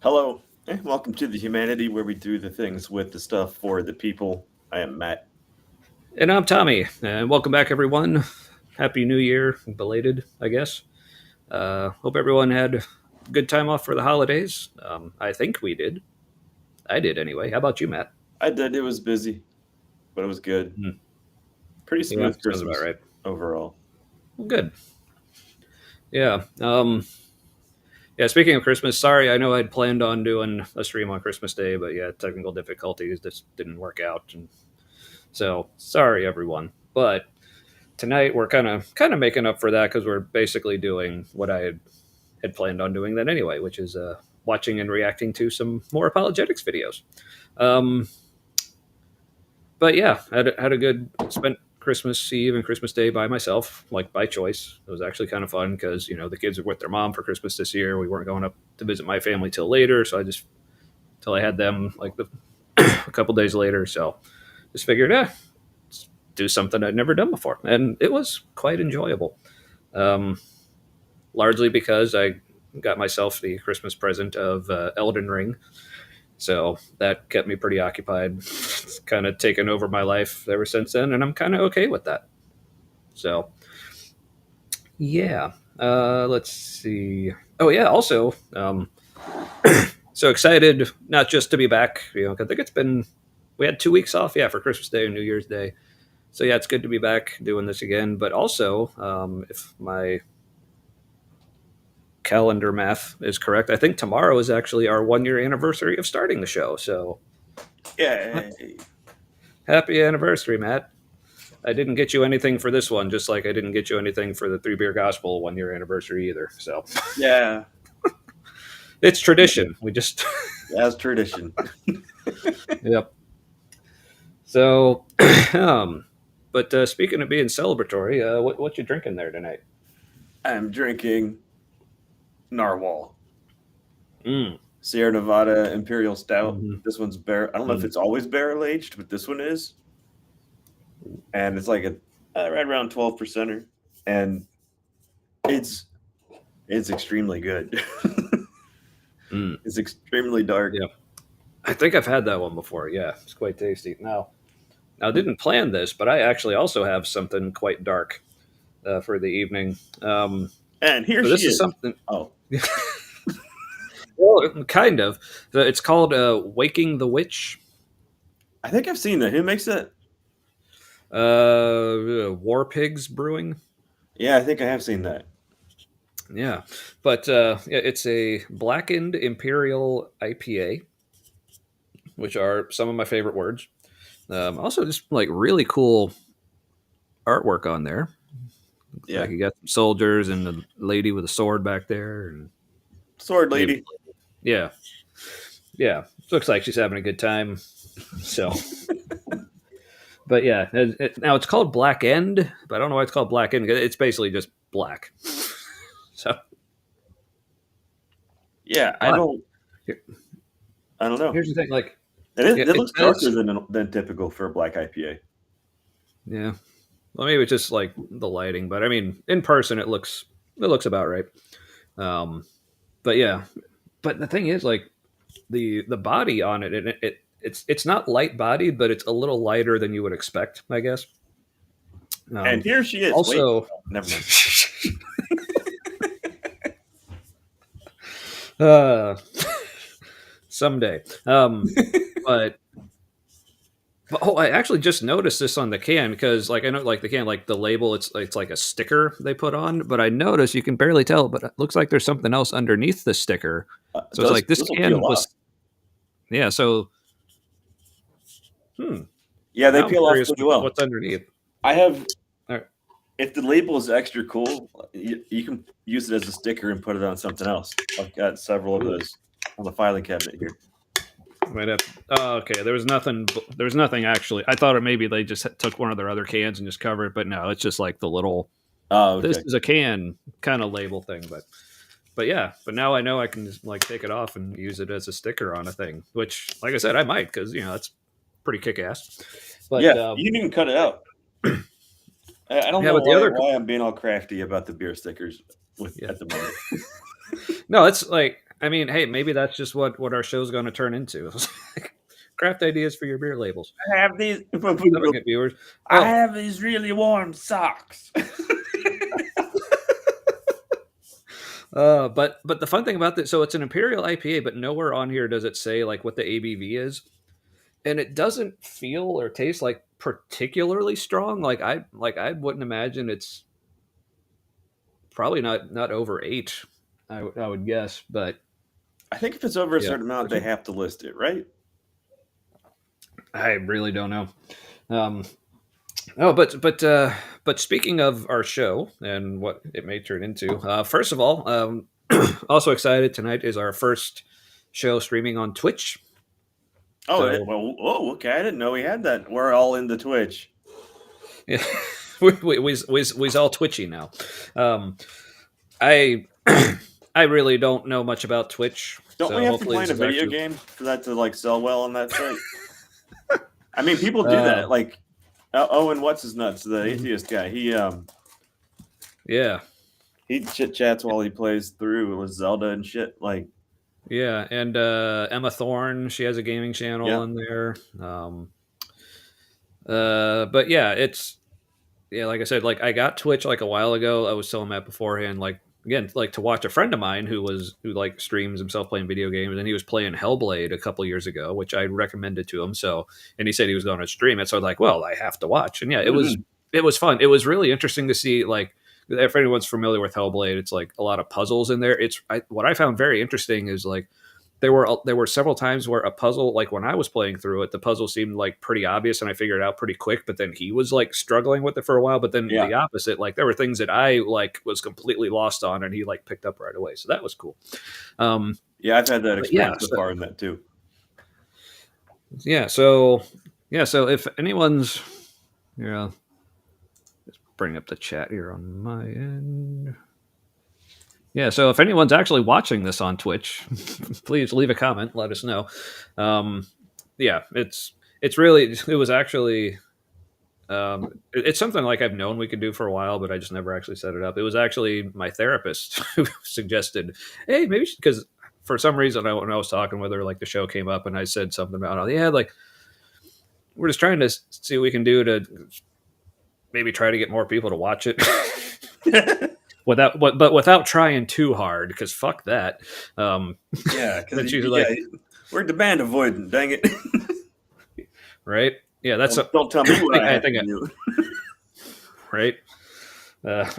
Hello, and welcome to the Humanity, where we do the things with the stuff for the people. I am Matt. And I'm Tommy, and welcome back, everyone. Happy New Year, belated, I guess. Hope everyone had a good time off for the holidays. I think we did. I did anyway. How about you, Matt? I did. It was busy, but it was good. Hmm. Pretty Yeah, smooth sounds about Christmas right. overall. Well, good. Yeah. Yeah. Speaking of Christmas, sorry. I know I'd planned on doing a stream on Christmas Day, but yeah, technical difficulties just didn't work out, and so sorry, everyone. But tonight we're kind of making up for that because we're basically doing what I had planned on doing that anyway, which is watching and reacting to some more apologetics videos. Um, but yeah, had a good spent Christmas Eve and Christmas Day by myself, like by choice. It was actually kind of fun because the kids were with their mom for Christmas this year. We weren't going up to visit my family till later, so I just till I had them like a couple days later. So just figured, do something I'd never done before, and it was quite enjoyable. Um, Largely because I got myself the Christmas present of Elden Ring. So that kept me pretty occupied. It's kind of taken over my life ever since then, and I'm kind of okay with that. So, yeah. Let's see. Oh, yeah. Also, so excited not just to be back. I think we had 2 weeks off, yeah, for Christmas Day and New Year's Day. So, yeah, it's good to be back doing this again. But also, if my calendar math is correct, I think tomorrow is actually our 1 year anniversary of starting the show. So Yay! happy anniversary, Matt. I didn't get you anything for this one, just like I didn't get you anything for the Three Beer Gospel 1 year anniversary either. So Yeah, it's tradition. We just, as tradition. yep. So, um, but speaking of being celebratory, what you drinking there tonight? I'm drinking Narwhal, Mm. Sierra Nevada Imperial Stout. Hmm. This one's I don't know if Mm. it's always barrel aged, but this one is, and it's like a right around 12%er, and it's it's extremely good. Mm. It's extremely dark. Yeah, I think I've had that one before. Yeah, it's quite tasty. Now, I didn't plan this, but I actually also have something quite dark for the evening. And here So she this is is. something, Oh, well, kind of. It's called "Waking the Witch." I think I've seen that. Who makes that? War Pigs Brewing. Yeah, I think I have seen that. Yeah, but yeah, it's a blackened imperial IPA, which are some of my favorite words. Also, just like really cool artwork on there. Looks Yeah, like you got some soldiers and a lady with a sword back there, and sword maybe, lady. yeah, yeah. Looks like she's having a good time. So, but yeah, now it's called Black End, but I don't know why it's called Black End. It's basically just black. So, Yeah, but here- I don't know. here's the thing: like, It it looks darker says, than typical for a black IPA. yeah. Well, maybe it's just like the lighting, but I mean, in person, it looks about right. Um, but yeah, but the thing is, like, the body on it, and it's not light bodied, but it's a little lighter than you would expect, I guess. And Um, here she is. Wait, Also, oh, never mind. uh, someday. But oh, I actually just noticed this on the can because, like, I know, like the can, like the label, it's like a sticker they put on, but I noticed you can barely tell, but it looks like there's something else underneath the sticker. So it's like this This will can peel off. was, yeah. So, hmm. Yeah, they Now I'm peel off curious pretty well. what's underneath. I have. All right. If the label is extra cool, you can use it as a sticker and put it on something else. I've got several of Ooh. those on the filing cabinet here. Might have. Oh, okay. There was nothing. There was nothing actually. I thought it maybe they just took one of their other cans and just covered it, but no, it's just like the little. Oh, This okay. is a can kind of label thing, but yeah. But now I know I can just like take it off and use it as a sticker on a thing. Which, like I said, I might because that's pretty kick ass. But Yeah, you can even cut it out. I don't yeah, know but the other why I'm being all crafty about the beer stickers with yeah. at the moment. No, it's like I mean, hey, maybe that's just what our show's going to turn into. Craft ideas for your beer labels. I have these. That'll get viewers. I Oh, have these really warm socks. but the fun thing about this, so it's an Imperial IPA, but nowhere on here does it say like what the ABV is, and it doesn't feel or taste like particularly strong. Like I wouldn't imagine it's probably not over 8. I would guess, but I think if it's over a yeah, certain amount, they have to list it, right? I really don't know. Um, oh, but speaking of our show and what it may turn into, first of all, also excited tonight is our first show streaming on Twitch. Oh, So oh, okay. I didn't know we had that. We're all into Twitch. yeah, we's all twitchy now. I I really don't know much about Twitch, Don't so we have to hopefully play this a is video actually. game for that to like sell well on that site? I mean, people do Uh, that. Like Owen, what's his nuts? The mhm. atheist guy. Yeah, He chit chats while he plays through with Zelda and shit. Like, yeah, and Emma Thorne, she has a gaming channel yeah. in there. But yeah, it's yeah, like I said, like I got Twitch like a while ago. I was telling Matt beforehand, like again, like to watch a friend of mine who like streams himself playing video games, and he was playing Hellblade a couple years ago, which I recommended to him. So, and he said he was going to stream it, so I was like, well, I have to watch. And yeah, Mhm. it was fun. It was really interesting to see like. If anyone's familiar with Hellblade, it's like a lot of puzzles in there. What I found very interesting is like there were several times where a puzzle, like when I was playing through it, the puzzle seemed like pretty obvious and I figured it out pretty quick, but then he was like struggling with it for a while. But then Yeah. the opposite, like there were things that I like was completely lost on and he like picked up right away. So that was cool. um Yeah, I've had that but yeah, experience so far in that too. yeah, so yeah, so if anyone's, yeah, let's bring up the chat here on my end. Yeah, so if anyone's actually watching this on Twitch, please leave a comment. Let us know. Yeah, it's really it was actually it's something like I've known we could do for a while, but I just never actually set it up. It was actually my therapist who suggested, hey, maybe because for some reason when I was talking with her, like the show came up and I said something about, oh yeah, like we're just trying to see what we can do to maybe try to get more people to watch it. But without trying too hard, because fuck that. Yeah, Then because she's yeah, like, we're demand avoidant. Dang it! right? Yeah, that's Don't tell me what I I have think to do. right.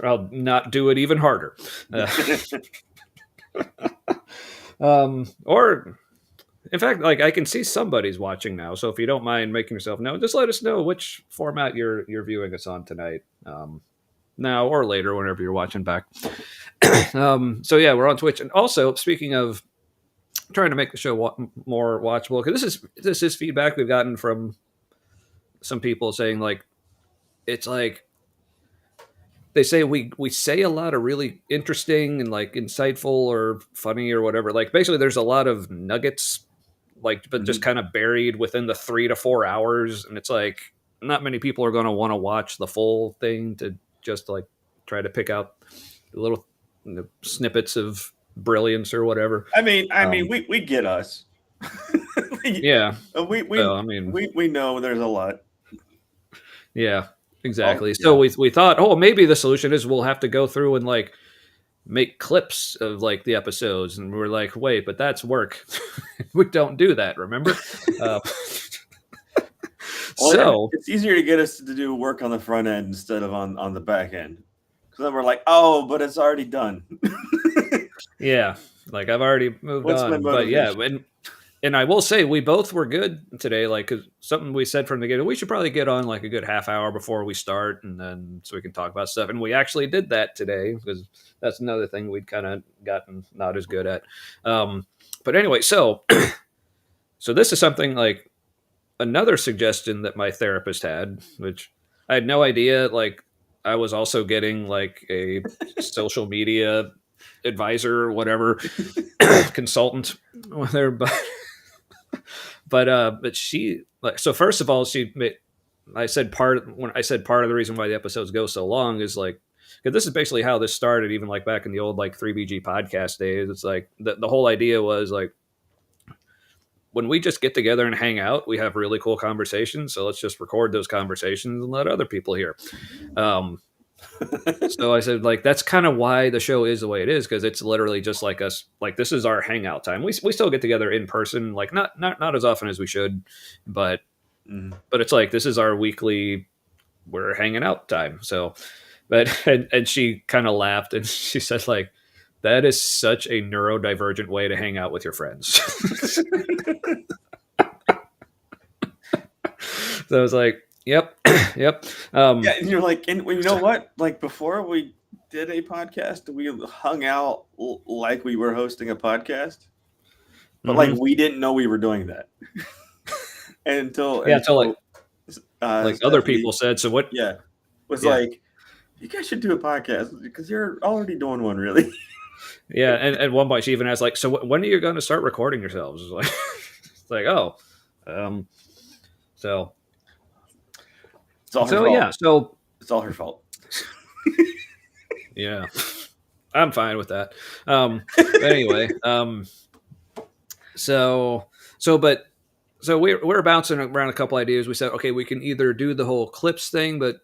I'll not do it even harder. Or in fact, like I can see somebody's watching now. So if you don't mind making yourself known, just let us know which format you're viewing us on tonight. Now or later, whenever you're watching back. So yeah, we're on Twitch, and also speaking of trying to make the show more watchable, because this is feedback we've gotten from some people saying like it's like they say we say a lot of really interesting and like insightful or funny or whatever. Like basically, there's a lot of nuggets, like but just Mhm. kind of buried within the 3 to 4 hours, and it's like not many people are going to want to watch the full thing to just like try to pick out little snippets of brilliance or whatever. I mean, we get us. we, Yeah. we we So I mean, we know there's a lot. yeah, Oh exactly. So yeah. we thought, oh, maybe the solution is we'll have to go through and like make clips of like the episodes, and we're like, wait, but that's work. We don't do that, remember? Uh, Well, so it's easier to get us to do work on the front end instead of on the back end. Because then we're like, oh, but it's already done. yeah, like I've already moved What's my on, but yeah, motivation? and I will say we both were good today. Like, 'cause something we said from the beginning, we should probably get on like a good half hour before we start, and then so we can talk about stuff. And we actually did that today because that's another thing we'd kind of gotten not as good at. But anyway, so this is something like another suggestion that my therapist had, which I had no idea. Like, I was also getting like a social media advisor or whatever consultant with her, but she like so first of all I said part when I said part of the reason why the episodes go so long is like because this is basically how this started, even like back in the old like 3BG podcast days. It's like the whole idea was like, when we just get together and hang out, we have really cool conversations. So let's just record those conversations and let other people hear. So I said, like, that's kind of why the show is the way it is, because it's literally just like us. Like, this is our hangout time. We still get together in person, like not as often as we should, but it's like this is our weekly, we're hanging out time. So, but and she kind of laughed and she said, like, that is such a neurodivergent way to hang out with your friends. So I was like, yep, yep. Yeah, and you're like, and you know what? Like before we did a podcast, we hung out like we were hosting a podcast, but like we didn't know we were doing that until like other people said. So what? Yeah, was like, you guys should do a podcast because you're already doing one, really. Yeah, and at one point she even asked, like, so when are you going to start recording yourselves? It's like, it's like, oh, so. It's all her fault. Yeah, so it's all her fault. Yeah, I'm fine with that. Anyway, so we're bouncing around a couple ideas. We said, okay, we can either do the whole clips thing, but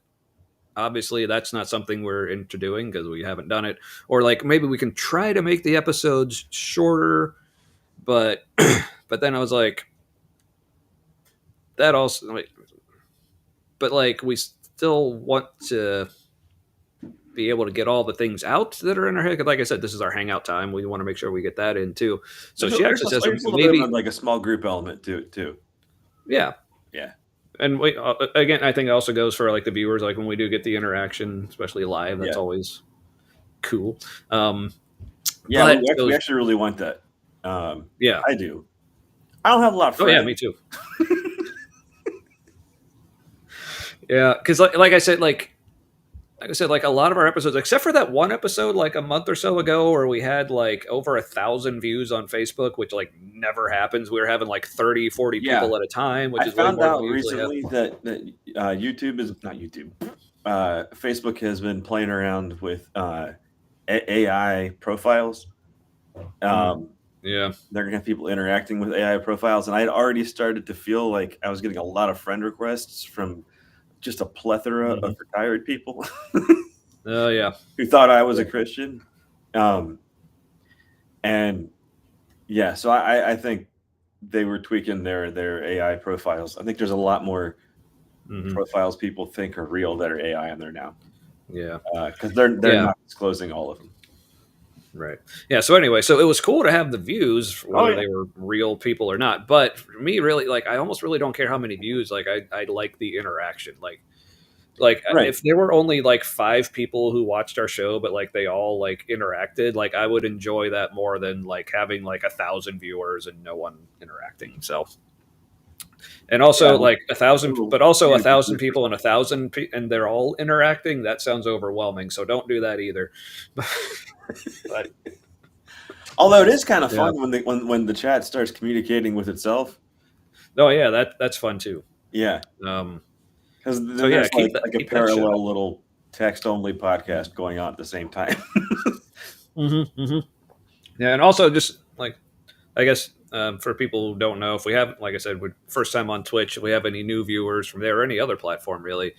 obviously that's not something we're into doing because we haven't done it. Or like maybe we can try to make the episodes shorter, but but then I was like, that also, like, but like we still want to be able to get all the things out that are in our head. Like I said, this is our hangout time. We want to make sure we get that in too. So she actually says maybe like a small group element too. Yeah. Yeah. And we, again, I think it also goes for like the viewers, like when we do get the interaction, especially live, that's always cool. Yeah, we actually really want that. Yeah, I do. I don't have a lot of friends. Oh yeah, me too. Yeah, because like I said, like a lot of our episodes, except for that one episode like a month or so ago where we had like over 1,000 views on Facebook, which like never happens. We were having like 30, 40 people at a time, which I found out recently that YouTube is not YouTube. Facebook has been playing around with AI profiles. Yeah, they're gonna have people interacting with AI profiles, and I had already started to feel like I was getting a lot of friend requests from just a plethora of retired people. Oh yeah, who thought I was a Christian, and yeah, so I think they were tweaking their AI profiles. I think there's a lot more profiles people think are real that are AI in there now. Yeah, because they're not disclosing all of them. Right. Yeah. So anyway, so it was cool to have the views, whether they were real people or not. But for me, really, like, I almost really don't care how many views. Like, I like the interaction. Like if there were only like 5 people who watched our show, but like they all like interacted, like I would enjoy that more than like having like 1,000 viewers and no one interacting. So. And also like 1,000, but also 1,000 people and 1,000 and they're all interacting. That sounds overwhelming. So don't do that either. But, although it is kind of fun when the chat starts communicating with itself. Oh yeah, that's fun too. Yeah, because there's like a parallel little text only podcast going on at the same time. Yeah, and also just like I guess for people who don't know, if we have, like I said, we're first time on Twitch, if we have any new viewers from there or any other platform really,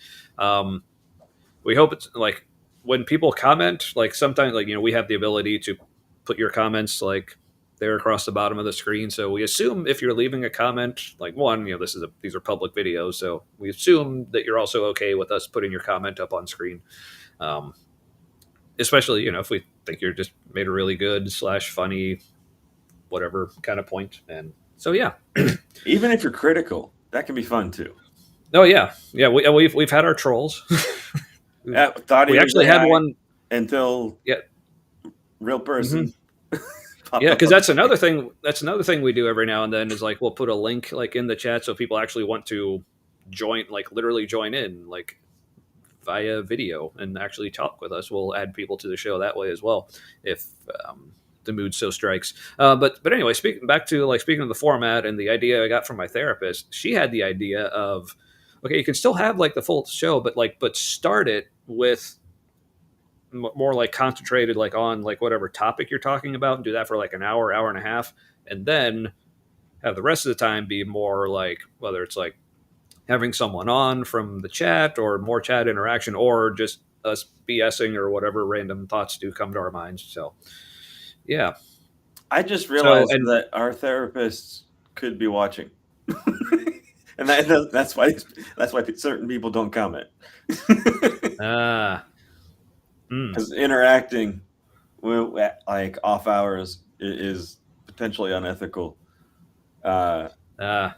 we hope it's like when people comment, like sometimes like, we have the ability to put your comments like there across the bottom of the screen. So we assume if you're leaving a comment, like these are public videos. So we assume that you're also okay with us putting your comment up on screen. Especially, if we think you're just made a really good / funny, whatever kind of point. And so, yeah, even if you're critical, that can be fun too. Oh yeah. Yeah. We've had our trolls. We actually had one until real person. Yeah, because that's another thing. That's another thing we do every now and then is like we'll put a link like in the chat so people actually want to join, like literally join in, like via video and actually talk with us. We'll add people to the show that way as well if the mood so strikes. But anyway, speaking of the format and the idea I got from my therapist, she had the idea of, okay, you can still have like the full show, but start it with more like concentrated like on like whatever topic you're talking about, and do that for like an hour, hour and a half, and then have the rest of the time be more like whether it's like having someone on from the chat or more chat interaction or just us BSing or whatever random thoughts do come to our minds. So yeah. I just So realized and that our therapists could be watching, and that's why certain people don't comment uh mm, because interacting with, like off hours is potentially unethical, uh, uh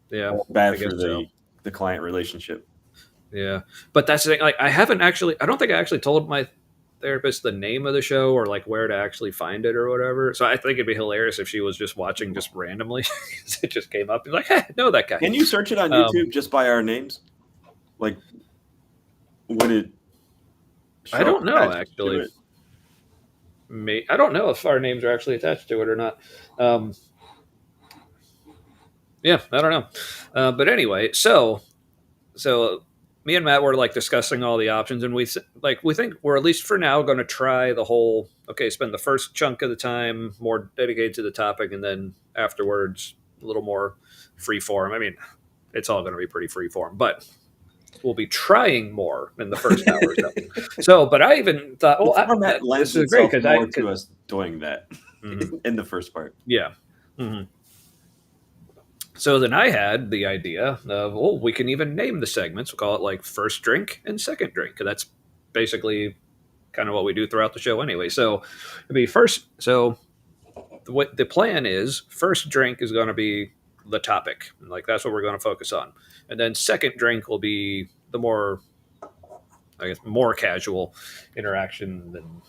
yeah, or I bad guess for so. the client relationship. Yeah. But that's the thing, like I don't think I actually told my therapist the name of the show or like where to actually find it or whatever. So I think it'd be hilarious if she was just watching just randomly. It just came up and like, hey, know that guy. Can you search it on Um YouTube just by our names? Like, would it I show up don't know attached to actually. it? I don't know if our names are actually attached to it or not. Um, yeah, I don't know. But anyway, so me and Matt were like discussing all the options, and we think we're at least for now going to try the whole. Okay, spend the first chunk of the time more dedicated to the topic, and then afterwards a little more free form. I mean, it's all going to be pretty free form, but we'll be trying more in the first hour or so. So, but I even thought, The well, format this lends is great itself because more to us doing that mhm, in the first part. yeah. Hmm. So then I had the idea of, well, we can even name the segments. We'll call it like first drink and second drink. That's basically kind of what we do throughout the show anyway. So it'd be first. So what the plan is, first drink is going to be the topic. Like that's what we're going to focus on. And then second drink will be the more, I guess, more casual interaction than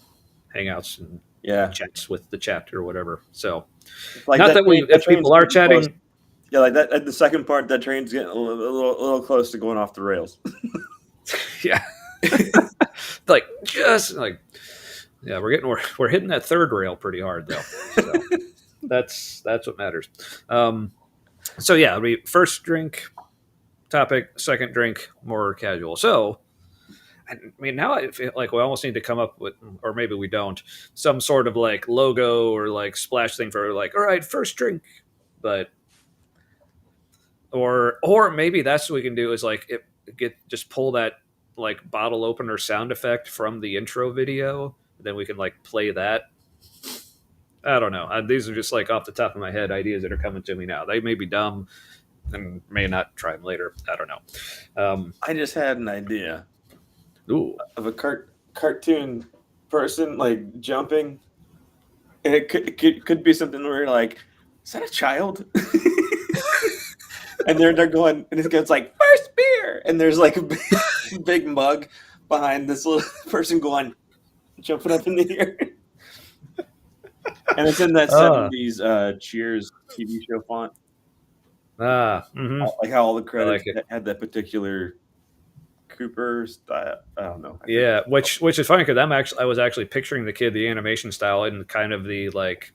hangouts and Yeah, chats with the chat or whatever. So like not that that if train's people are getting close. chatting, Yeah, like that at the second part, that train's getting a little close to going off the rails. yeah, like just like yeah, we're hitting that third rail pretty hard though. So that's what matters. Um, so yeah, we first drink topic, second drink more casual. So I mean, now I feel like we almost need to come up with, or maybe we don't, some sort of like logo or like splash thing for like, all right, first drink, but or maybe that's what we can do is like get just pull that like bottle opener sound effect from the intro video, then we can like play that. I don't know. These are just like off the top of my head ideas that are coming to me now. They may be dumb and may not try them later. I don't know. I just had an idea Ooh, of a cartoon person like jumping, and it could be something where you're like, is that a child? And they're going, and it goes like first beer, and there's like a big mug behind this little person going jumping up in the air, and it's in that ah, '70s Cheers TV show font, mm-hmm. like how all the I credits like it. had that particular Cooper style. I don't know. I forget. Yeah, which is funny because I was actually picturing the kid, the animation style, in kind of the like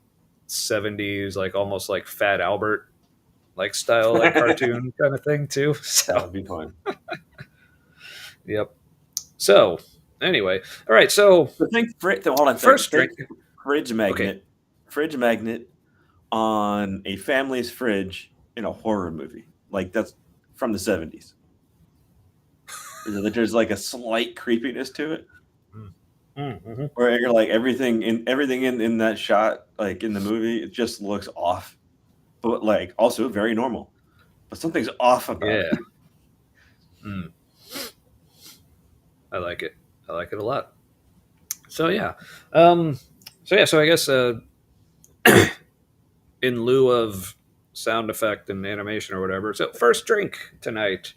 '70s, like almost like Fat Albert like style, like That cartoon kind of thing too. So would be fun. yep. So anyway, all right. So But hold on a second. first Think drink. fridge Okay. magnet, fridge magnet on a family's fridge in a horror movie. Like that's from the '70s. There's like a slight creepiness to it, Mm-hmm. where you're like everything in that shot, like in the movie, it just looks off, but like also very normal. But something's off about Yeah. it. Mm, I like it. I like it a lot. So yeah. Um, so yeah. So I guess in lieu of sound effect and animation or whatever. So first drink tonight.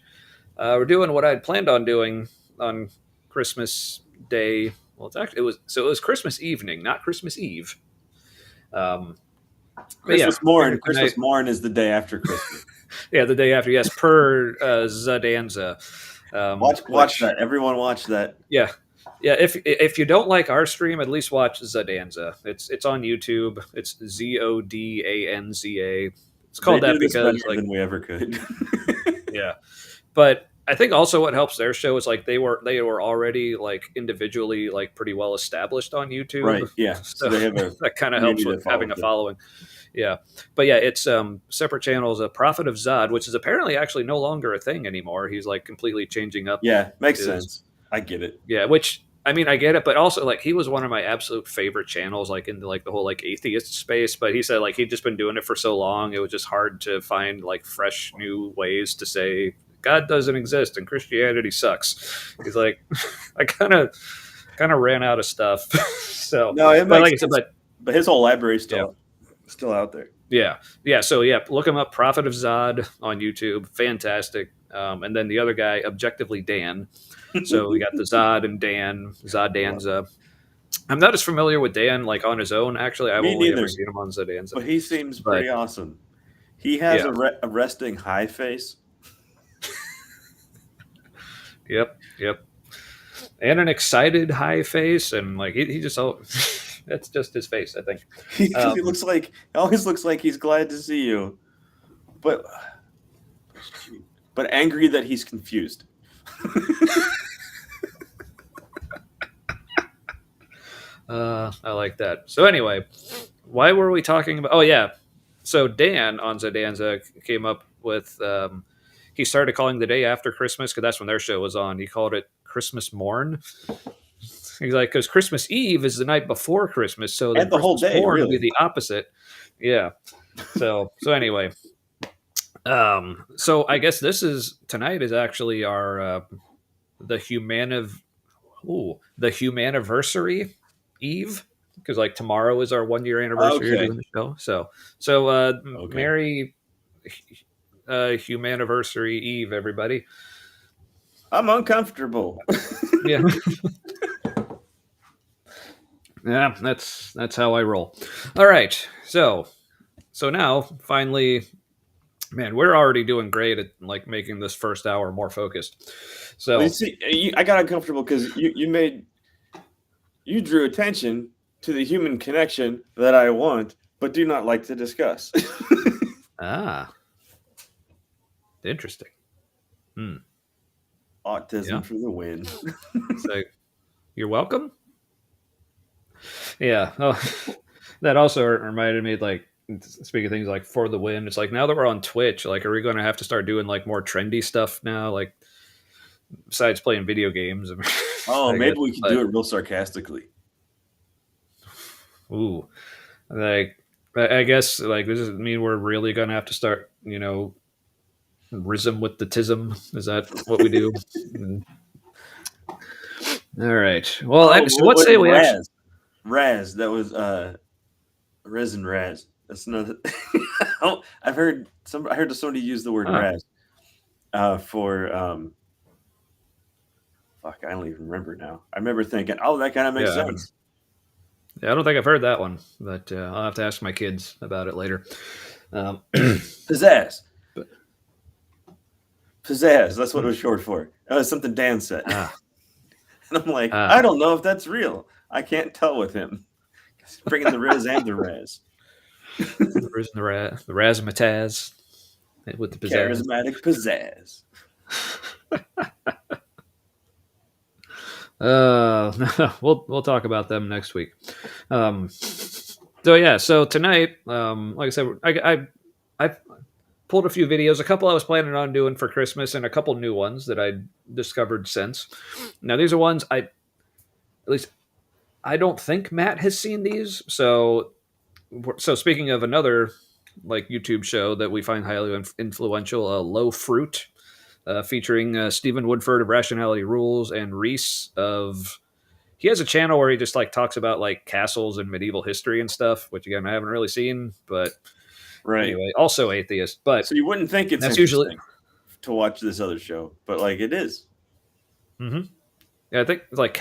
We're doing what I'd planned on doing on Christmas Day. Well, it was Christmas evening, not Christmas Eve. Um, but yeah, figured tonight. Christmas morn is the day after Christmas. Yeah, the day after. Yes, per Zadanza. Watch Which that. Everyone watch that. yeah, yeah. If you don't like our stream, at least watch Zadanza. It's on YouTube. It's Zodanza. It's They called do that this better because like than we ever could. yeah, but I think also what helps their show is like they were already like individually like pretty well established on YouTube, Right. Yeah. So so they have a that kind of helps community with that having follows a them. following. Yeah, but yeah, it's separate channels. A Prophet of Zod, which is apparently actually no longer a thing anymore. He's like completely changing up Yeah. Makes his sense. I get it. yeah, which I mean I get it, but also like he was one of my absolute favorite channels, like into like the whole like atheist space. But he said like he'd just been doing it for so long, it was just hard to find like fresh new ways to say God doesn't exist and Christianity sucks. He's like, I kind of ran out of stuff. So, No, it but makes like I said, sense. But his whole library is yeah, still out there. yeah. So yeah, look him up, Prophet of Zod on YouTube, fantastic. And then the other guy, Objectively Dan. So we got the Zod and Dan. Zod Danza. I'm not as familiar with Dan like on his own. Actually, I've Me only ever neither. seen him on Zadanza. But he seems But pretty awesome. He has yeah, a resting high face. yep, and an excited high face, and like he just oh, that's just his face, I think. Because he looks like, he always looks like he's glad to see you, but angry that he's confused. I like that. So anyway, why were we talking about? Oh yeah, so Dan on Zadanza came up with. He started calling the day after Christmas because that's when their show was on. He called it Christmas morn. He's like, because Christmas Eve is the night before Christmas, so then And the whole Christmas day, morn would be really. the opposite. Yeah. So anyway, so I guess this is tonight is actually our the the humaniversary eve, because like tomorrow is our 1 year anniversary of Okay. doing the show. So Okay. merry humaniversary eve, everybody. I'm uncomfortable. Yeah. Yeah, that's how I roll. All right. So now finally, man, we're already doing great at like making this first hour more focused. Well, you So see, I got uncomfortable because you drew attention to the human connection that I want, but do not like to discuss. ah, interesting. Hmm. Autism Yeah. for the win. So you're welcome. Yeah. Oh, that also reminded me, like, speaking of things like for the win, it's like now that we're on Twitch, like, are we going to have to start doing like more trendy stuff now? Like, besides playing video games, Oh, I guess. maybe we could But do it real sarcastically. ooh, like, I guess like this does mean we're really going to have to start, rhythm with the tism. Is that what we do? Mm. All right. Well, Oh, so let's what say we actually. Raz. That was Resin Raz. That's another. I heard somebody use the word Huh. Raz for fuck. I don't even remember now. I remember thinking, oh, that kind of makes Yeah, I haven't. sense. Yeah, I don't think I've heard that one, but I'll have to ask my kids about it later. Um, Pizzazz. but Pizzazz. That's what it was short for. That was something Dan said. ah, And I'm like, ah, I don't know if that's real. I can't tell with him. He's bringing the Riz and the Raz. the Riz and the razzmatazz with the pizzazz. Charismatic pizzazz. We'll talk about them next week. So tonight, like I said, I pulled a few videos, a couple I was planning on doing for Christmas, and a couple new ones that I discovered since. Now these are ones at least I don't think Matt has seen these. So speaking of another like YouTube show that we find highly influential, Low Fruit, featuring Stephen Woodford of Rationality Rules and Reese of. He has a channel where he just like talks about like castles and medieval history and stuff, which again I haven't really seen, but Right. anyway, also atheist. But So you wouldn't think it's that's usually. interesting to watch this other show, but like it is. Hmm. Yeah, I think it's like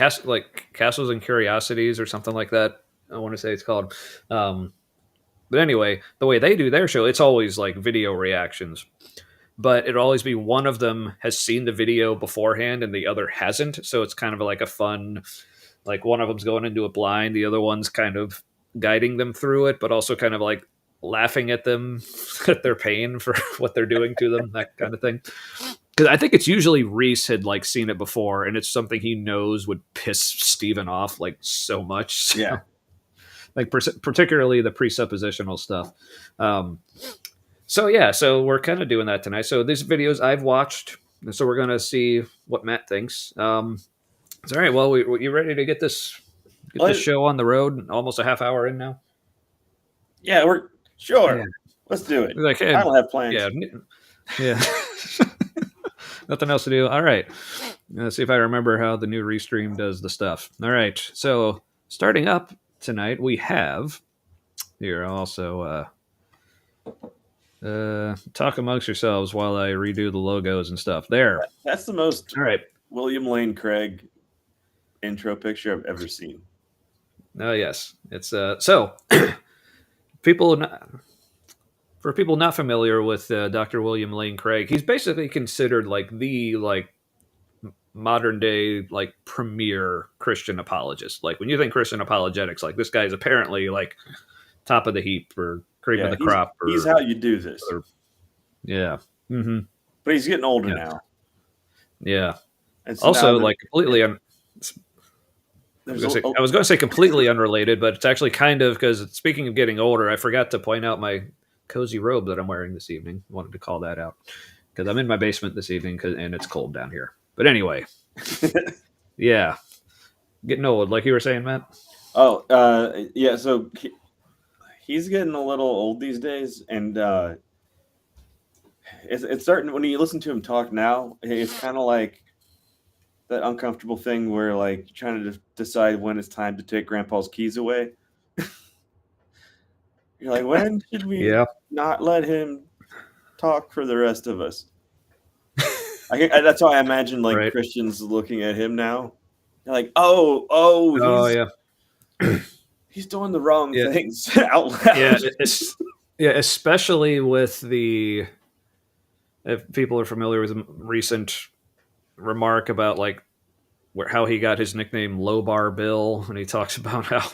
Castles and Curiosities or something like that. I want to say it's called. But anyway, the way they do their show, it's always like video reactions. But it'll always be one of them has seen the video beforehand and the other hasn't. So it's kind of like a fun, like one of them's going into it blind, the other one's kind of guiding them through it, but also kind of like laughing at them at their pain for what they're doing to them, that kind of thing. because I think it's usually Reese had like seen it before, and it's something he knows would piss Steven off like so much. So, Yeah. like particularly the presuppositional stuff. So we're kind of doing that tonight. So these videos I've watched, so we're gonna see what Matt thinks. All right. Well, you ready to get this show on the road? Almost a half hour in now. Yeah, we're sure. Yeah. Let's do it. Like, hey, I don't have plans. Yeah. Nothing else to do. All right. Let's see if I remember how the new Restream does the stuff. All right. So starting up tonight, we have here also talk amongst yourselves while I redo the logos and stuff. There. That's the most all right. William Lane Craig intro picture I've ever seen. Oh yes. It's so people for people not familiar with Dr. William Lane Craig, he's basically considered like the modern day like premier Christian apologist. Like when you think Christian apologetics, like this guy's apparently like top of the heap or cream of the crop. He's how you do this. Yeah. Mm-hmm. But he's getting older now. Yeah. Also, like completely. I was going to say completely unrelated, but it's actually kind of, because speaking of getting older, I forgot to point out my cozy robe that I'm wearing this evening. Wanted to call that out because I'm in my basement this evening and it's cold down here. But anyway, yeah, getting old, like you were saying, Matt. Oh, yeah. So he's getting a little old these days, and it's starting when you listen to him talk now. It's kind of like that uncomfortable thing where like you're trying to decide when it's time to take Grandpa's keys away. You're like, when should we not let him talk for the rest of us? That's how I imagine like Christians looking at him now. They're like, he's doing the wrong things out loud. Yeah, especially with if people are familiar with the recent remark about like how he got his nickname Low Bar Bill, and he talks about how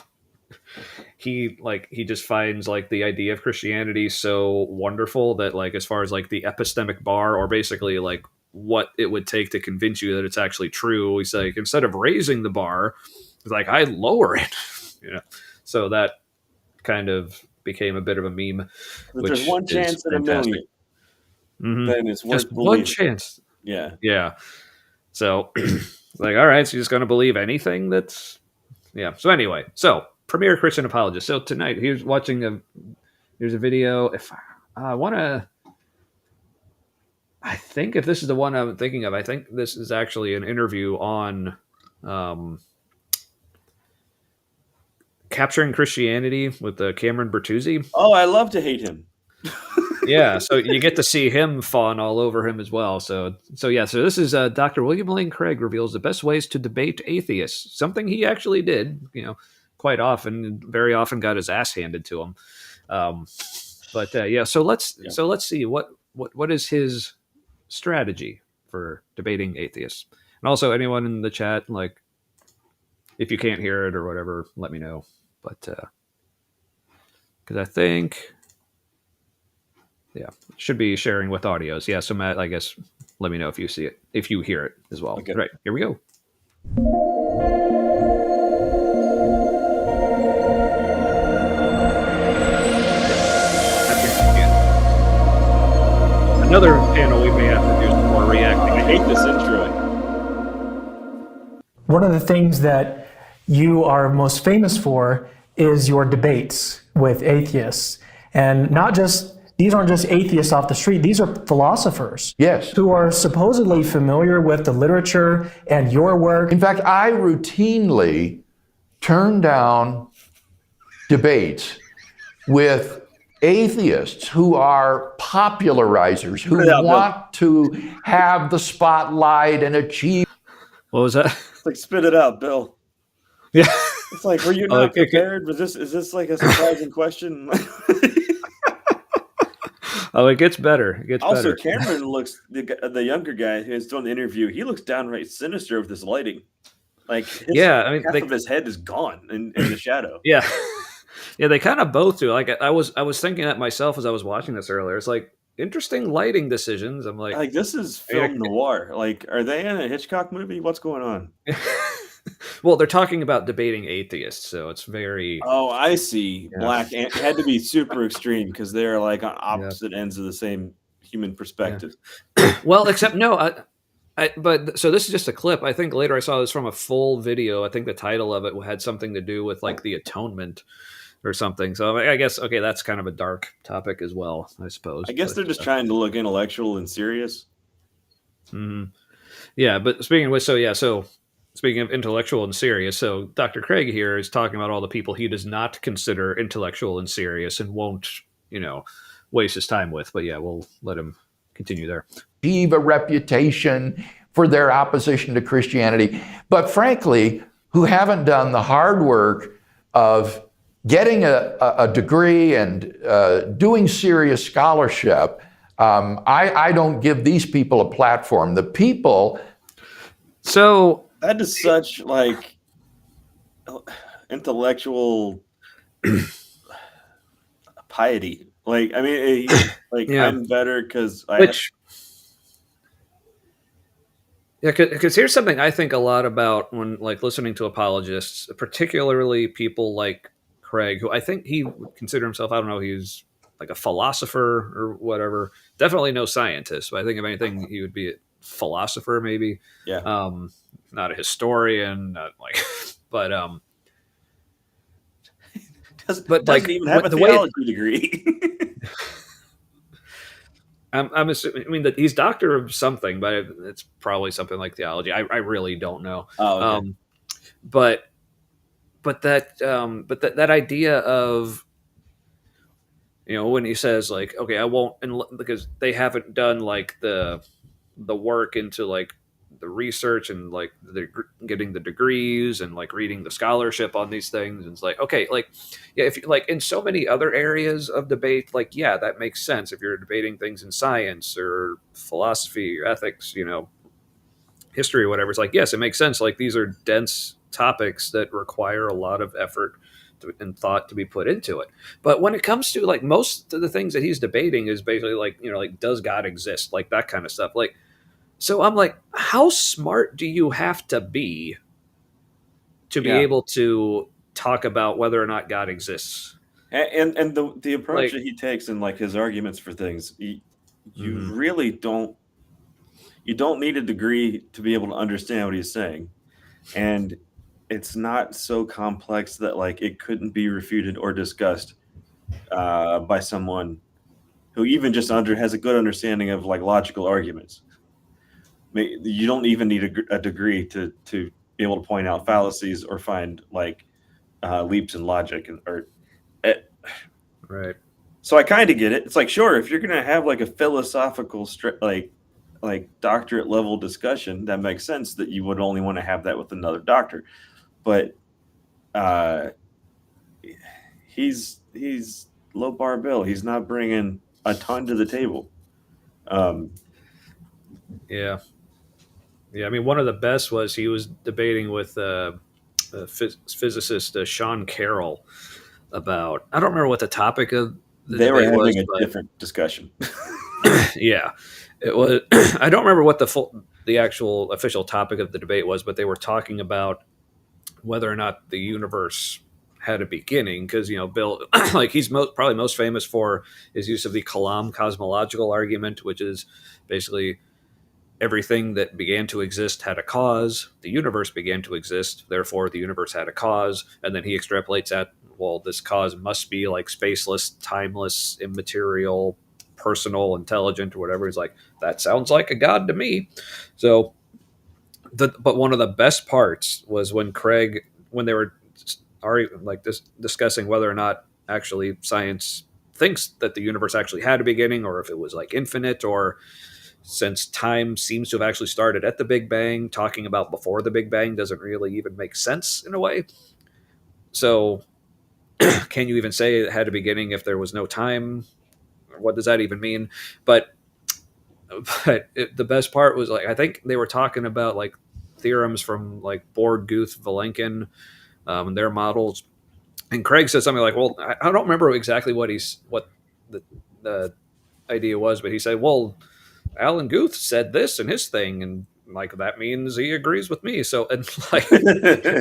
he just finds like the idea of Christianity so wonderful that like as far as like the epistemic bar, or basically like what it would take to convince you that it's actually true, he's like, instead of raising the bar, it's like I lower it. So that kind of became a bit of a meme. But there's one chance in a million. Mm-hmm. Then it's worth just one chance. Yeah. So like, all right, so you're just going to believe anything that's So anyway, so premier Christian apologist. So tonight he's watching there's a video. If I want to, I think if this is the one I'm thinking of, I think this is actually an interview on Capturing Christianity with Cameron Bertuzzi. Oh, I love to hate him. Yeah, so you get to see him fawn all over him as well. So this is Dr. William Lane Craig reveals the best ways to debate atheists. Something he actually did, quite often, very often got his ass handed to him. So let's see what is his strategy for debating atheists. And also anyone in the chat, like if you can't hear it or whatever, let me know. But because I think should be sharing with audios. Yeah, so Matt, I guess let me know if you see it, if you hear it as well. Okay. Right, here we go. Another panel we may have to do some more reacting. I hate this intro. One of the things that you are most famous for is your debates with atheists. And these aren't just atheists off the street, these are philosophers. Yes. Who are supposedly familiar with the literature and your work. In fact, I routinely turn down debates with atheists who are popularizers, who want to have the spotlight and achieve. What was that? It's like, spit it out, Bill. Yeah. It's like, were you not prepared? Is this like a surprising question? Oh, it gets better. It gets also, better. Cameron looks, the younger guy who's doing the interview, he looks downright sinister with this lighting. Like, half of his head is gone in the shadow. Yeah. Yeah, they kind of both do. Like I was thinking that myself as I was watching this earlier. It's like interesting lighting decisions. I'm like this is film noir. Like, are they in a Hitchcock movie? What's going on? well, they're talking about debating atheists, so it's very. Oh, I see. Yeah. Black it had to be super extreme because they're like on opposite ends of the same human perspective. Well, except no, but so this is just a clip. I think later I saw this from a full video. I think the title of it had something to do with like the atonement or something. So I guess okay, that's kind of a dark topic as well, I suppose. I guess they're just trying to look intellectual and serious. Yeah, but speaking of intellectual and serious, so Dr. Craig here is talking about all the people he does not consider intellectual and serious and won't, waste his time with. But yeah, we'll let him continue there. Achieve a reputation for their opposition to Christianity, but frankly, who haven't done the hard work of getting a degree and doing serious scholarship. I don't give these people a platform. The people. So that is such like intellectual piety. Like, I mean, yeah. I'm better because because here's something I think a lot about when like listening to apologists, particularly people like Craig, who I think he would consider himself, I don't know, he's like a philosopher or whatever. Definitely no scientist, but I think if anything, he would be a philosopher, maybe. Yeah. Not a historian, not like, but doesn't even have a theology degree. I'm assuming. I mean that he's doctor of something, but it's probably something like theology. I really don't know. Oh, okay. But that idea of, when he says like, okay, I won't, because they haven't done like the work into like the research and like getting the degrees and like reading the scholarship on these things. And it's like, okay, like, yeah, if like in so many other areas of debate, like, yeah, that makes sense. If you're debating things in science or philosophy or ethics, history or whatever, it's like, yes, it makes sense. Like these are dense topics that require a lot of effort and thought to be put into it. But when it comes to like most of the things that he's debating is basically like, like, does God exist? Like that kind of stuff. Like, so I'm like, how smart do you have to be be able to talk about whether or not God exists? And the approach that he takes in like his arguments for things, you really don't need a degree to be able to understand what he's saying. And it's not so complex that like it couldn't be refuted or discussed by someone who even just has a good understanding of like logical arguments. You don't even need a degree to be able to point out fallacies or find like leaps in logic right. So I kind of get it. It's like, sure, if you're gonna have like a philosophical like doctorate level discussion, that makes sense that you would only want to have that with another doctor. But he's low bar bill. He's not bringing a ton to the table. Yeah. I mean, one of the best was he was debating with physicist Sean Carroll about, I don't remember what the topic of the they were having was, a different discussion. Yeah, it was. I don't remember what the actual official topic of the debate was, but they were talking about whether or not the universe had a beginning, because Bill, like he's probably most famous for his use of the Kalam cosmological argument, which is basically everything that began to exist had a cause. The universe began to exist, therefore the universe had a cause, and then he extrapolates that. Well, this cause must be like spaceless, timeless, immaterial, personal, intelligent, or whatever. He's like, that sounds like a god to me. So, but one of the best parts was when they were already like discussing whether or not actually science thinks that the universe actually had a beginning, or if it was like infinite, or since time seems to have actually started at the Big Bang, talking about before the Big Bang doesn't really even make sense in a way. So can you even say it had a beginning if there was no time? What does that even mean? But the best part was like, I think they were talking about like theorems from like Borg, Guth, Vilenkin, and their models. And Craig said something like, well, I don't remember exactly what the idea was, but he said, well, Alan Guth said this in his thing, and like that means he agrees with me. So, and like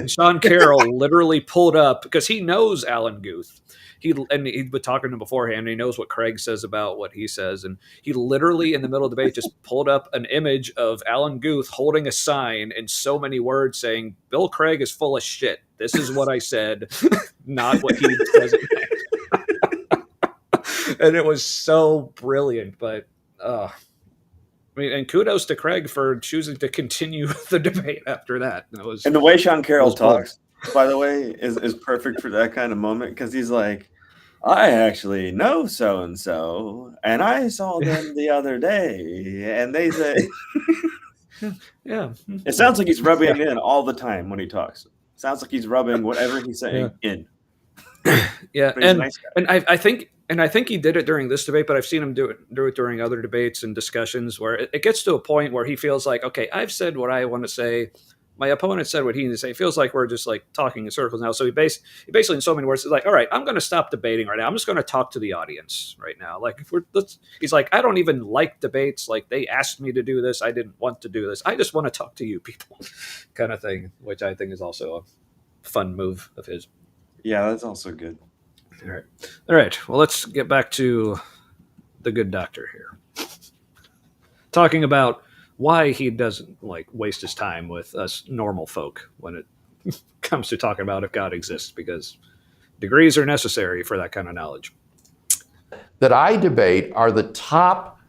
Sean Carroll literally pulled up because he knows Alan Guth. He'd been talking to him beforehand. And he knows what Craig says about what he says, and he literally in the middle of the debate just pulled up an image of Alan Guth holding a sign in so many words saying, "Bill Craig is full of shit. This is what I said, not what he says." And it was so brilliant, but. I mean, and kudos to Craig for choosing to continue the debate after that. And the way Sean Carroll talks, by the way, is perfect for that kind of moment because he's like, I actually know so-and-so, and I saw them the other day, and they say... Yeah. It sounds like he's rubbing it in all the time when he talks. It sounds like he's rubbing whatever he's saying in. Yeah, and I think he did it during this debate, but I've seen him do it during other debates and discussions where it gets to a point where he feels like, okay, I've said what I want to say. My opponent said what he needs to say. It feels like we're just like talking in circles now. So he basically in so many words is like, all right, I'm going to stop debating right now. I'm just going to talk to the audience right now. Like he's like, I don't even like debates. Like they asked me to do this. I didn't want to do this. I just want to talk to you people kind of thing, which I think is also a fun move of his. Yeah, that's also good. All right. Well, let's get back to the good doctor here. Talking about why he doesn't like waste his time with us normal folk when it comes to talking about if God exists, because degrees are necessary for that kind of knowledge. That I debate are the top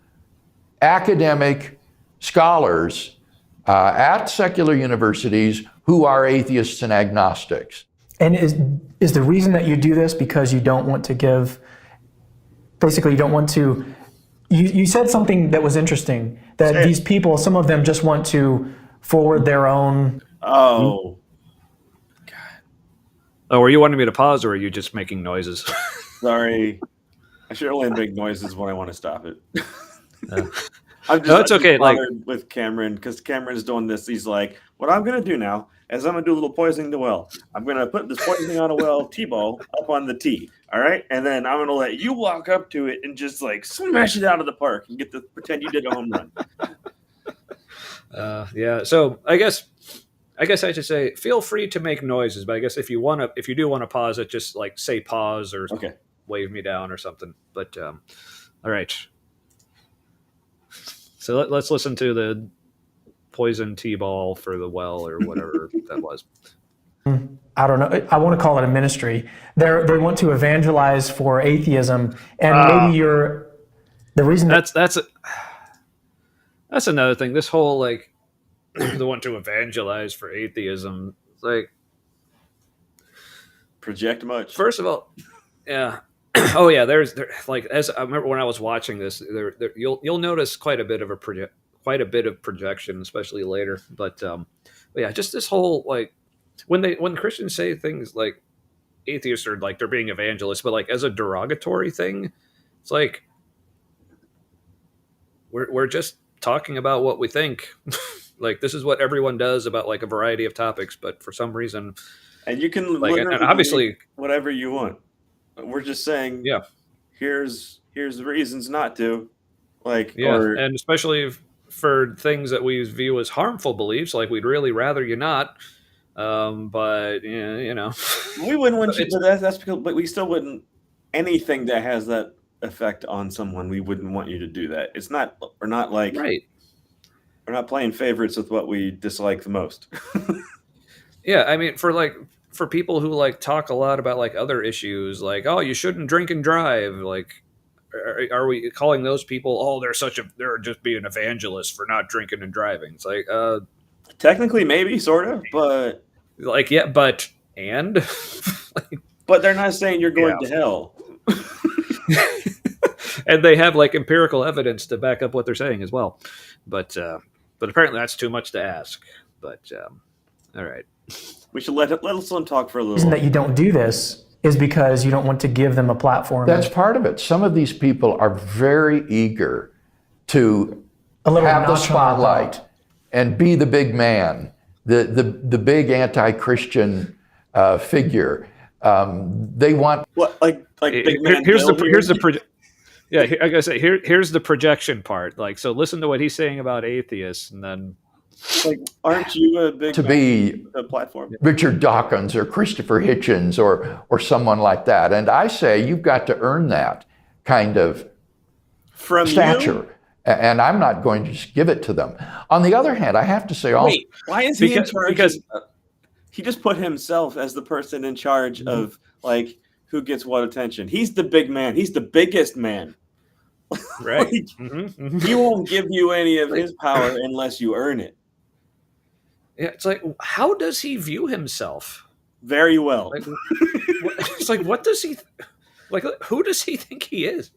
academic scholars at secular universities who are atheists and agnostics. And is the reason that you do this because you don't want to give, basically you don't want to, you said something that was interesting, that these people, some of them just want to forward their own. Oh. God. Oh, were you wanting me to pause or are you just making noises? Sorry. I should only make noises when I want to stop it. It's okay. Like with Cameron, because Cameron's doing this. He's like, what I'm going to do now is I'm going to do a little poisoning the well. I'm going to put this poisoning on a well T-ball up on the tee. All right. And then I'm going to let you walk up to it and just like smash it out of the park and pretend you did a home run. Yeah. So I guess I should say, feel free to make noises, but I guess if you do want to pause it, just like say pause or wave me down or something. But all right. So let's listen to the poison T-ball for the well or whatever that was. I don't know. I want to call it a ministry. They want to evangelize for atheism, and maybe the reason that's another thing. This whole like they want to evangelize for atheism. It's like project much. First of all, yeah. Oh yeah, there's like as I remember when I was watching this, you'll notice quite a bit of projection, especially later. But yeah, just this whole like when Christians say things like atheists are like they're being evangelists, but like as a derogatory thing, it's like we're just talking about what we think. Like this is what everyone does about like a variety of topics, but for some reason, and you can like and obviously whatever you want. We're just saying, yeah. Here's the reasons not to, like, yeah, and especially for things that we view as harmful beliefs, like we'd really rather you not. But yeah, you know, we wouldn't want you. But that's because, but we still wouldn't anything that has that effect on someone. We wouldn't want you to do that. It's not. We're not like right. We're not playing favorites with what we dislike the most. Yeah, I mean, for people who like talk a lot about like other issues, like, oh, you shouldn't drink and drive. Like, are we calling those people, oh, they're just being evangelists for not drinking and driving? It's like, technically maybe sort of, but like, yeah, but but they're not saying you're going to hell. And they have like empirical evidence to back up what they're saying as well. But apparently that's too much to ask. But all right. We should let them talk for a little. The reason that you don't do this is because you don't want to give them a platform. That's part of it. Some of these people are very eager to have the spotlight and be the big man, the big anti-Christian figure. They want what like big man. Yeah, I gotta say, here's the projection part. Like, so listen to what he's saying about atheists, and then Like, aren't you a big To man be with the platform? Richard Dawkins or Christopher Hitchens or someone like that. And I say you've got to earn that kind of From stature. you? And I'm not going to just give it to them. On the other hand, I have to say also, Wait, why is he in charge? because He just put himself as the person in charge Mhm. of like who gets what attention. He's the big man. He's the biggest man. right, Like, mm-hmm. he won't give you any of Like- his power unless you earn it. Yeah, it's like, how does he view himself? Very well. Like, it's like, what does he like? Who does he think he is?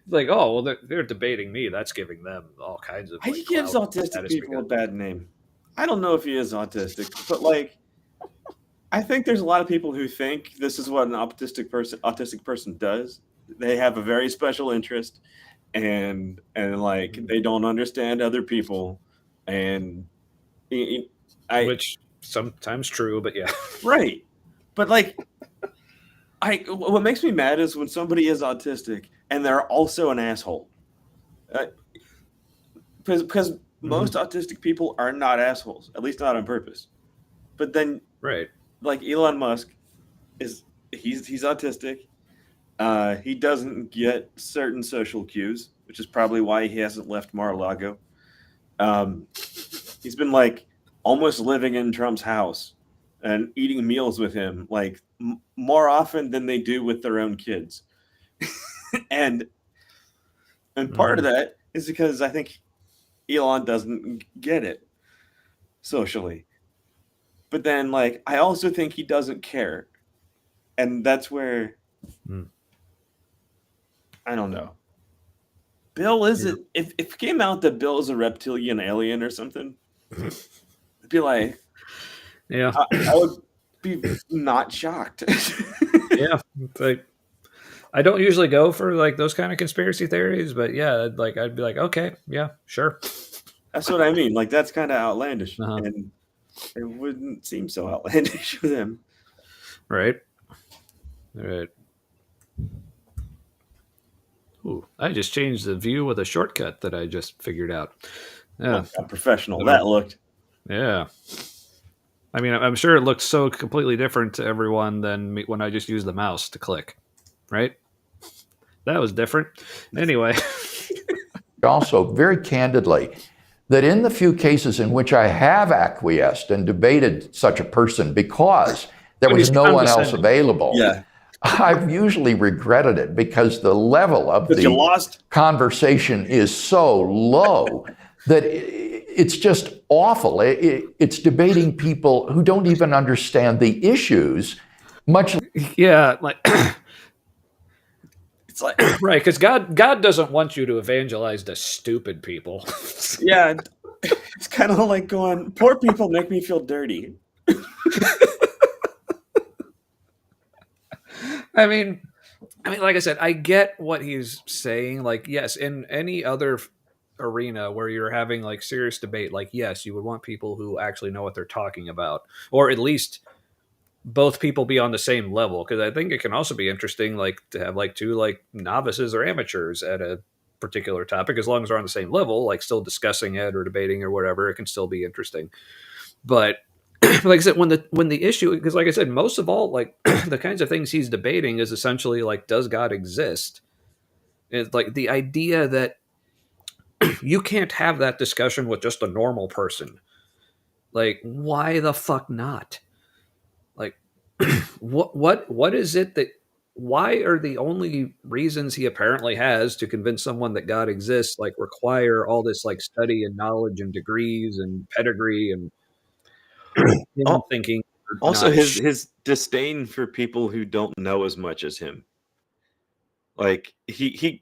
Like, oh well, they're debating me. That's giving them all kinds of. Like, He gives clout and autistic status people a because- bad name. I don't know if he is autistic, but like, I think there's a lot of people who think this is what an autistic person does. They have a very special interest, and like they don't understand other people, and which sometimes true, but yeah, right. But like, what makes me mad is when somebody is autistic and they're also an asshole. Because most autistic people are not assholes, at least not on purpose. But then, right. like Elon Musk, he's autistic. He doesn't get certain social cues, which is probably why he hasn't left Mar-a-Lago. He's been like almost living in Trump's house and eating meals with him, like more often than they do with their own kids. and part of that is because I think Elon doesn't get it socially. But then, like, I also think he doesn't care. And that's where I don't know. Bill isn't. If it came out that Bill is a reptilian alien or something, I'd be like, Yeah, I would be not shocked. yeah. It's like, I don't usually go for like those kind of conspiracy theories, but yeah, like I'd be like, okay, yeah, sure. That's what I mean. Like, that's kind of outlandish, Uh-huh. and it wouldn't seem so outlandish with him. Right. Ooh, I just changed the view with a shortcut that I just figured out. Yeah. How professional that looked. Yeah. I mean, I'm sure it looked so completely different to everyone than when I just used the mouse to click, right? That was different. Anyway. also very candidly, that in the few cases in which I have acquiesced and debated such a person because there was no one else available, I've usually regretted it because the level of the conversation is so low that it's just awful. It's debating people who don't even understand the issues, much. Yeah, like it's like right, because God doesn't want you to evangelize to stupid people. Yeah, it's kind of like going, poor people make me feel dirty. I mean, like I said, I get what he's saying. Like, yes, in any other arena where you're having like serious debate, like, yes, you would want people who actually know what they're talking about, or at least both people be on the same level. Because I think it can also be interesting, like, to have like two like novices or amateurs at a particular topic, as long as they're on the same level, like still discussing it or debating or whatever, it can still be interesting. But like I said, when the issue, because like I said, most of all, like the kinds of things he's debating is essentially like, does God exist? It's like the idea that you can't have that discussion with just a normal person. Like, why the fuck not? Like, what is it that? Why are the only reasons he apparently has to convince someone that God exists like require all this like study and knowledge and degrees and pedigree and him thinking? Also, his disdain for people who don't know as much as him. Like he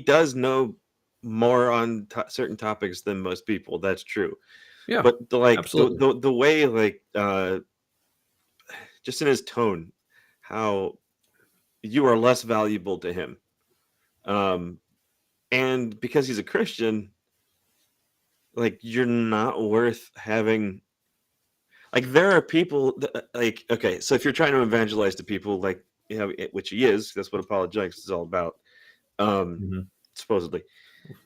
does know more on certain topics than most people. That's true. Yeah, but the way like just in his tone, how you are less valuable to him, and because he's a Christian, like you're not worth having. Like there are people that, like, okay, so if you're trying to evangelize to people, like which he is. That's what apologetics is all about, supposedly.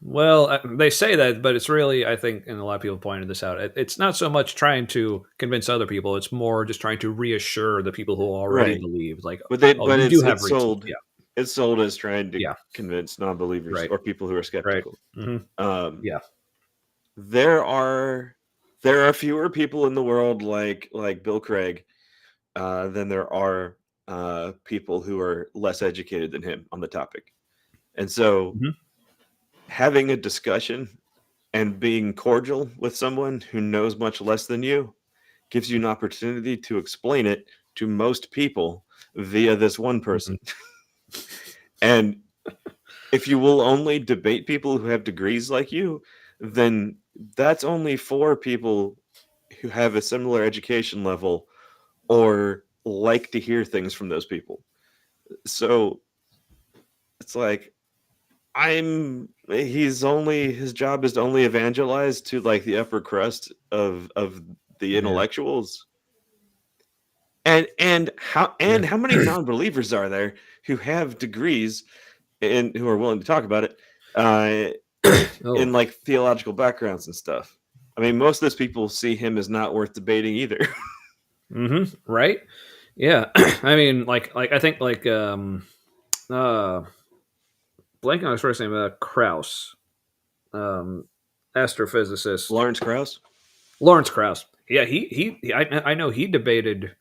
Well, they say that, but it's really, I think, and a lot of people pointed this out, it's not so much trying to convince other people, it's more just trying to reassure the people who already Right. believe. Like, But you do have it's sold. Yeah. It's sold as trying to Yeah. convince non-believers Right. or people who are skeptical. Right. Yeah. There are fewer people in the world like Bill Craig than there are people who are less educated than him on the topic. And so having a discussion and being cordial with someone who knows much less than you gives you an opportunity to explain it to most people via this one person. And if you will only debate people who have degrees like you, then that's only 4 people who have a similar education level or like to hear things from those people. So it's like his job is to only evangelize to like the upper crust of the intellectuals. And how many non-believers are there who have degrees and who are willing to talk about it in like theological backgrounds and stuff? I mean, most of those people see him as not worth debating either. Right? Yeah. I mean, like I think like blanking on his first name, Krauss, astrophysicist, Lawrence Krauss. Yeah, I know he debated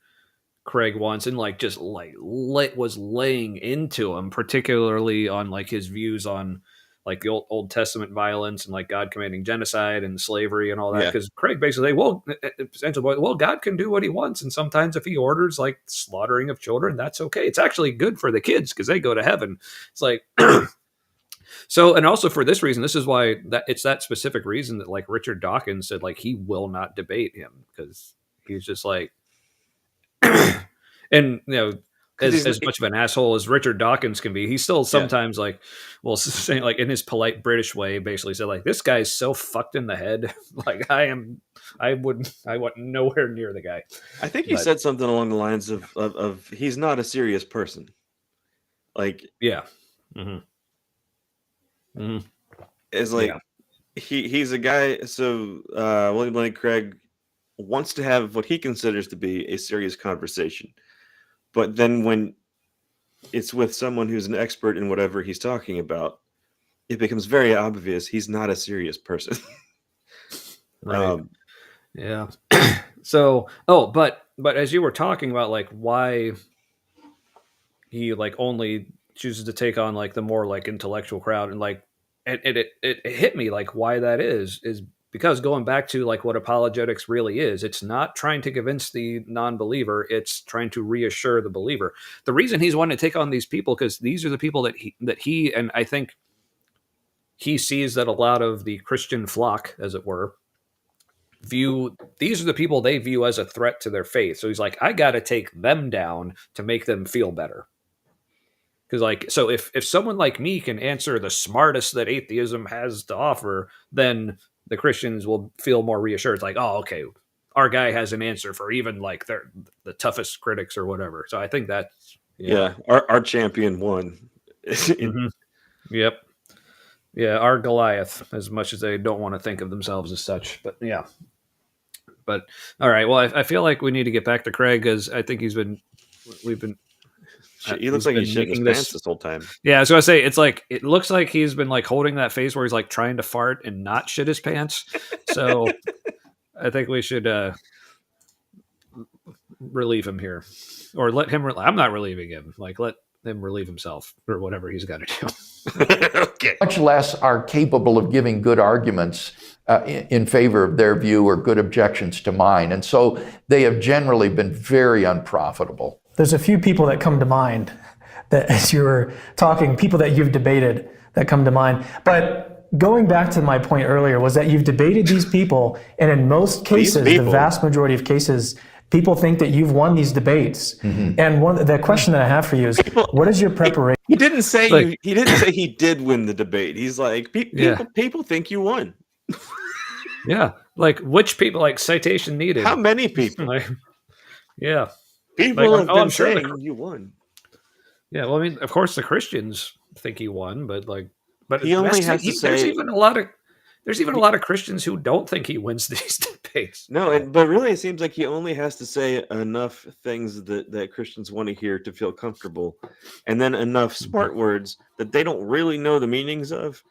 Craig once and like just like was laying into him, particularly on like his views on like the Old Testament violence and like God commanding genocide and slavery and all that. Because Craig basically, God can do what he wants, and sometimes if he orders like slaughtering of children, that's okay. It's actually good for the kids because they go to heaven. It's like. So, and also for this reason, this is why it's that specific reason that like Richard Dawkins said like he will not debate him because he's just like, and as much of an asshole as Richard Dawkins can be, he still sometimes like will say like in his polite British way, basically said like this guy's so fucked in the head, like I want nowhere near the guy. I think he said something along the lines of he's not a serious person. Like it's like he's a guy. So William Lane Craig wants to have what he considers to be a serious conversation, but then when it's with someone who's an expert in whatever he's talking about, it becomes very obvious he's not a serious person. Right. Yeah. So, but as you were talking about like why he like only chooses to take on like the more like intellectual crowd and like it hit me like why that is because going back to like what apologetics really is, it's not trying to convince the non-believer, it's trying to reassure the believer. The reason he's wanting to take on these people because these are the people that he and I think he sees that a lot of the Christian flock, as it were, these are the people they view as a threat to their faith. So he's like, I got to take them down to make them feel better. Because like, so if someone like me can answer the smartest that atheism has to offer, then the Christians will feel more reassured. It's like, oh, okay, our guy has an answer for even like the toughest critics or whatever. So I think that's our champion won. Yep. Yeah, our Goliath, as much as they don't want to think of themselves as such. But yeah. But all right. Well, I feel like we need to get back to Craig because I think he looks like he's shitting his pants this whole time. Yeah, so I say it's like it looks like he's been like holding that face where he's like trying to fart and not shit his pants. So I think we should relieve him here, or let him. I'm not relieving him. Like let him relieve himself or whatever he's got to do. Okay. Much less are capable of giving good arguments in favor of their view or good objections to mine. And so they have generally been very unprofitable. There's a few people that come to mind that as you were talking, people that you've debated that come to mind. But going back to my point earlier was that you've debated these people, and in most cases, the vast majority of cases, people think that you've won these debates. Mm-hmm. And the question that I have for you is, what is your preparation? He didn't say he didn't say he did win the debate. He's like, people think you won. Yeah, like which people? Like citation needed. How many people? Like, yeah, people have been saying you won. Yeah, well, I mean, of course, the Christians think he won, but He only has to there's say even a lot of Christians who don't think he wins these debates. no, but really, it seems like he only has to say enough things that Christians want to hear to feel comfortable, and then enough smart words that they don't really know the meanings of,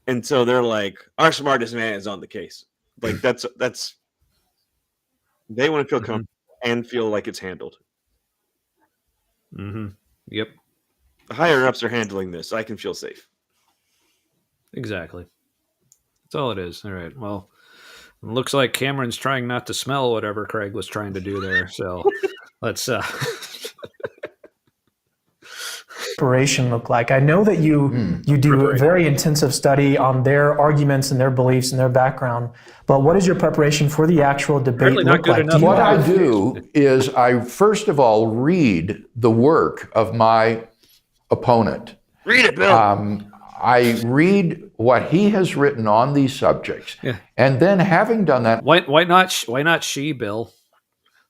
and so they're like, "Our smartest man is on the case." Like that's they want to feel comfortable and feel like it's handled. Mm-hmm. Yep, The higher ups are handling this. I can feel safe. exactly. That's all it is. All right. Well, it looks like Cameron's trying not to smell whatever Craig was trying to do there. So let's. Preparation look like? I know that you do a very intensive study on their arguments and their beliefs and their background, but what does your prepreparation for the actual debate Apparently not look good like? enough. Do you What I have- do is I first of all read the work of my opponent. Read it, Bill. I read what he has written on these subjects, Yeah. and then having done that, Why not she, Bill?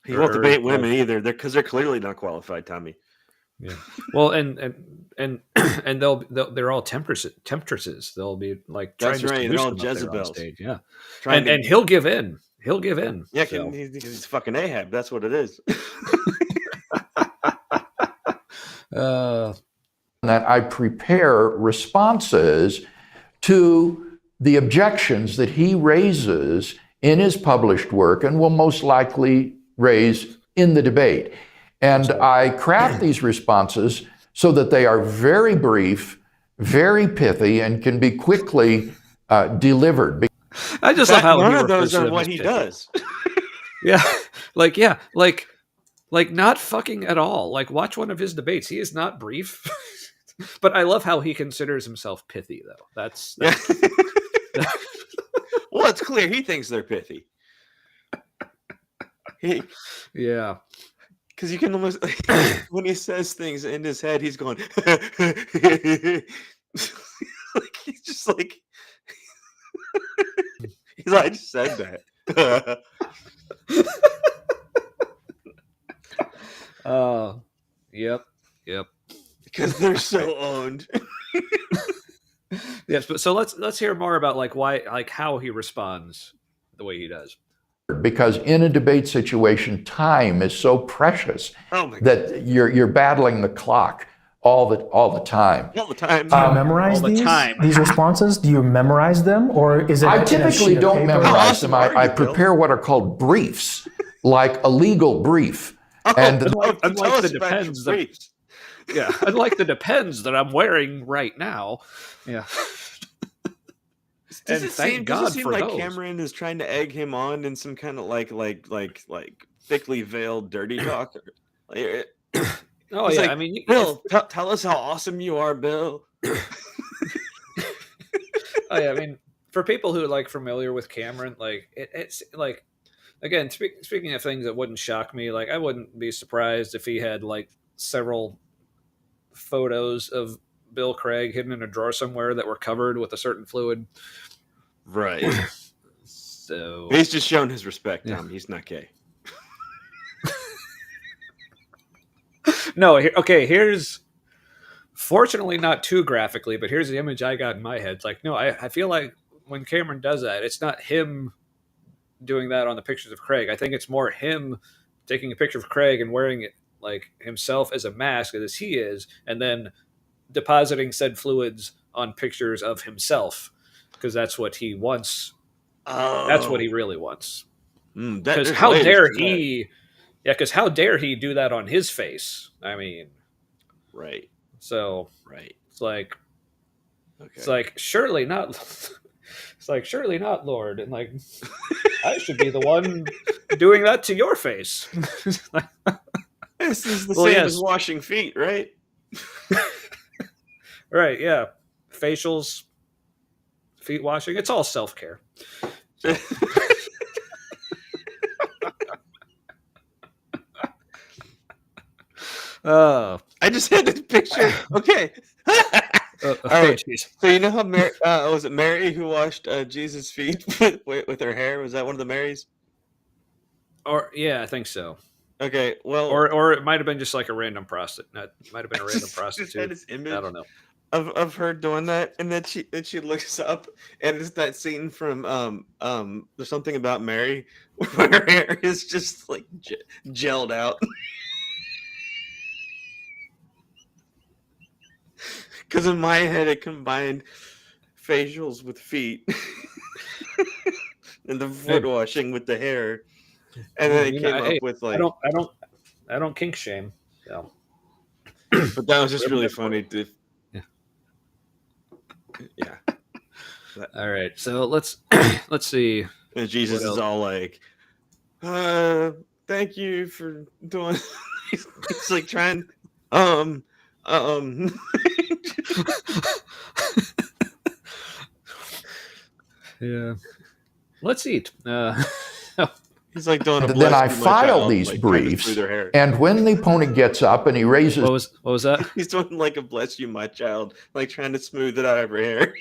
He won't debate women either. Because they're clearly not qualified, Tommy. Yeah. Well, and they're all temptresses. They'll be like trying That's to right. seduce They're all them up there on Jezebels. stage. Yeah. Trying And he'll give in. He'll give in. yeah, So. he's fucking Ahab. That's what it is. that I prepare responses to the objections that he raises in his published work and will most likely raise in the debate. And I craft these responses so that they are very brief, very pithy, and can be quickly delivered. I just love how None he of those refers to are them what as he pithy. does. Yeah, like not fucking at all. Like watch one of his debates. He is not brief. But I love how he considers himself pithy, though. That's Well, it's clear he thinks they're pithy. yeah. Because you can almost when he says things in his head, he's going like he's just like he's like, I just said that. Yep. Because they're so owned. Yes, but so let's hear more about how he responds the way he does. Because in a debate situation, time is so precious that you're battling the clock all the time. All the time. Do you memorize all the time. these responses? Do you memorize them, or is it? I in a typically sheet of don't paper? memorize them. How awesome are I you, Bill? prepare what are called briefs, like a legal brief. And Unlike tell the us about your depends that- briefs. Yeah, unlike the depends that I'm wearing right now. Yeah. Does And it thank seem, God does it seem for like those. Cameron is trying to egg him on in some kind of like thickly veiled dirty talk? Like, Oh he's yeah, like, I mean, Bill, tell us how awesome you are, Bill. oh yeah, I mean, for people who like familiar with Cameron, like it's like again, speaking of things that wouldn't shock me, like I wouldn't be surprised if he had like several photos of Bill Craig hidden in a drawer somewhere that were covered with a certain fluid. Right. So He's just showing his respect, Yeah. Tom. He's not gay. no, okay, here's fortunately not too graphically, but here's the image I got in my head. It's like, no, I feel like when Cameron does that, it's not him doing that on the pictures of Craig. I think it's more him taking a picture of Craig and wearing it like himself as a mask as he is, and then depositing said fluids on pictures of himself because that's what he wants. Oh, That's what he really wants. Because Because how dare he? Yeah, because how dare he do that on his face? I mean, Right. so Right. it's like Okay. it's like surely not. It's like surely not, Lord, and like I should be the one doing that to your face. This is the Well, same yes. as washing feet, right? Right? Yeah, facials, feet washing. It's all self care. I just had this picture. Okay. All right. Geez. So you know how Mary, was it Mary who washed Jesus' feet with her hair? Was that one of the Marys? Or yeah, I think so. Okay, well, or it might have been just like a random prostitute. No, it might have been a random just prostitute. had this image I don't know. of her doing that, and then she looks up, and it's that scene from there's something about Mary, where her hair is just like gelled out. Because in my head, it combined facials with feet, and the foot washing with the hair, and then it came up with like. I don't kink shame. So. But that was just really funny. Yeah. All right, so let's see. And Jesus is all like, "Thank you for doing." He's like trying. Yeah. Let's eat. He's like doing a. Then I file these briefs, and when the opponent gets up and he raises, what was that? He's doing like a "Bless you, my child," like trying to smooth it out of her hair.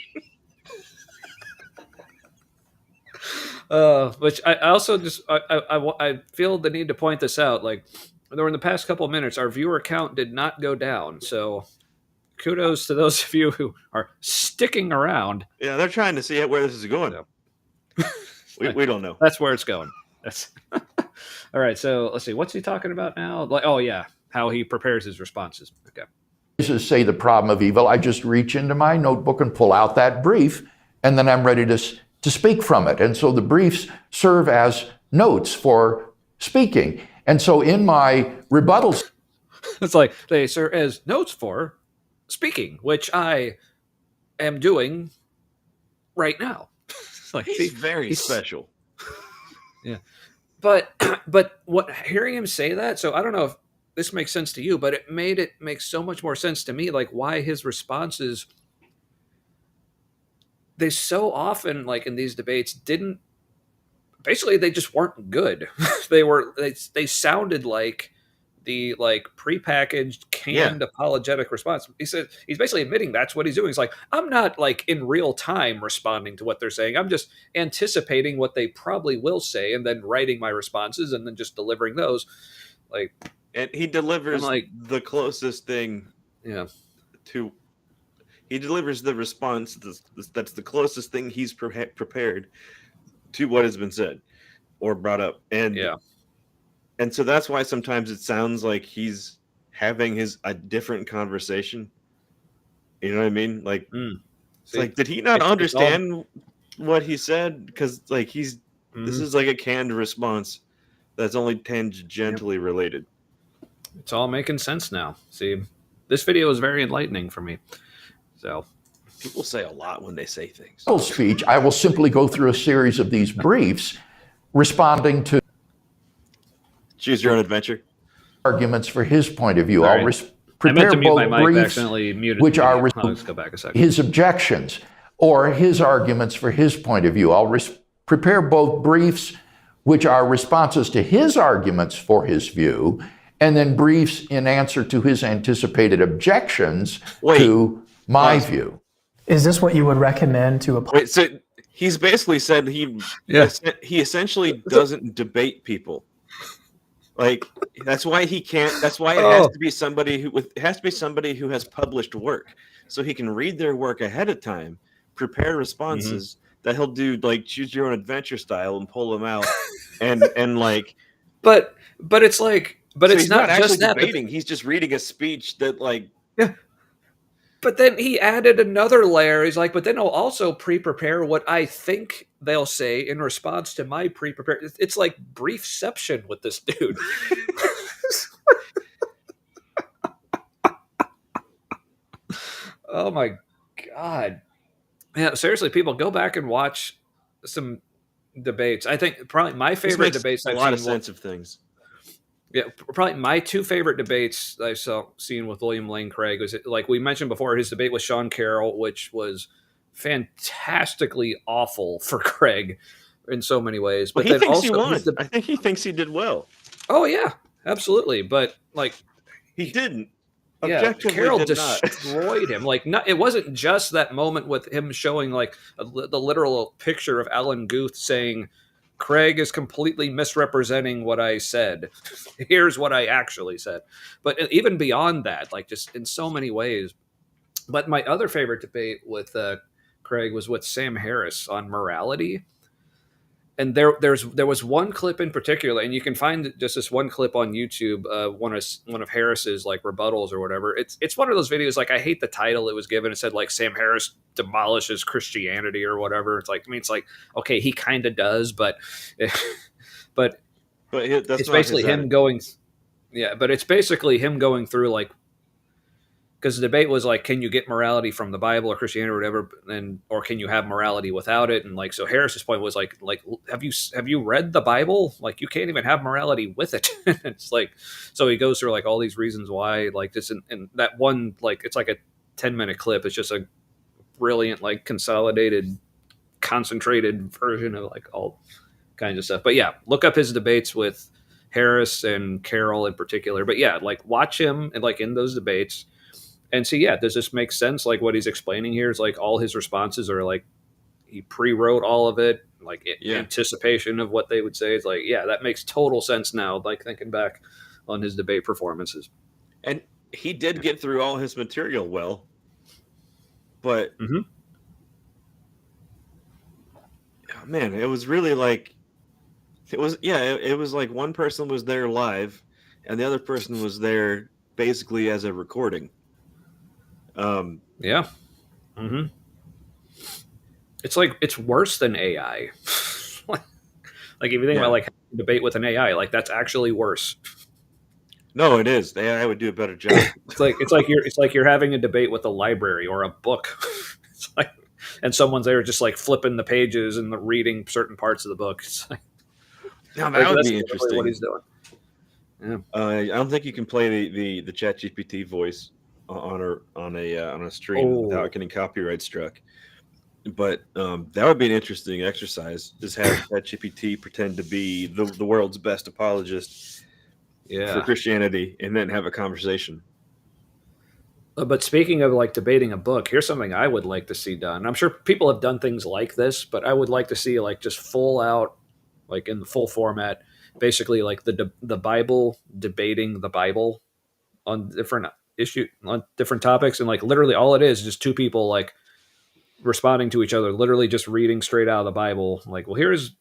Which I also just I feel the need to point this out. Like, during the past couple of minutes, our viewer count did not go down. So, kudos to those of you who are sticking around. Yeah, they're trying to see where this is going. So. We don't know. That's where it's going. That's all right. So let's see. What's he talking about now? Like, oh yeah, how he prepares his responses. Okay. Say the problem of evil, I just reach into my notebook and pull out that brief, and then I'm ready to speak from it. And so the briefs serve as notes for speaking. And so in my rebuttals, it's like they serve as notes for speaking, which I am doing right now. Like, he's very special. Yeah. But what hearing him say that, so I don't know if this makes sense to you, but it makes so much more sense to me, like why his responses, they so often, like in these debates, they just weren't good. they sounded like the prepackaged canned apologetic response. He said he's basically admitting that's what he's doing. He's like, I'm not like in real time responding to what they're saying. I'm just anticipating what they probably will say and then writing my responses and then just delivering those. Like, and he delivers the closest thing. Yeah. He delivers the response that's the closest thing he's prepared to what has been said or brought up. And so that's why sometimes it sounds like he's having a different conversation. You know what I mean? Like, it's like, did he not understand what he said? Because like this is like a canned response that's only tangentially related. It's all making sense now. See, this video is very enlightening for me. So people say a lot when they say things. Speech, I will simply go through a series of these briefs responding to choose your own adventure arguments for his point of view. Sorry. I'll prepare both briefs which are let's go back a second. His objections or his arguments for his point of view. I'll prepare both briefs which are responses to his arguments for his view, and then briefs in answer to his anticipated objections to my view. Is this what you would recommend to a... Wait, so he's basically said he essentially doesn't debate people. Like, that's why he can't. That's why it has to be somebody who has published work, so he can read their work ahead of time, prepare responses that he'll do like choose your own adventure style and pull them out, and like. But it's like, but so it's not just that. Debating. He's just reading a speech that like. Yeah. But then he added another layer. He's like, but then I'll also pre-prepare what I think they'll say in response to my pre-prepared. It's like briefception with this dude. Oh my God. Yeah, seriously, people, go back and watch some debates. I think probably my favorite debates I've seen. A lot of sense of things. Yeah, probably my two favorite debates I've seen with William Lane Craig was, like we mentioned before, his debate with Sean Carroll, which was fantastically awful for Craig in so many ways. But he thinks he won. I think he thinks he did well. Oh yeah, absolutely. But like he didn't. Yeah, Carroll destroyed him. Like, it wasn't just that moment with him showing like the literal picture of Alan Guth saying, Craig is completely misrepresenting what I said. Here's what I actually said. But even beyond that, like just in so many ways. But my other favorite debate with Craig was with Sam Harris on morality. And there was one clip in particular, and you can find just this one clip on YouTube, one of Harris's like rebuttals or whatever. It's one of those videos, like I hate the title it was given. It said like Sam Harris demolishes Christianity or whatever. It's like, I mean, it's like, okay, he kind of does, but but That's it's not basically his him edit. going, yeah, but it's basically him going through like, because the debate was like, can you get morality from the Bible or Christianity or whatever, and or can you have morality without it? And like, so Harris's point was like have you read the Bible? Like, you can't even have morality with it. It's like, so he goes through like all these reasons why, like this, and that one, like it's like a 10-minute clip. It's just a brilliant, like consolidated, concentrated version of like all kinds of stuff. But yeah, look up his debates with Harris and Carroll in particular. But yeah, like watch him and like in those debates and see, yeah, does this make sense? Like what he's explaining here is like all his responses are like he pre-wrote all of it, like in anticipation of what they would say. It's like, yeah, that makes total sense now. Like thinking back on his debate performances, and he did get through all his material well, but oh, man, it was really like it was like one person was there live, and the other person was there basically as a recording. Yeah. Mm-hmm. It's like it's worse than AI. Like if you think about like debate with an AI, like that's actually worse. No, it is. The AI would do a better job. It's like you're having a debate with a library or a book. It's like, and someone's there just like flipping the pages and reading certain parts of the book. It's like, now that would be interesting. What he's doing. Yeah. I don't think you can play the ChatGPT voice on a stream without getting copyright struck. But that would be an interesting exercise. Just have ChatGPT pretend to be the world's best apologist for Christianity, and then have a conversation. But speaking of like debating a book, here's something I would like to see done. I'm sure people have done things like this, but I would like to see like just full out, like in the full format, basically like the Bible debating the Bible on different on different topics, and like literally all it is just two people like responding to each other, literally just reading straight out of the Bible. Like, well, here's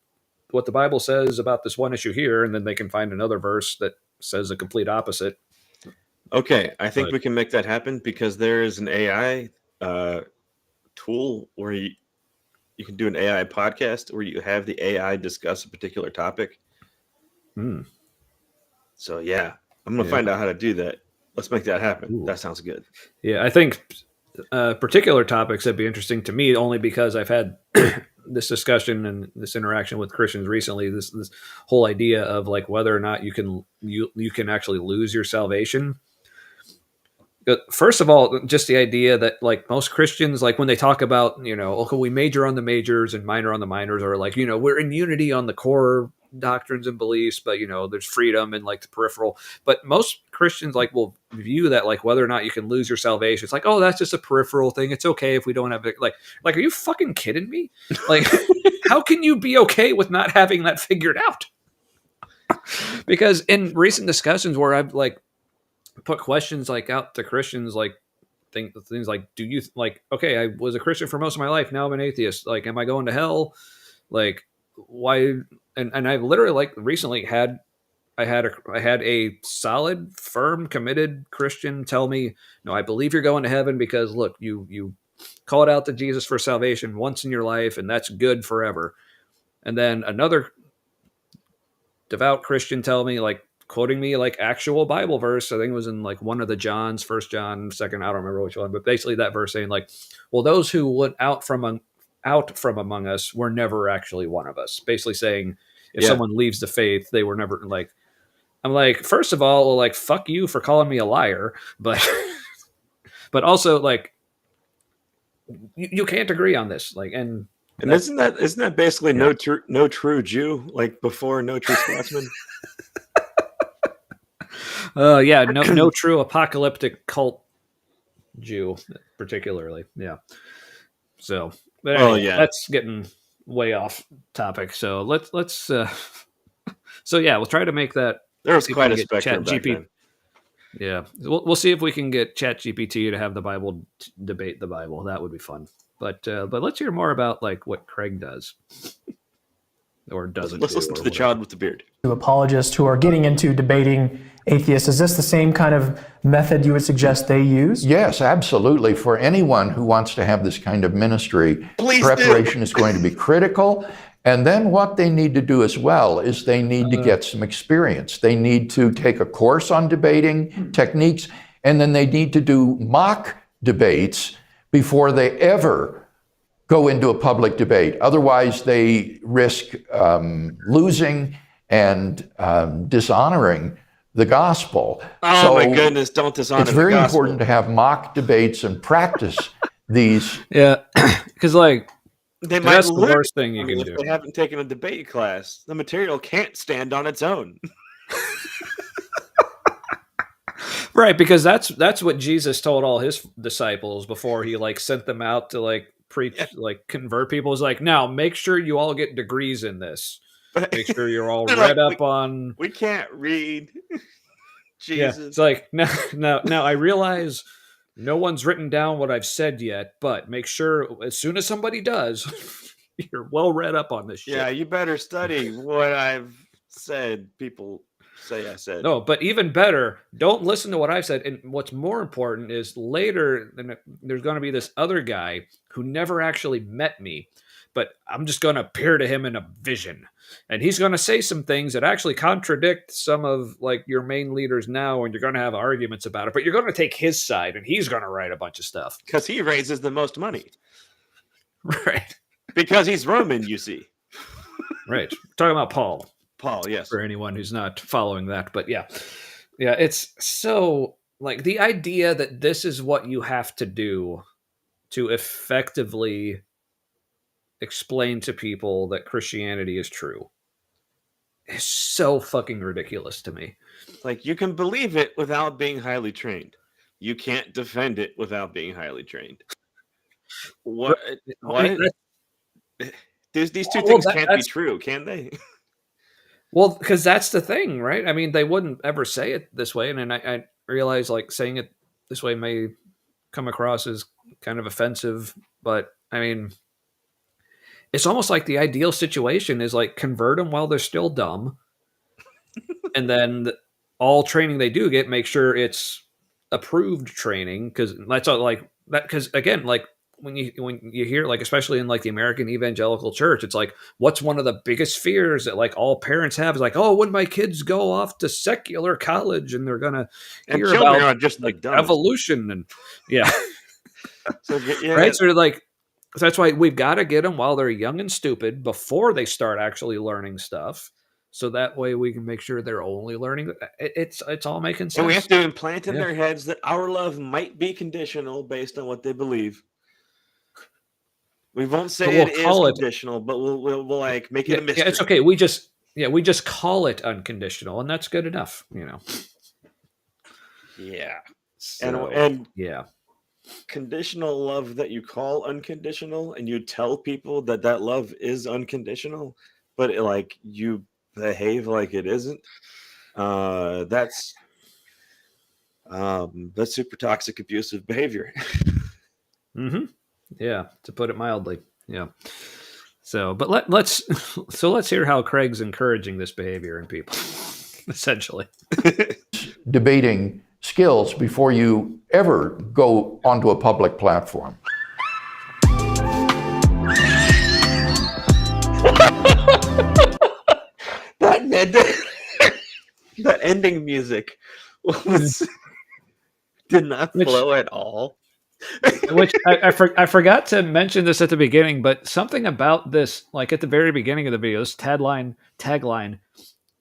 what the Bible says about this one issue here, and then they can find another verse that says the complete opposite. Okay, I think we can make that happen because there is an AI tool where you can do an AI podcast where you have the AI discuss a particular topic. So yeah, I'm gonna find out how to do that. Let's make that happen. Ooh. That sounds good. Yeah, I think particular topics that'd be interesting to me only because I've had this discussion and this interaction with Christians recently. This whole idea of like whether or not you can actually lose your salvation. First of all, just the idea that like most Christians, like when they talk about, okay, we major on the majors and minor on the minors, or like, we're in unity on the core doctrines and beliefs, but there's freedom in like the peripheral. But most Christians like will view that like whether or not you can lose your salvation. It's like, oh, that's just a peripheral thing. It's okay if we don't have it. Like, are you fucking kidding me? Like, how can you be okay with not having that figured out? Because in recent discussions where I've like put questions like out to Christians, like things like, do you like, okay, I was a Christian for most of my life. Now I'm an atheist. Like, am I going to hell? Like, why? And I've literally like recently had a solid, firm, committed Christian tell me, no, I believe you're going to heaven because look, you called out to Jesus for salvation once in your life, and that's good forever. And then another devout Christian tell me, like, quoting me like actual Bible verse. I think it was in like one of the Johns, 1 John, 2nd, I don't remember which one, but basically that verse saying like, well, those who went out from among us were never actually one of us. Basically saying if someone leaves the faith, they were never like. I'm like, first of all, well, like, fuck you for calling me a liar, but but also like you can't agree on this, like, and isn't that basically no true Jew, like before no true Scotsman? No true apocalyptic cult Jew, particularly. Yeah. So, but anyway, that's getting way off topic. So let's so yeah, we'll try to make that. There was see if quite we a can get spectrum back then. Yeah, we'll see if we can get ChatGPT to have the Bible debate the Bible. That would be fun. But let's hear more about like what Craig does or doesn't Let's do. listen or to the whatever. child with the beard. To apologists who are getting into debating atheists, is this the same kind of method you would suggest they use? Yes, absolutely. For anyone who wants to have this kind of ministry, preparation is going to be critical. And then what they need to do as well is they need to get some experience. They need to take a course on debating techniques, and then they need to do mock debates before they ever go into a public debate. Otherwise, they risk losing and dishonoring the gospel. Oh my goodness, don't dishonor the gospel. It's very important to have mock debates and practice these. Yeah, because like that's the worst thing you can if do. They haven't taken a debate class. The material can't stand on its own. Right, because that's what Jesus told all his disciples before he like sent them out to like preach, like convert people. Is like, now make sure you all get degrees in this. Make sure you're all read up on. We can't read. Jesus. Yeah, it's like now I realize no one's written down what I've said yet, but make sure as soon as somebody does, you're well read up on this shit. Yeah, you better study what I've said. People say I said. No, but even better, don't listen to what I've said. And what's more important is later, there's going to be this other guy who never actually met me, but I'm just going to appear to him in a vision. And he's going to say some things that actually contradict some of like your main leaders now, and you're going to have arguments about it, but you're going to take his side and he's going to write a bunch of stuff. Because he raises the most money. Right. Because he's Roman, you see. Right. We're talking about Paul. Paul, yes. For anyone who's not following that. But yeah, it's so like the idea that this is what you have to do to effectively explain to people that Christianity is true is so fucking ridiculous to me. Like, you can believe it without being highly trained. You can't defend it without being highly trained. What? These two things can't be true, can they? Well, because that's the thing, right? I mean, they wouldn't ever say it this way. And then I realize like saying it this way may come across as kind of offensive, but I mean, it's almost like the ideal situation is like convert them while they're still dumb. And then all training they do get, make sure it's approved training. Cause that's all like that. Cause again, like when you hear like, especially in like the American evangelical church, it's like, what's one of the biggest fears that like all parents have is like, oh, when my kids go off to secular college and they're going to hear about just like evolution and yeah. So, yeah. Right. So like, that's why we've got to get them while they're young and stupid before they start actually learning stuff. So that way we can make sure they're only learning. It's all making sense. And we have to implant in their heads that our love might be conditional based on what they believe. We won't say it is conditional, but we'll like make it a mystery. Yeah, it's okay. We just call it unconditional, and that's good enough, you know. Yeah. So, and yeah. Conditional love that you call unconditional, and you tell people that love is unconditional, but like you behave like it isn't. That's super toxic, abusive behavior. Mm-hmm. Yeah, to put it mildly. Yeah. So, but let's hear how Craig's encouraging this behavior in people, essentially. Debating skills before you ever go onto a public platform. That ending music did not flow at all. Which I forgot to mention this at the beginning, but something about this, like at the very beginning of the video, this tagline,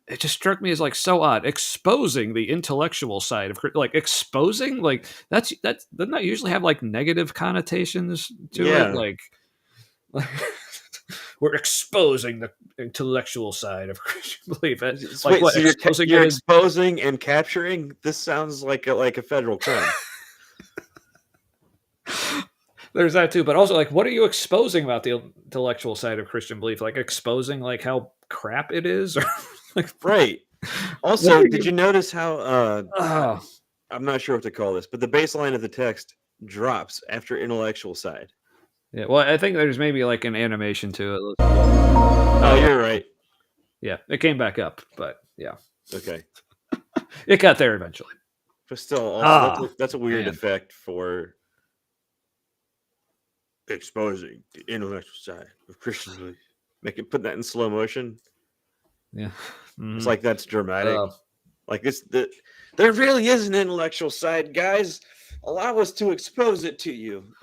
it just struck me as like so odd. Exposing the intellectual side of like exposing, like that's doesn't that usually have like negative connotations to it? Like we're exposing the intellectual side of Christian belief. It's like, wait, so you're exposing and capturing? This sounds like a federal crime. There's that too, but also like, what are you exposing about the intellectual side of Christian belief? Like exposing like how crap it is, or like Right. what Also, are did you? you notice how Oh, I'm not sure what to call this, but the baseline of the text drops after intellectual side. yeah. Well, I think there's maybe like an animation to it. Oh, you're right. Yeah, it came back up, but yeah, Okay. it got there eventually. But still, also Ah, that's a weird man. effect for exposing the intellectual side of Christian belief. Put that in slow motion. Yeah. It's Mhm. like that's dramatic. Uh, Like there really is an intellectual side, guys. Allow us to expose it to you.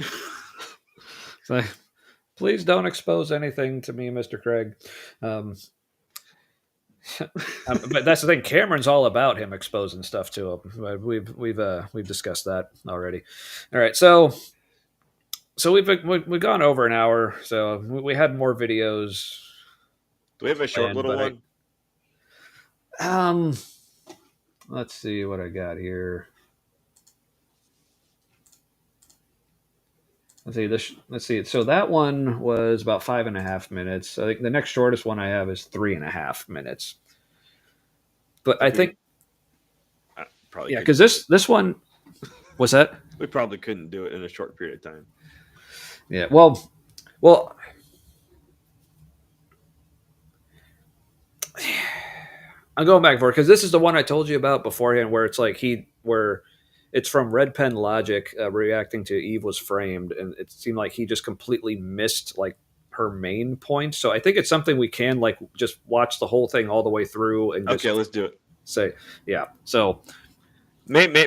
so, please don't expose anything to me, Mr. Craig. Um, but that's the thing. Cameron's all about him exposing stuff to him. We've discussed that already. All right, so we've gone over an hour. So we had more videos Do we have a short planned, little but one? let's see what I got here. Let's see. So that one was about 5.5 minutes. I think the next shortest one I have is 3.5 minutes. But I think Probably yeah, couldn't. because this one was that. We probably couldn't do it in a short period of time. Yeah. Well. I'm going back for it because this is the one I told you about beforehand, where it's like where it's from Red Pen Logic reacting to Eve was framed, and it seemed like he just completely missed like her main point. So I think it's something we can like just watch the whole thing all the way through and just Okay, let's do it. say, yeah. So Maybe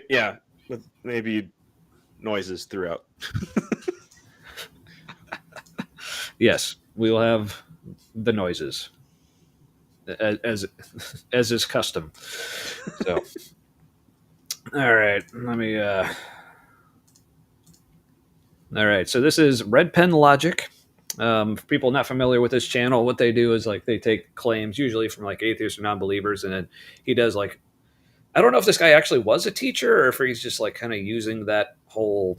yeah, with maybe noises throughout. yes, we will have the noises as is custom. So all right, let me. All right, so this is Red Pen Logic. For people not familiar with this channel, what they do is like they take claims, usually from like atheists or non-believers, and then he does like I don't know if this guy actually was a teacher or if he's just like kind of using that whole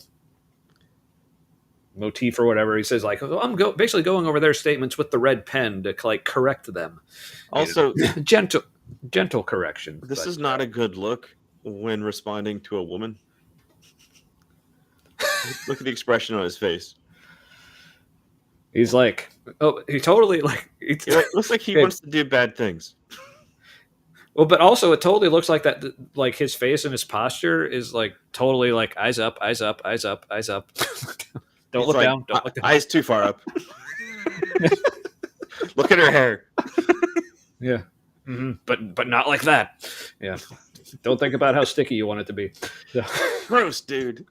motif or whatever. He says like, oh, basically going over their statements with the red pen to like correct them. Also, gentle correction. this is not a good look when responding to a woman. Look at the expression on his face. He's like, oh, he totally like. Looks like he wants to do bad things. Well, but also it totally looks like that, like his face and his posture is like totally like eyes up, eyes up, eyes up, eyes up. Don't look down. Don't look down. Eyes too far up. Look at her hair. Yeah, but not like that. Yeah, don't think about how sticky you want it to be. So. Gross, dude.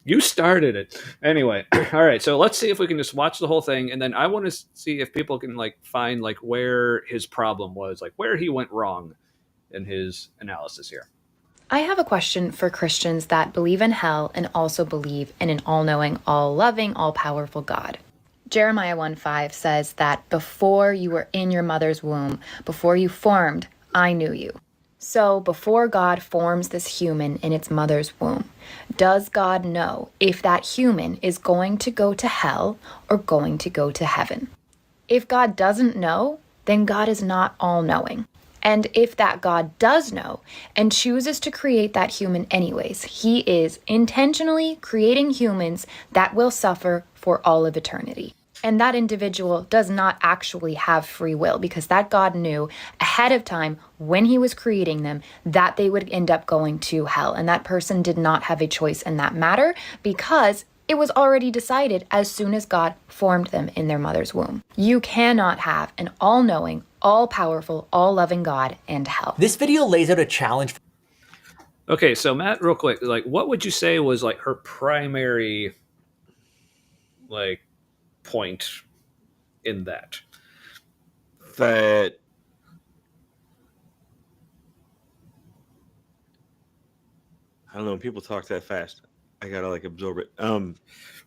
You started it anyway. All right, so let's see if we can just watch the whole thing, and then I want to see if people can like find like where his problem was, like where he went wrong in his analysis here. I have a question for Christians that believe in hell and also believe in an all-knowing, all-loving, all-powerful God. Jeremiah 1:5 says that before you were in your mother's womb, before you formed, I knew you. So before God forms this human in its mother's womb, does God know if that human is going to go to hell or going to go to heaven? If God doesn't know, then God is not all-knowing. And if that God does know and chooses to create that human anyways, he is intentionally creating humans that will suffer for all of eternity. And that individual does not actually have free will because that God knew ahead of time when he was creating them that they would end up going to hell. And that person did not have a choice in that matter because it was already decided as soon as God formed them in their mother's womb. You cannot have an all-knowing, all-powerful, all-loving God and hell. This video lays out a challenge. Okay, so Matt, real quick, like what would you say was like her primary like point in that? That I don't know, when people talk that fast, I gotta like absorb it.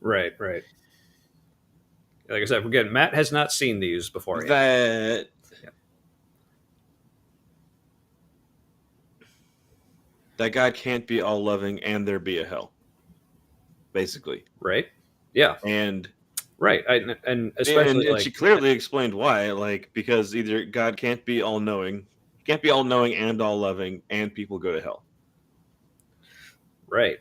Right. Like I said, again, Matt has not seen these before. That God can't be all loving and there be a hell. basically. Right. Yeah. And Right. And especially and she clearly explained why, like, because either God can't be all knowing, and all loving, and people go to hell. right.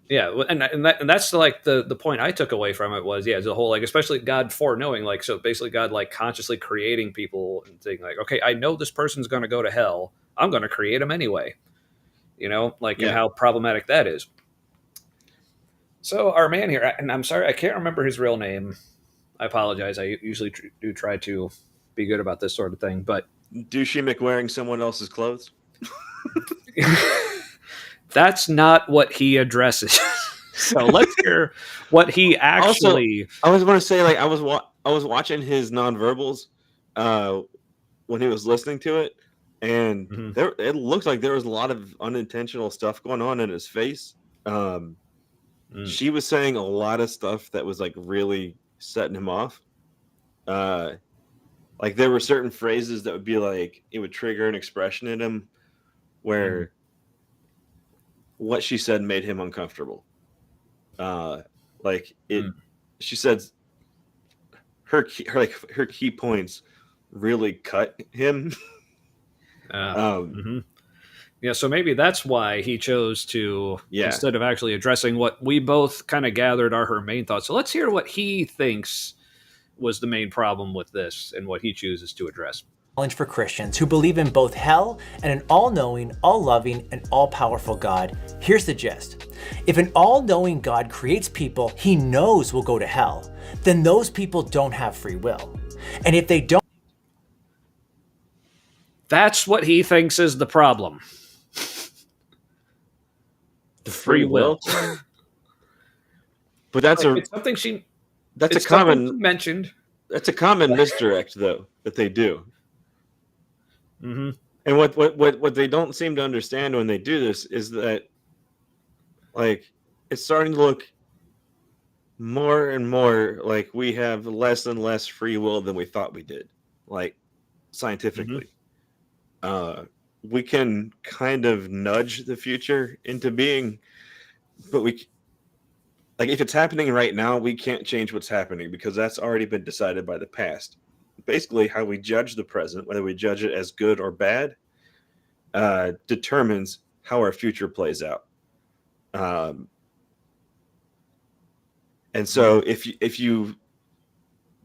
Yeah, and that's like the point I took away from it was the whole, like, especially God foreknowing, like, so basically God like consciously creating people and saying like, okay, I know this person's going to go to hell, I'm going to create them anyway, like, and how problematic that is. So our man here, and I'm sorry, I can't remember his real name. I apologize. I usually do try to be good about this sort of thing, but Douchey McWearing someone else's clothes. that's not what he addresses. So let's hear what he actually. Also, I was going to say, like, I was watching his nonverbals when he was listening to it, and it looked like there was a lot of unintentional stuff going on in his face. She was saying a lot of stuff that was like really setting him off. Like there were certain phrases that would be like it would trigger an expression in him where what she said made him uncomfortable. Like it, she said her key points really cut him. Yeah, so maybe that's why he chose to, instead of actually addressing what we both kind of gathered are her main thoughts. So let's hear what he thinks was the main problem with this and what he chooses to address. Challenge for Christians who believe in both hell and an all-knowing, all-loving, and all-powerful God. Here's the gist. If an all-knowing God creates people he knows will go to hell, then those people don't have free will. And if they don't... That's what he thinks is the problem. The free will. But that's it's something she... That's a common... mentioned. That's a common misdirect, though, that they do. Mm-hmm. And what they don't seem to understand when they do this is that, like, it's starting to look more and more like we have less and less free will than we thought we did, like, scientifically. We can kind of nudge the future into being, but like, if it's happening right now, we can't change what's happening because that's already been decided by the past. Basically, how we judge the present, whether we judge it as good or bad, determines how our future plays out. And so if you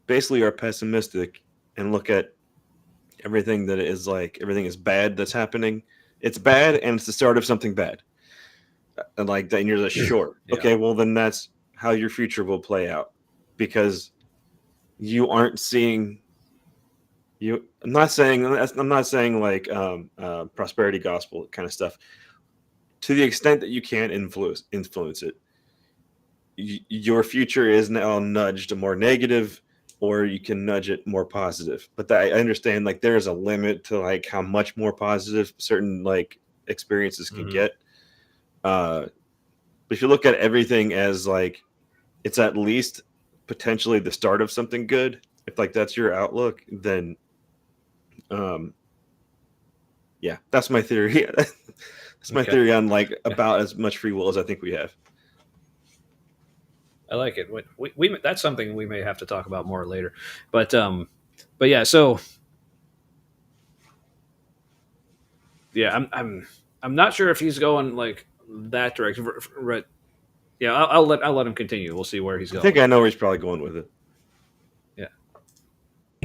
basically are pessimistic and look at everything that is like everything is bad that's happening, it's bad and it's the start of something bad. And like that, and you're just sure. Okay, well then that's how your future will play out because you aren't seeing. I'm not saying like prosperity gospel kind of stuff. To the extent that you can influence it, your future is now nudged more negative, or you can nudge it more positive. But I understand like there's a limit to like how much more positive certain like experiences can get. But if you look at everything as like it's at least potentially the start of something good, if like that's your outlook, then that's my theory. That's my theory on like about as much free will as I think we have. I like it. We that's something we may have to talk about more later. But yeah, so yeah, I'm not sure if he's going like that direction. But yeah, I'll let him continue. We'll see where he's going. I think I know where he's probably going with it.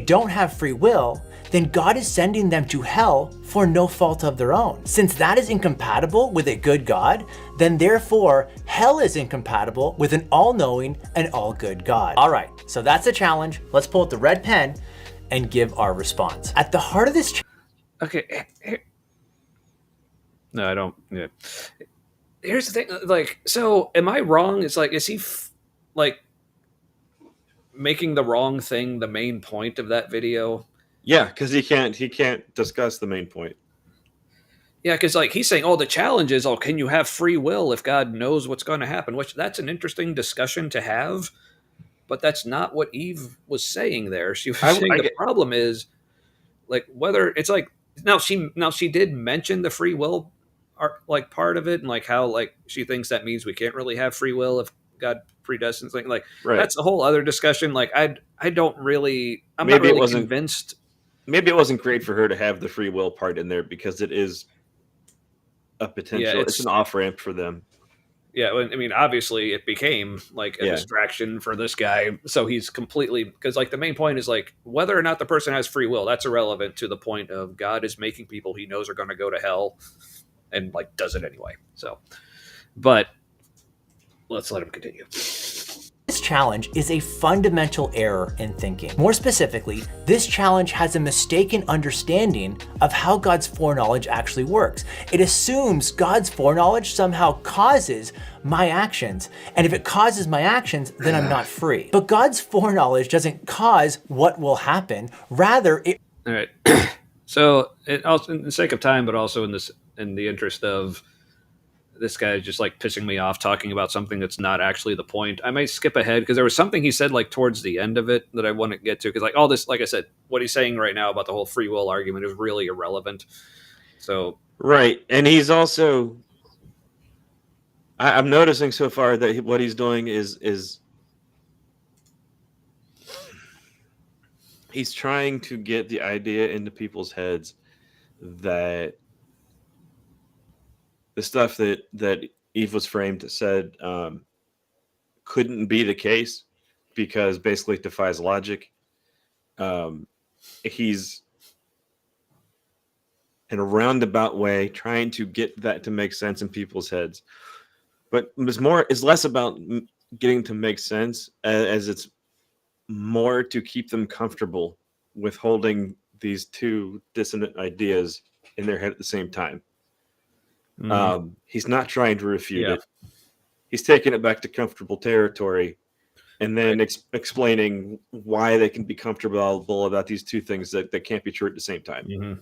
Don't have free will, then God is sending them to hell for no fault of their own. Since that is incompatible with a good God, then therefore hell is incompatible with an all-knowing and all-good God. All right, so that's a challenge. Let's pull out the red pen and give our response. At the heart of this okay. No, I don't. Yeah. Here's the thing. Like, so am I wrong? It's like, is he like making the wrong thing the main point of that video? Yeah, because he can't discuss the main point. Yeah, because like he's saying, the challenge is, can you have free will if God knows what's going to happen? Which that's an interesting discussion to have, but that's not what Eve was saying there. She was saying the problem is like whether it's like now she did mention the free will like part of it and like how like she thinks that means we can't really have free will if God predestines thing. Like Right. that's a whole other discussion. Like I'm not really convinced. Maybe it wasn't great for her to have the free will part in there because it is a potential. It's an off ramp for them. Yeah, I mean, obviously, it became like a distraction for this guy. So he's completely because like the main point is like whether or not the person has free will. That's irrelevant to the point of God is making people he knows are going to go to hell, and like does it anyway. So, but let's let him continue. This challenge is a fundamental error in thinking. More specifically, this challenge has a mistaken understanding of how God's foreknowledge actually works. It assumes God's foreknowledge somehow causes my actions, and if it causes my actions, then I'm not free. But God's foreknowledge doesn't cause what will happen. Rather, it... All right. So, it also, in the sake of time, but also in the interest of this guy just like pissing me off talking about something that's not actually the point, I might skip ahead because there was something he said like towards the end of it that I want to get to because like all this, like I said, what he's saying right now about the whole free will argument is really irrelevant. So right, and he's also I'm noticing so far that what he's doing is he's trying to get the idea into people's heads that the stuff that Eve was framed said couldn't be the case because basically it defies logic. He's in a roundabout way trying to get that to make sense in people's heads, but it's less about getting to make sense as it's more to keep them comfortable with holding these two dissonant ideas in their head at the same time. He's not trying to refute it. He's taking it back to comfortable territory and then explaining why they can be comfortable about these two things that can't be true at the same time. Mm-hmm.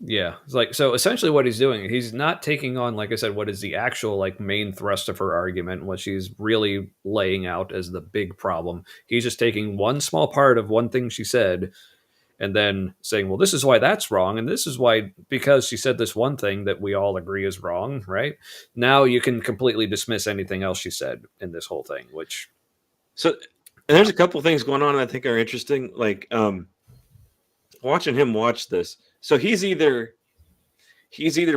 Yeah. It's like, so essentially what he's doing, he's not taking on, like I said, what is the actual like main thrust of her argument, what she's really laying out as the big problem. He's just taking one small part of one thing she said and then saying, well, this is why that's wrong. And this is why, because she said this one thing that we all agree is wrong, right? Now you can completely dismiss anything else she said in this whole thing, which. So and there's a couple things going on that I think are interesting. Like watching him watch this. So he's either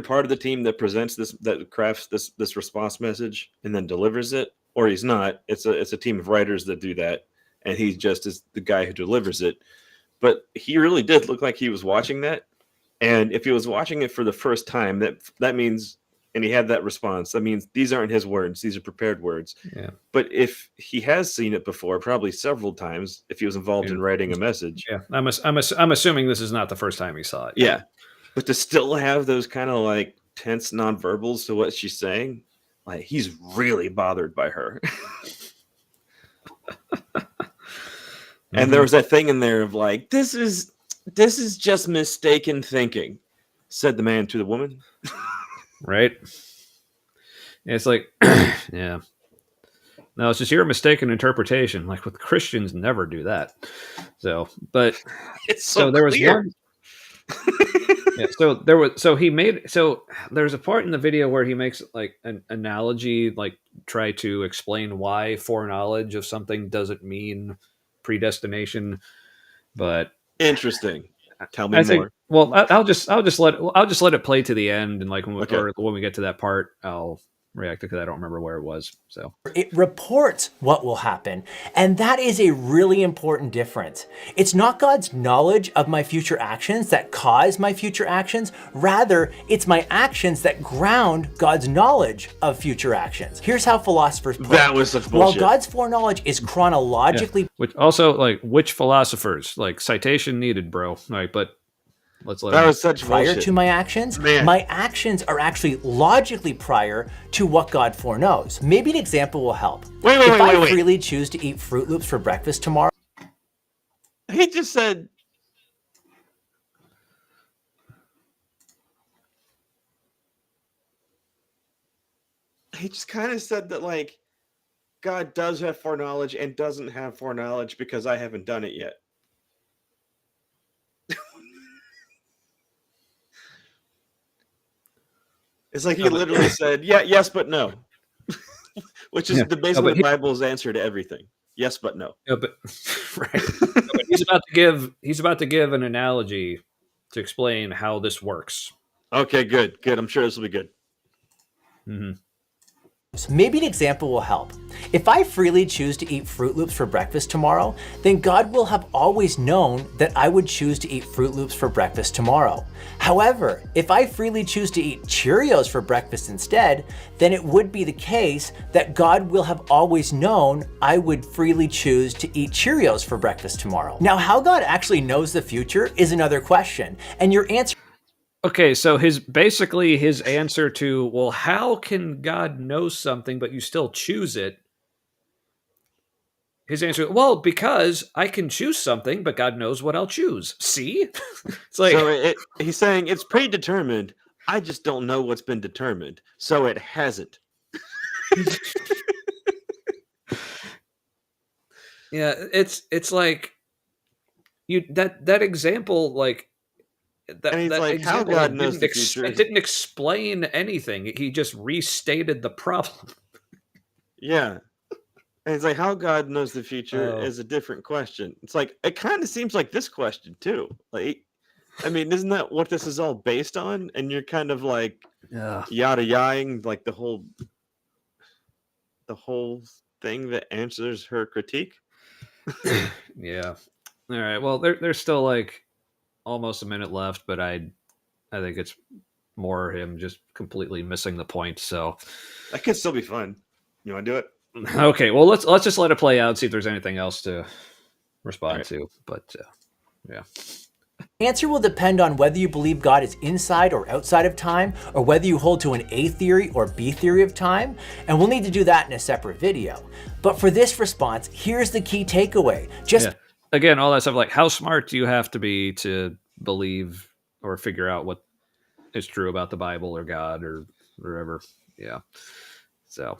part of the team that presents this, that crafts this response message and then delivers it, or he's not. It's a team of writers that do that, and he just is the guy who delivers it. But he really did look like he was watching that, and if he was watching it for the first time, that means, and he had that response, that means these aren't his words; these are prepared words. Yeah. But if he has seen it before, probably several times, if he was involved in writing a message, I'm assuming this is not the first time he saw it. Yeah. But to still have those kind of like tense nonverbals to what she's saying, like he's really bothered by her. And there was that thing in there of like, this is just mistaken thinking, said the man to the woman. Right. It's like, yeah. No, it's just your mistaken interpretation. Like with Christians, never do that. So, but it's so there clear. Was one. Yeah, so there's a part in the video where he makes like an analogy, like try to explain why foreknowledge of something doesn't mean predestination. But interesting. Tell me more. Well, I'll just let it play to the end, and like when we get to that part, I'll react because I don't remember where it was. So it reports what will happen, and that is a really important difference. It's not God's knowledge of my future actions that cause my future actions. Rather, it's my actions that ground God's knowledge of future actions. Here's how philosophers put that was such bullshit. While God's foreknowledge is chronologically, which also like which philosophers, like citation needed, bro. Right, but. That was such prior bullshit. To my actions. Man. My actions are actually logically prior to what God foreknows. Maybe an example will help. If I freely choose to eat Fruit Loops for breakfast tomorrow. He just said. He just kind of said that like God does have foreknowledge and doesn't have foreknowledge because I haven't done it yet. It's like he literally said, yeah, yes, but no. which is basically the Bible's answer to everything. Yes, but no. Yeah, but right. But he's about to give an analogy to explain how this works. Okay, good. I'm sure this will be good. Mm-hmm. Maybe an example will help. If I freely choose to eat Fruit Loops for breakfast tomorrow, then God will have always known that I would choose to eat Fruit Loops for breakfast tomorrow. However, if I freely choose to eat Cheerios for breakfast instead, then it would be the case that God will have always known I would freely choose to eat Cheerios for breakfast tomorrow. Now, how God actually knows the future is another question, and your answer. Okay, so his answer to, well, how can God know something but you still choose it? His answer, well, because I can choose something, but God knows what I'll choose. See? It's like, so he's saying it's predetermined. I just don't know what's been determined, so it hasn't. Yeah, it's like that example, like that example, how God knows the future. It didn't explain anything. He just restated the problem. Yeah. And it's like how God knows the future is a different question. It's like it kind of seems like this question too. Like, I mean, isn't that what this is all based on? And you're kind of like yada-yaing like the whole thing that answers her critique. Yeah. All right. Well, there's still like almost a minute left, but I think it's more him just completely missing the point. So that could still be fun. You want to do it? Okay. Well, let's just let it play out. See if there's anything else to respond to. But yeah. Answer will depend on whether you believe God is inside or outside of time, or whether you hold to an A theory or B theory of time, and we'll need to do that in a separate video. But for this response, here's the key takeaway. Again, all that stuff, like how smart do you have to be to believe or figure out what is true about the Bible or God or whatever. Yeah. So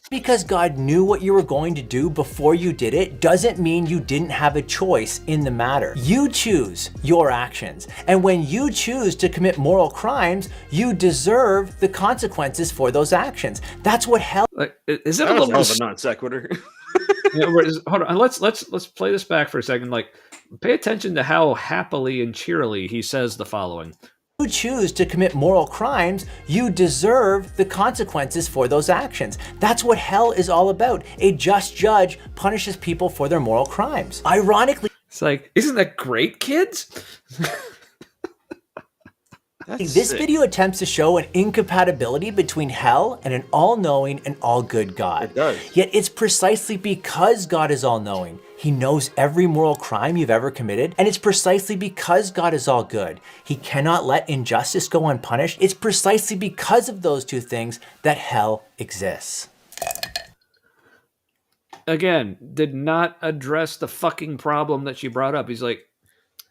because God knew what you were going to do before you did it doesn't mean you didn't have a choice in the matter. You choose your actions. And when you choose to commit moral crimes, you deserve the consequences for those actions. That's what hell. Like, is it a little bit of a non sequitur? Hold on. Let's play this back for a second. Like, pay attention to how happily and cheerily he says the following. You choose to commit moral crimes, you deserve the consequences for those actions. That's what hell is all about. A just judge punishes people for their moral crimes. Ironically, it's like, isn't that great, kids? This video attempts to show an incompatibility between hell and an all-knowing and all-good God. It does. Yet it's precisely because God is all-knowing. He knows every moral crime you've ever committed, and it's precisely because God is all good. He cannot let injustice go unpunished. It's precisely because of those two things that hell exists. Again, did not address the fucking problem that she brought up.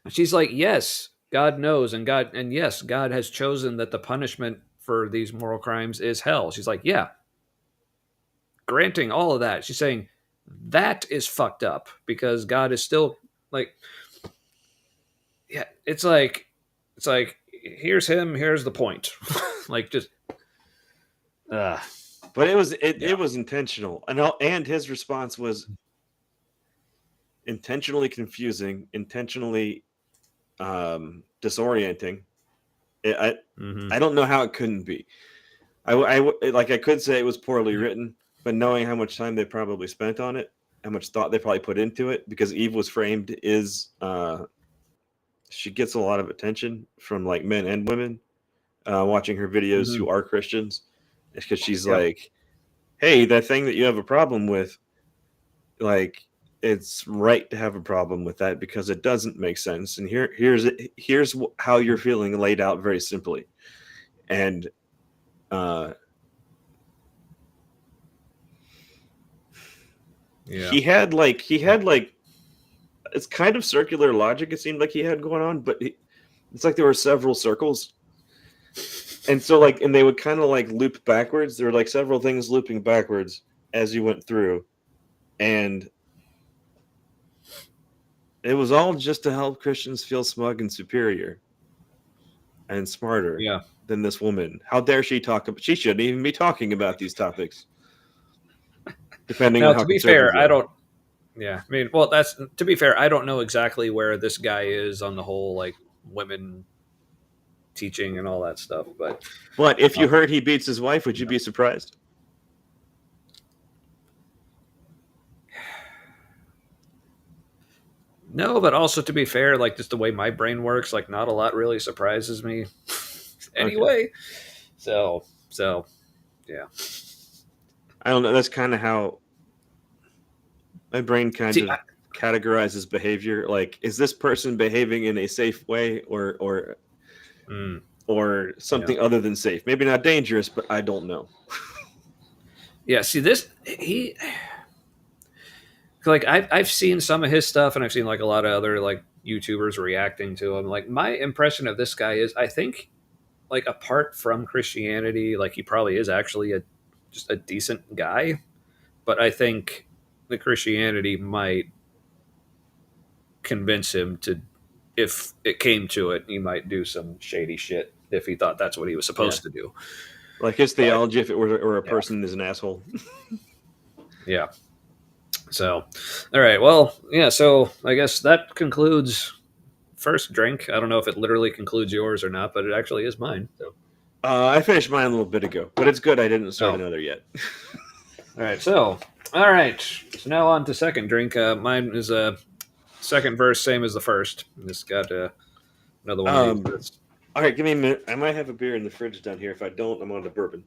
She's like, yes, God knows, and yes, God has chosen that the punishment for these moral crimes is hell. She's like, yeah, granting all of that. She's saying that is fucked up because God is still like, yeah, it's like here's him, here's the point. Like, just but it was intentional, and his response was intentionally confusing, intentionally disorienting. I don't know how it couldn't be. I could say it was poorly written, but knowing how much time they probably spent on it, how much thought they probably put into it, because Eve was framed she gets a lot of attention from like men and women watching her videos who are Christians, because she's like, hey, that thing that you have a problem with, like, it's right to have a problem with that because it doesn't make sense. And here's how you're feeling laid out very simply. And he had like it's kind of circular logic. It seemed like he had going on, but it's like there were several circles. And so and they would kind of like loop backwards. There were like several things looping backwards as you went through. And it was all just to help Christians feel smug and superior and smarter than this woman. How dare she talk about? She shouldn't even be talking about these topics. depending Now, on how to be conservative fair, you I are. don't. Yeah, I mean, well, that's to be fair. I don't know exactly where this guy is on the whole like women teaching and all that stuff, but But if you heard he beats his wife, would you be surprised? no. But also to be fair, like just the way my brain works, like not a lot really surprises me anyway. So yeah. I don't know. That's kind of how my brain kind See, of categorizes behavior. Like, is this person behaving in a safe way or something other than safe? Maybe not dangerous, but I don't know. yeah. See, he like I've seen some of his stuff, and I've seen like a lot of other like YouTubers reacting to him. Like my impression of this guy is, I think, like apart from Christianity, like he probably is actually just a decent guy, but I think the Christianity might convince him to, if it came to it, he might do some shady shit if he thought that's what he was supposed to do. Like his theology, if it were a person is an asshole. Yeah. So, all right. Well, yeah. So I guess that concludes first drink. I don't know if it literally concludes yours or not, but it actually is mine. So. I finished mine a little bit ago, but it's good I didn't start another yet. All right. So, all right. So now on to second drink. Mine is a second verse, same as the first. Just got another one of these. All right, give me a minute. I might have a beer in the fridge down here. If I don't, I'm on the bourbon.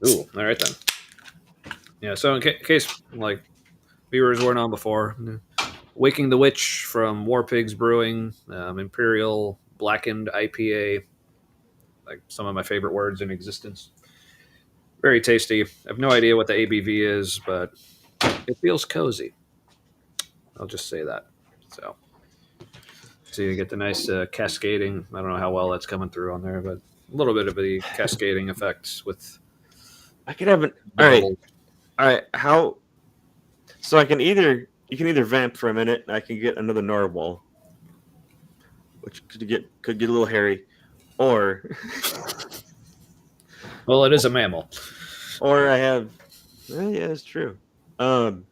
Ooh, all right then. Yeah, so in case like viewers weren't on before, Waking the Witch from War Pigs Brewing, Imperial Blackened IPA, like some of my favorite words in existence. Very tasty. I have no idea what the ABV is, but it feels cozy. I'll just say that. So you get the nice cascading. I don't know how well that's coming through on there, but a little bit of the cascading effects with. I could have an. All right. How? So you can either vamp for a minute, and I can get another narwhal, which could get a little hairy, or. Well, it is a mammal. Or I have. Yeah, that's true. Or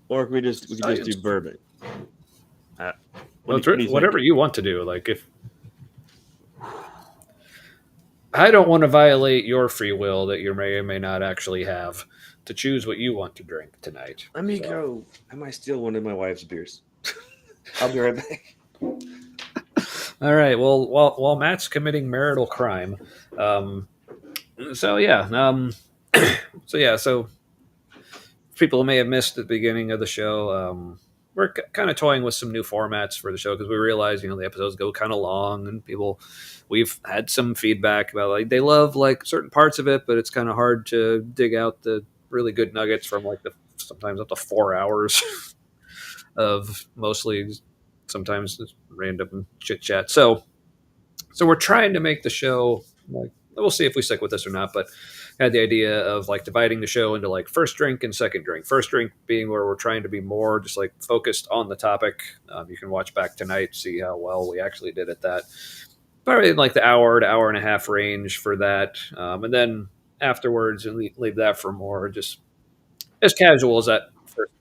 we could just do bourbon. Whatever you want to do. Like if I don't want to violate your free will that you may or may not actually have to choose what you want to drink tonight. Let me go. I might steal one of my wife's beers. I'll be right back. All right. Well, while Matt's committing marital crime, so people may have missed the beginning of the show. We're kind of toying with some new formats for the show because we realize, the episodes go kind of long, and we've had some feedback about like they love like certain parts of it, but it's kind of hard to dig out the really good nuggets from like the sometimes up to 4 hours of mostly sometimes random chit chat. So we're trying to make the show like we'll see if we stick with this or not, but had the idea of like dividing the show into like first drink and second drink. First drink being where we're trying to be more just like focused on the topic. You can watch back tonight, see how well we actually did at that. Probably in like the hour to hour and a half range for that. And then afterwards, and leave that for more just as casual as that first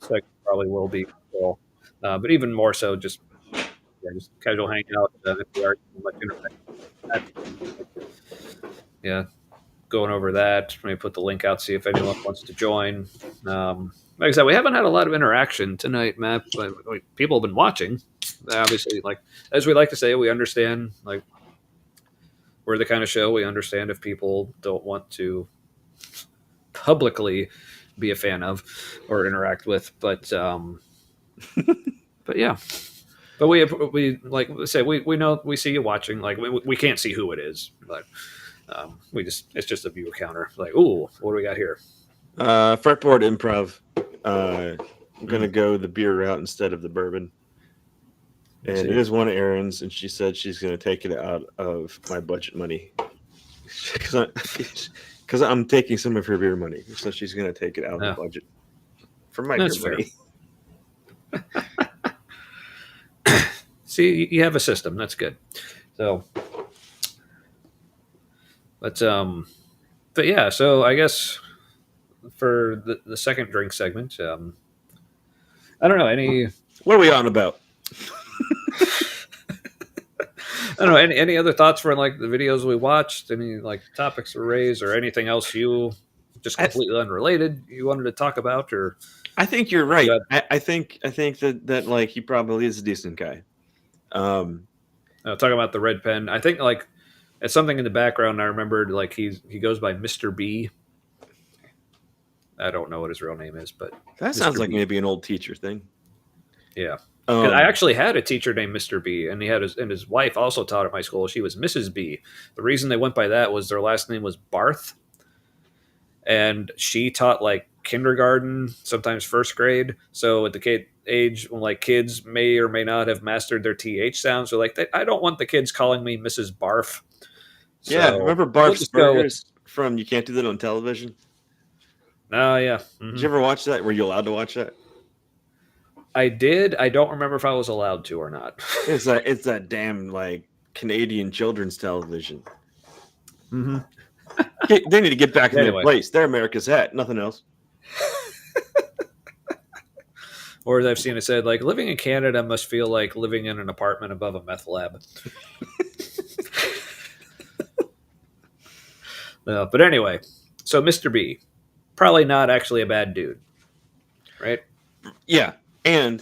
second probably will be. So, but even more so, just casual hangout. If we are much internet. Yeah. Going over that. Maybe put the link out, see if anyone wants to join. Like I said, we haven't had a lot of interaction tonight, Matt. But people have been watching. Obviously, like as we like to say, we understand. Like we're the kind of show we understand if people don't want to publicly be a fan of or interact with. But but yeah. But we like say we know we see you watching. Like we can't see who it is, but. It's just a viewer counter. Like, ooh, what do we got here? Fretboard Improv. I'm gonna go the beer route instead of the bourbon. And it is one of Erin's, and she said she's gonna take it out of my budget money because I'm taking some of her beer money, so she's gonna take it out of the budget for my beer money. See, you have a system. That's good. So. But yeah, so I guess for the second drink segment, I don't know any. What are we on about? I don't know any other thoughts for like the videos we watched, any like topics were raised, or anything else you just completely unrelated you wanted to talk about, or I think you're right. you I think that like he probably is a decent guy. talking about the red pen. I think like it's something in the background. I remembered like he goes by Mr. B. I don't know what his real name is, but That sounds Mr. like B. maybe an old teacher thing. Yeah. 'Cause I actually had a teacher named Mr. B, and his wife also taught at my school. She was Mrs. B. The reason they went by that was their last name was Barth, and she taught like kindergarten, sometimes first grade. So at the age when like kids may or may not have mastered their th sounds, so like I don't want the kids calling me Mrs. Barf. So Yeah, remember we'll Barf's just go with- Burgers from You Can't Do That on Television? Oh yeah, Did you ever watch that? Were you allowed to watch that? I did. I don't remember if I was allowed to or not. It's that damn like Canadian children's television. Mm-hmm. They need to get back in their Anyway. place. They're America's hat, nothing else. Or as I've seen it said, like living in Canada must feel like living in an apartment above a meth lab. But anyway, so Mr. B, probably not actually a bad dude, right? Yeah, and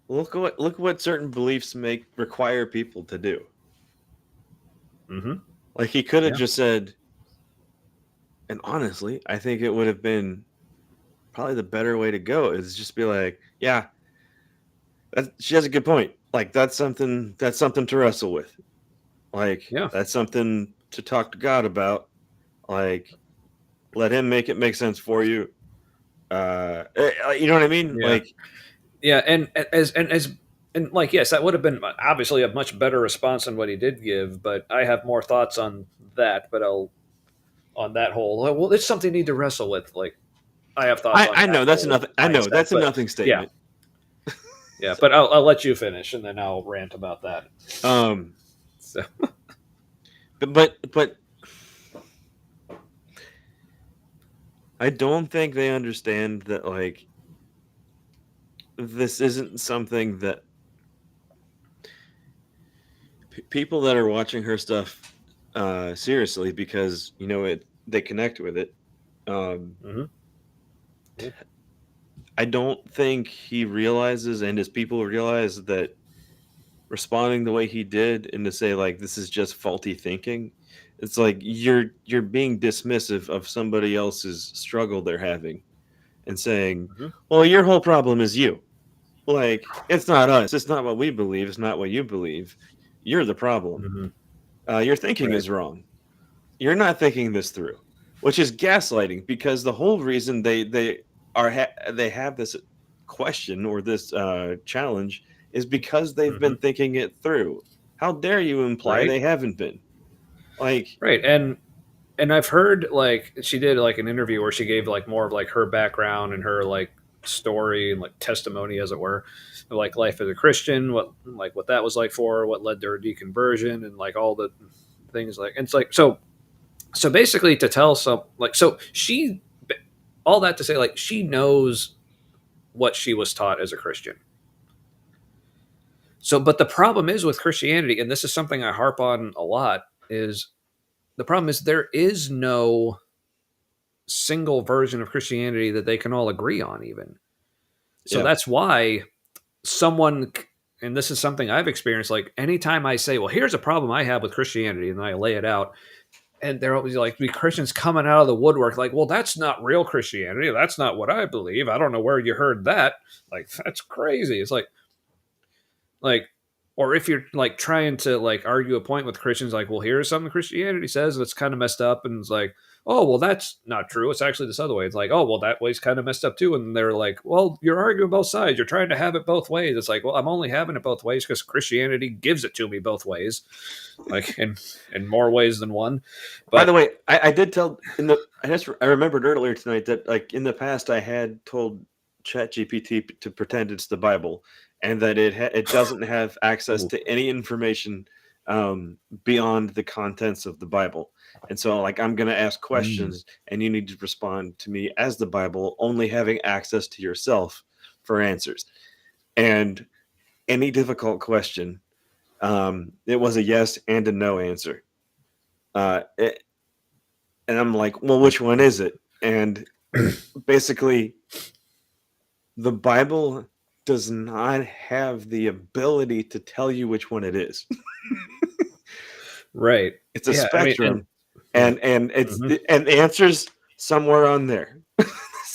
look what certain beliefs require people to do. Mm-hmm. Like he could have Yeah. just said, and honestly, I think it would have been probably the better way to go is just be like, yeah, she has a good point. Like that's something to wrestle with. Like Yeah. that's something to talk to God about. Like let him make it make sense for you. You know what I mean? Yeah. Like Yeah, and like yes, that would have been obviously a much better response than what he did give. But I have more thoughts on that. But on that whole, well, it's something you need to wrestle with. Like I have thoughts. I know that's whole enough. I know mindset, that's a but- nothing statement. Yeah, but I'll let you finish, and then I'll rant about that. So But I don't think they understand that like this isn't something that people that are watching her stuff seriously because they connect with it. Mhm. I don't think he realizes and his people realize that responding the way he did and to say like this is just faulty thinking, it's like you're being dismissive of somebody else's struggle they're having and saying, Mhm. well, your whole problem is you. Like it's not us, it's not what we believe, it's not what you believe, you're the problem. Mhm. Your thinking Right. is wrong, you're not thinking this through, which is gaslighting because the whole reason they have this question or this challenge is because they've been thinking it through. How dare you imply Right. they haven't been? Like, Right, and I've heard like she did like an interview where she gave like more of like her background and her like story and like testimony, as it were, of, like life as a Christian, what that was like for her, what led to her deconversion, and like all the things like. And it's like so basically to tell some like so she all that to say like she knows what she was taught as a Christian. So, but the problem is with Christianity, and this is something I harp on a lot, is the problem is there is no single version of Christianity that they can all agree on, even. So Yeah. that's why someone, and this is something I've experienced, like anytime I say, well, here's a problem I have with Christianity, and I lay it out, and they're always like, the Christians coming out of the woodwork, like, well, that's not real Christianity. That's not what I believe. I don't know where you heard that. Like, that's crazy. It's like, or if you're like trying to like argue a point with Christians, like, well, here's something Christianity says that's kind of messed up, and it's like, oh, well, that's not true. It's actually this other way. It's like, oh, well, that way's kind of messed up too. And they're like, well, you're arguing both sides. You're trying to have it both ways. It's like, well, I'm only having it both ways because Christianity gives it to me both ways, like in more ways than one. But by the way, I did tell I remembered earlier tonight that like in the past I had told ChatGPT to pretend it's the Bible and that it doesn't have access to any information beyond the contents of the Bible. And so, like, I'm going to ask questions, and you need to respond to me as the Bible, only having access to yourself for answers. And any difficult question, it was a yes and a no answer. And I'm like, well, which one is it? And basically, the Bible does not have the ability to tell you which one it is. Right. It's a Yeah, spectrum, and it's and the answer's somewhere on there.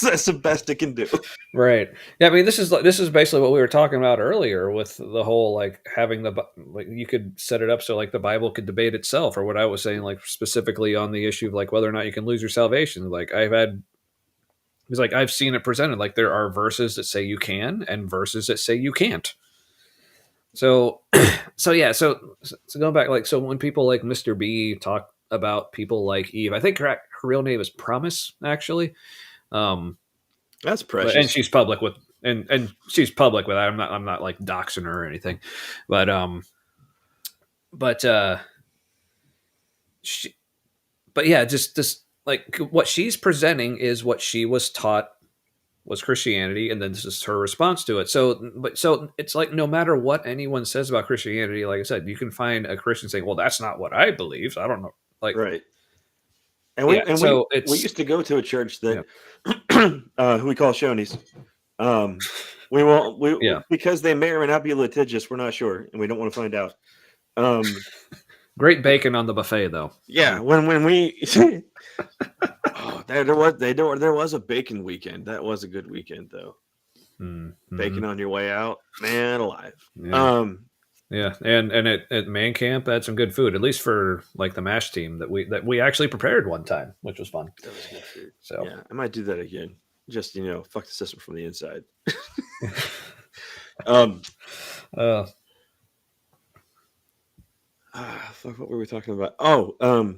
That's the best it can do. right. Yeah, I mean, this is basically what we were talking about earlier with the whole like having like you could set it up so like the Bible could debate itself, or what I was saying like specifically on the issue of like whether or not you can lose your salvation. Like I've seen it presented like there are verses that say you can and verses that say you can't. So, so going back, like, so when people like Mr. B talk about people like Eve, I think her real name is Promise, actually. That's And precious. she's public with, and she's public with that. I'm not like doxing her or anything, but she, but yeah, just like what she's presenting is what she was taught was Christianity, and then this is her response to it. So it's like no matter what anyone says about Christianity, like I said, you can find a Christian saying, "Well, that's not what I believe." So I don't know, like Right. And we it's we used to go to a church that who we call Shoney's. We won't because they may or may not be litigious. We're not sure, and we don't want to find out. Great bacon on the buffet, though. Yeah, when we there was a bacon weekend. That was a good weekend though. Mm-hmm. Bacon on your way out, man alive. Yeah. Yeah, and at Man Camp, had some good food, at least for like the MASH team that we actually prepared one time, which was fun. That was good food. So yeah, I might do that again. Just fuck the system from the inside. Fuck, what were we talking about? Oh,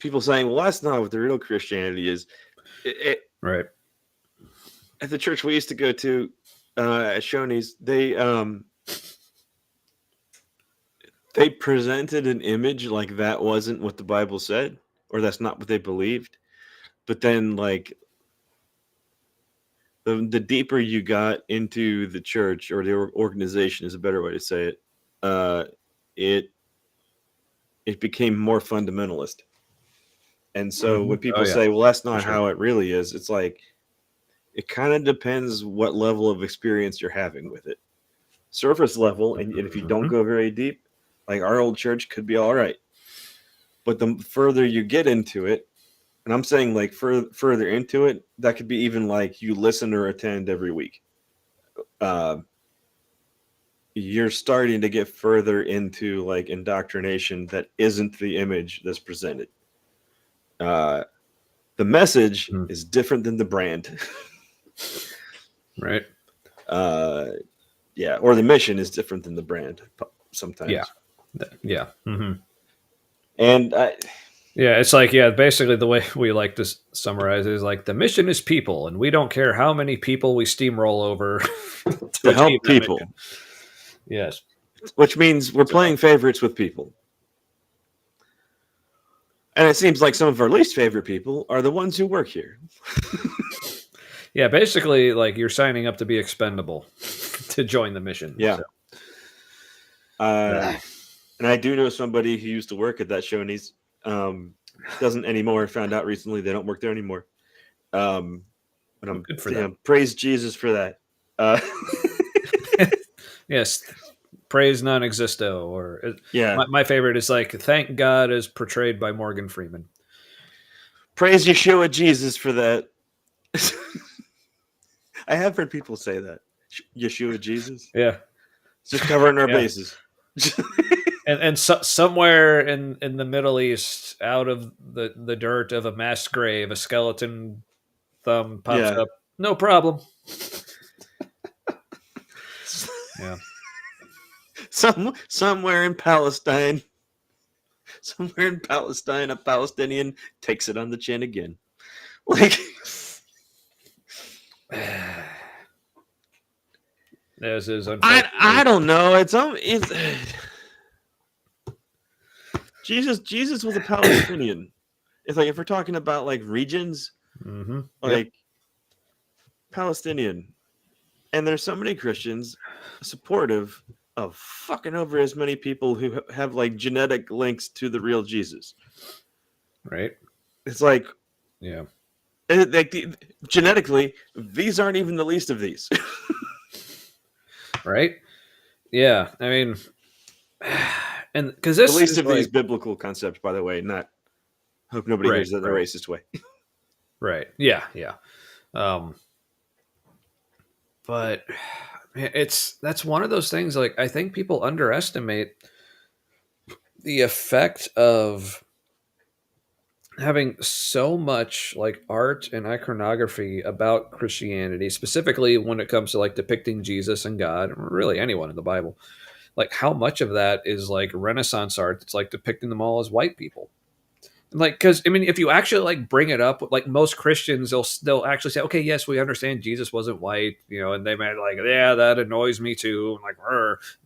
people saying, well, that's not what the real Christianity is. Right. At the church we used to go to, at Shoney's, they presented an image like that wasn't what the Bible said, or that's not what they believed. But then, like, the deeper you got into the church or the organization is a better way to say it, it became more fundamentalist. And so when people say, well, that's not how it really is, it's like, it kind of depends what level of experience you're having with it. Surface level, and if you don't go very deep, like our old church could be all right. But the further you get into it, and I'm saying like further into it, that could be even like you listen or attend every week. You're starting to get further into like indoctrination that isn't the image that's presented. The message is different than the brand. Right. Yeah, or the mission is different than the brand sometimes. Yeah. Yeah. Mm-hmm. And it's like, basically the way we like to summarize it is like the mission is people, and we don't care how many people we steamroll over to help people. Yes. Which means we're playing favorites with people. And it seems like some of our least favorite people are the ones who work here. Yeah, basically, like you're signing up to be expendable to join the mission. Yeah. So. And I do know somebody who used to work at that Shoney's. Doesn't anymore. Found out recently they don't work there anymore. But I'm good for them. Praise Jesus for that. Yes. Praise non-existo. Or yeah, my favorite is like, thank God is portrayed by Morgan Freeman. Praise Yeshua Jesus for that. I have heard people say that. Yeshua Jesus. Yeah. Just covering our bases. and somewhere in the Middle East, out of the dirt of a mass grave, a skeleton thumb pops up. No problem. Yeah. Somewhere in Palestine. Somewhere in Palestine, a Palestinian takes it on the chin again. Like, this is I don't know. It's Jesus was a Palestinian. It's like if we're talking about like regions, like Palestinian, and there's so many Christians supportive of fucking over as many people who have like genetic links to the real Jesus. Right. It's like, Yeah. Genetically, these aren't even the least of these. Right. Yeah. I mean, and because this the least is of like, these biblical concepts, by the way, not hope nobody Right, hears that in a right. racist way. right. Yeah. Yeah. But that's one of those things. Like, I think people underestimate the effect of having so much like art and iconography about Christianity, specifically when it comes to like depicting Jesus and God, or really anyone in the Bible. Like, how much of that is like Renaissance art that's like depicting them all as white people? Like, because I mean, if you actually like bring it up, like most Christians, they'll actually say, okay, yes, we understand Jesus wasn't white, and they might like, yeah, that annoys me too, like,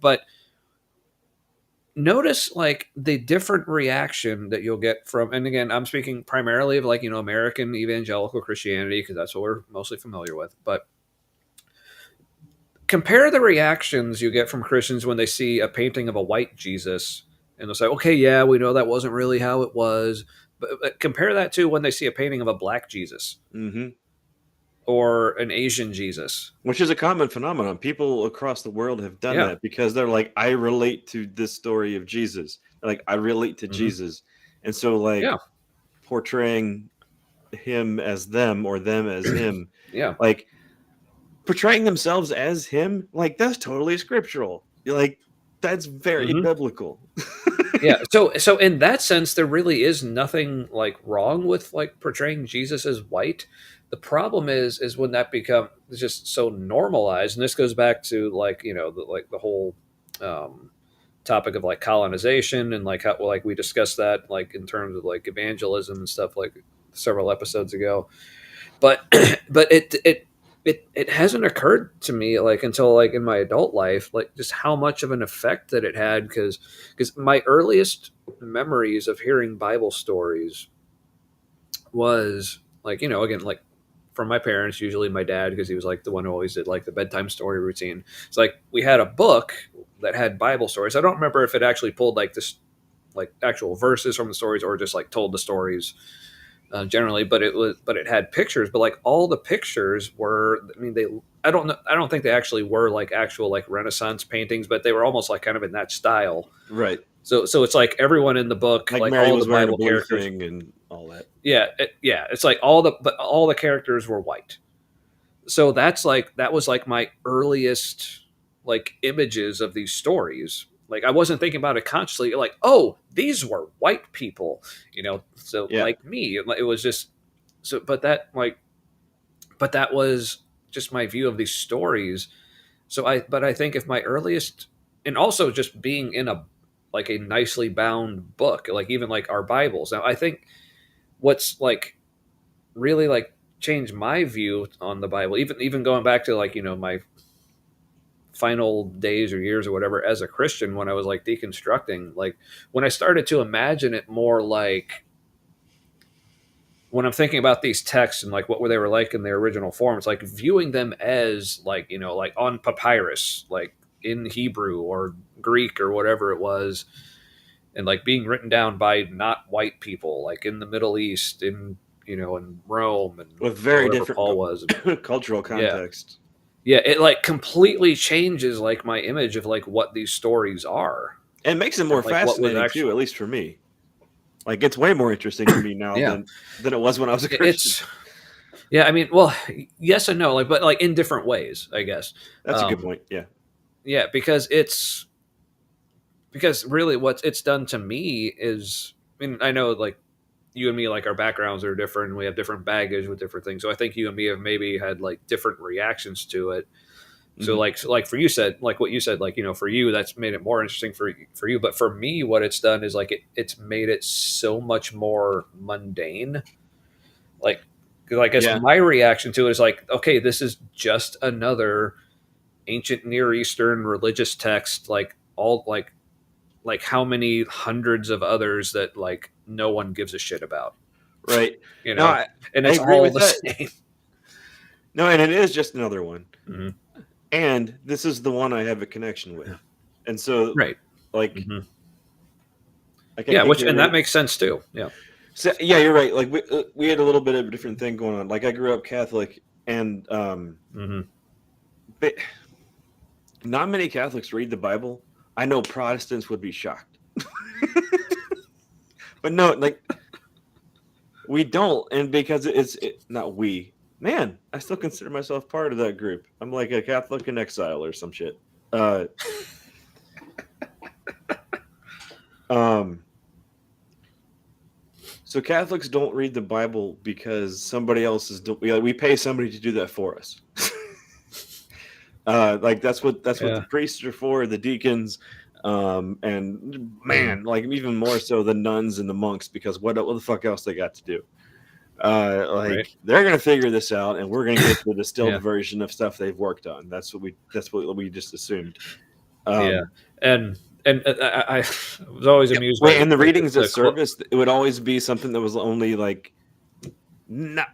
but notice like the different reaction that you'll get from, and again, I'm speaking primarily of like American evangelical Christianity because that's what we're mostly familiar with, but compare the reactions you get from Christians when they see a painting of a white Jesus and they'll say, okay, yeah, we know that wasn't really how it was, but compare that to when they see a painting of a black Jesus or an Asian Jesus, which is a common phenomenon. People across the world have done Yeah. that because they're like, I relate to this story of Jesus. Like, I relate to Jesus. And so, like, Yeah. portraying him as them or them as him, Yeah. like, portraying themselves as him, like, that's totally scriptural. Like, that's very biblical. Yeah. So in that sense, there really is nothing like wrong with like portraying Jesus as white. The problem is when that becomes just so normalized, and this goes back to like the whole topic of like colonization and like how like we discussed that like in terms of like evangelism and stuff like several episodes ago. But but it hasn't occurred to me like until like in my adult life like just how much of an effect that it had because my earliest memories of hearing Bible stories was like again like from my parents, usually my dad, because he was like the one who always did like the bedtime story routine. It's like we had a book that had Bible stories. I don't remember if it actually pulled like this like actual verses from the stories or just like told the stories generally, but it had pictures, but like all the pictures were, I mean, I don't think they actually were like actual like Renaissance paintings, but they were almost like kind of in that style. Right. So it's like everyone in the book, Like like Mary all was the wearing a Bible blue characters, thing and all that. yeah, it's like all the characters were white. So that was like my earliest like images of these stories. Like I wasn't thinking about it consciously. Like, oh, these were white people, So Yeah. like me, it was just so. But that was just my view of these stories. But I think if my earliest, and also just being in a like a nicely bound book, like even like our Bibles. Now I think what's like really like changed my view on the Bible, even going back to like my final days or years or whatever as a Christian, when I was like deconstructing, like when I started to imagine it more like when I'm thinking about these texts and like what were they were like in their original forms, like viewing them as like like on papyrus, like in Hebrew or Greek or whatever it was, and like being written down by not white people, like in the Middle East, in in Rome, and with very wherever different Paul was. cultural context. Yeah, it like completely changes like my image of like what these stories are. And makes it more like what was fascinating actually too, at least for me. Like it's way more interesting to me now Yeah. than it was when I was a Christian. Yeah, I mean, well, yes and no, like, but like in different ways, I guess. That's a good point. Yeah. Yeah, because really what it's done to me is, I mean, I know like you and me, like our backgrounds are different. We have different baggage with different things. So I think you and me have maybe had like different reactions to it. So like for you said, like what you said, like, for you, that's made it more interesting for you. But for me, what it's done is like, it's made it so much more mundane. Like, cause I guess my reaction to it is like, okay, this is just another ancient Near Eastern religious text. Like all like like how many hundreds of others that like no one gives a shit about, Right. you No, know, and I it's agree all with the that. same. No, and it is just another one. Mhm. And this is the one I have a connection with. And so, Right. like, Mhm. like Yeah, I can't which get and rid that of, makes sense too. Yeah. so, yeah, you're right. Like we had a little bit of a different thing going on. Like I grew up Catholic, and Hmm. but not many Catholics read the Bible. I know Protestants would be shocked, but no, like we don't, and because not we. Man, I still consider myself part of that group. I'm like a Catholic in exile or some shit. Uh, um, so Catholics don't read the Bible because somebody else is doing. We pay somebody to do that for us. Like that's what Yeah. the priests are for, the deacons, and man, like even more so the nuns and the monks, because what the fuck else they got to do? Like Right. they're gonna figure this out, and we're gonna get the distilled Yeah. version of stuff they've worked on. That's what we just assumed. Yeah. And I was always amused by Wait, and the like readings of service, it would always be something that was only like not.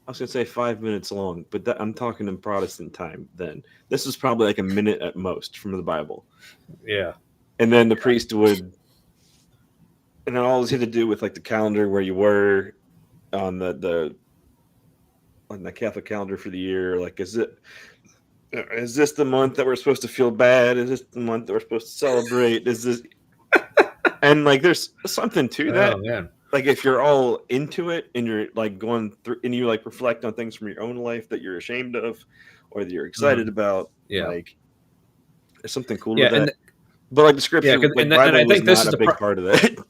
I was gonna say 5 minutes long, but I'm talking in Protestant time. Then this was probably like a minute at most from the Bible, yeah. and then the priest would, and it all had to do with like the calendar where you were on the on the Catholic calendar for the year. Like, is this the month that we're supposed to feel bad? Is this the month that we're supposed to celebrate? Is this, and like there's something to that. Oh man. Like if you're all into it and you're like going through and you like reflect on things from your own life that you're ashamed of or that you're excited about, Yeah. like there's something cool Yeah. to that. But like the scripture, Yeah, like and Bible I was think this not is a big part of that.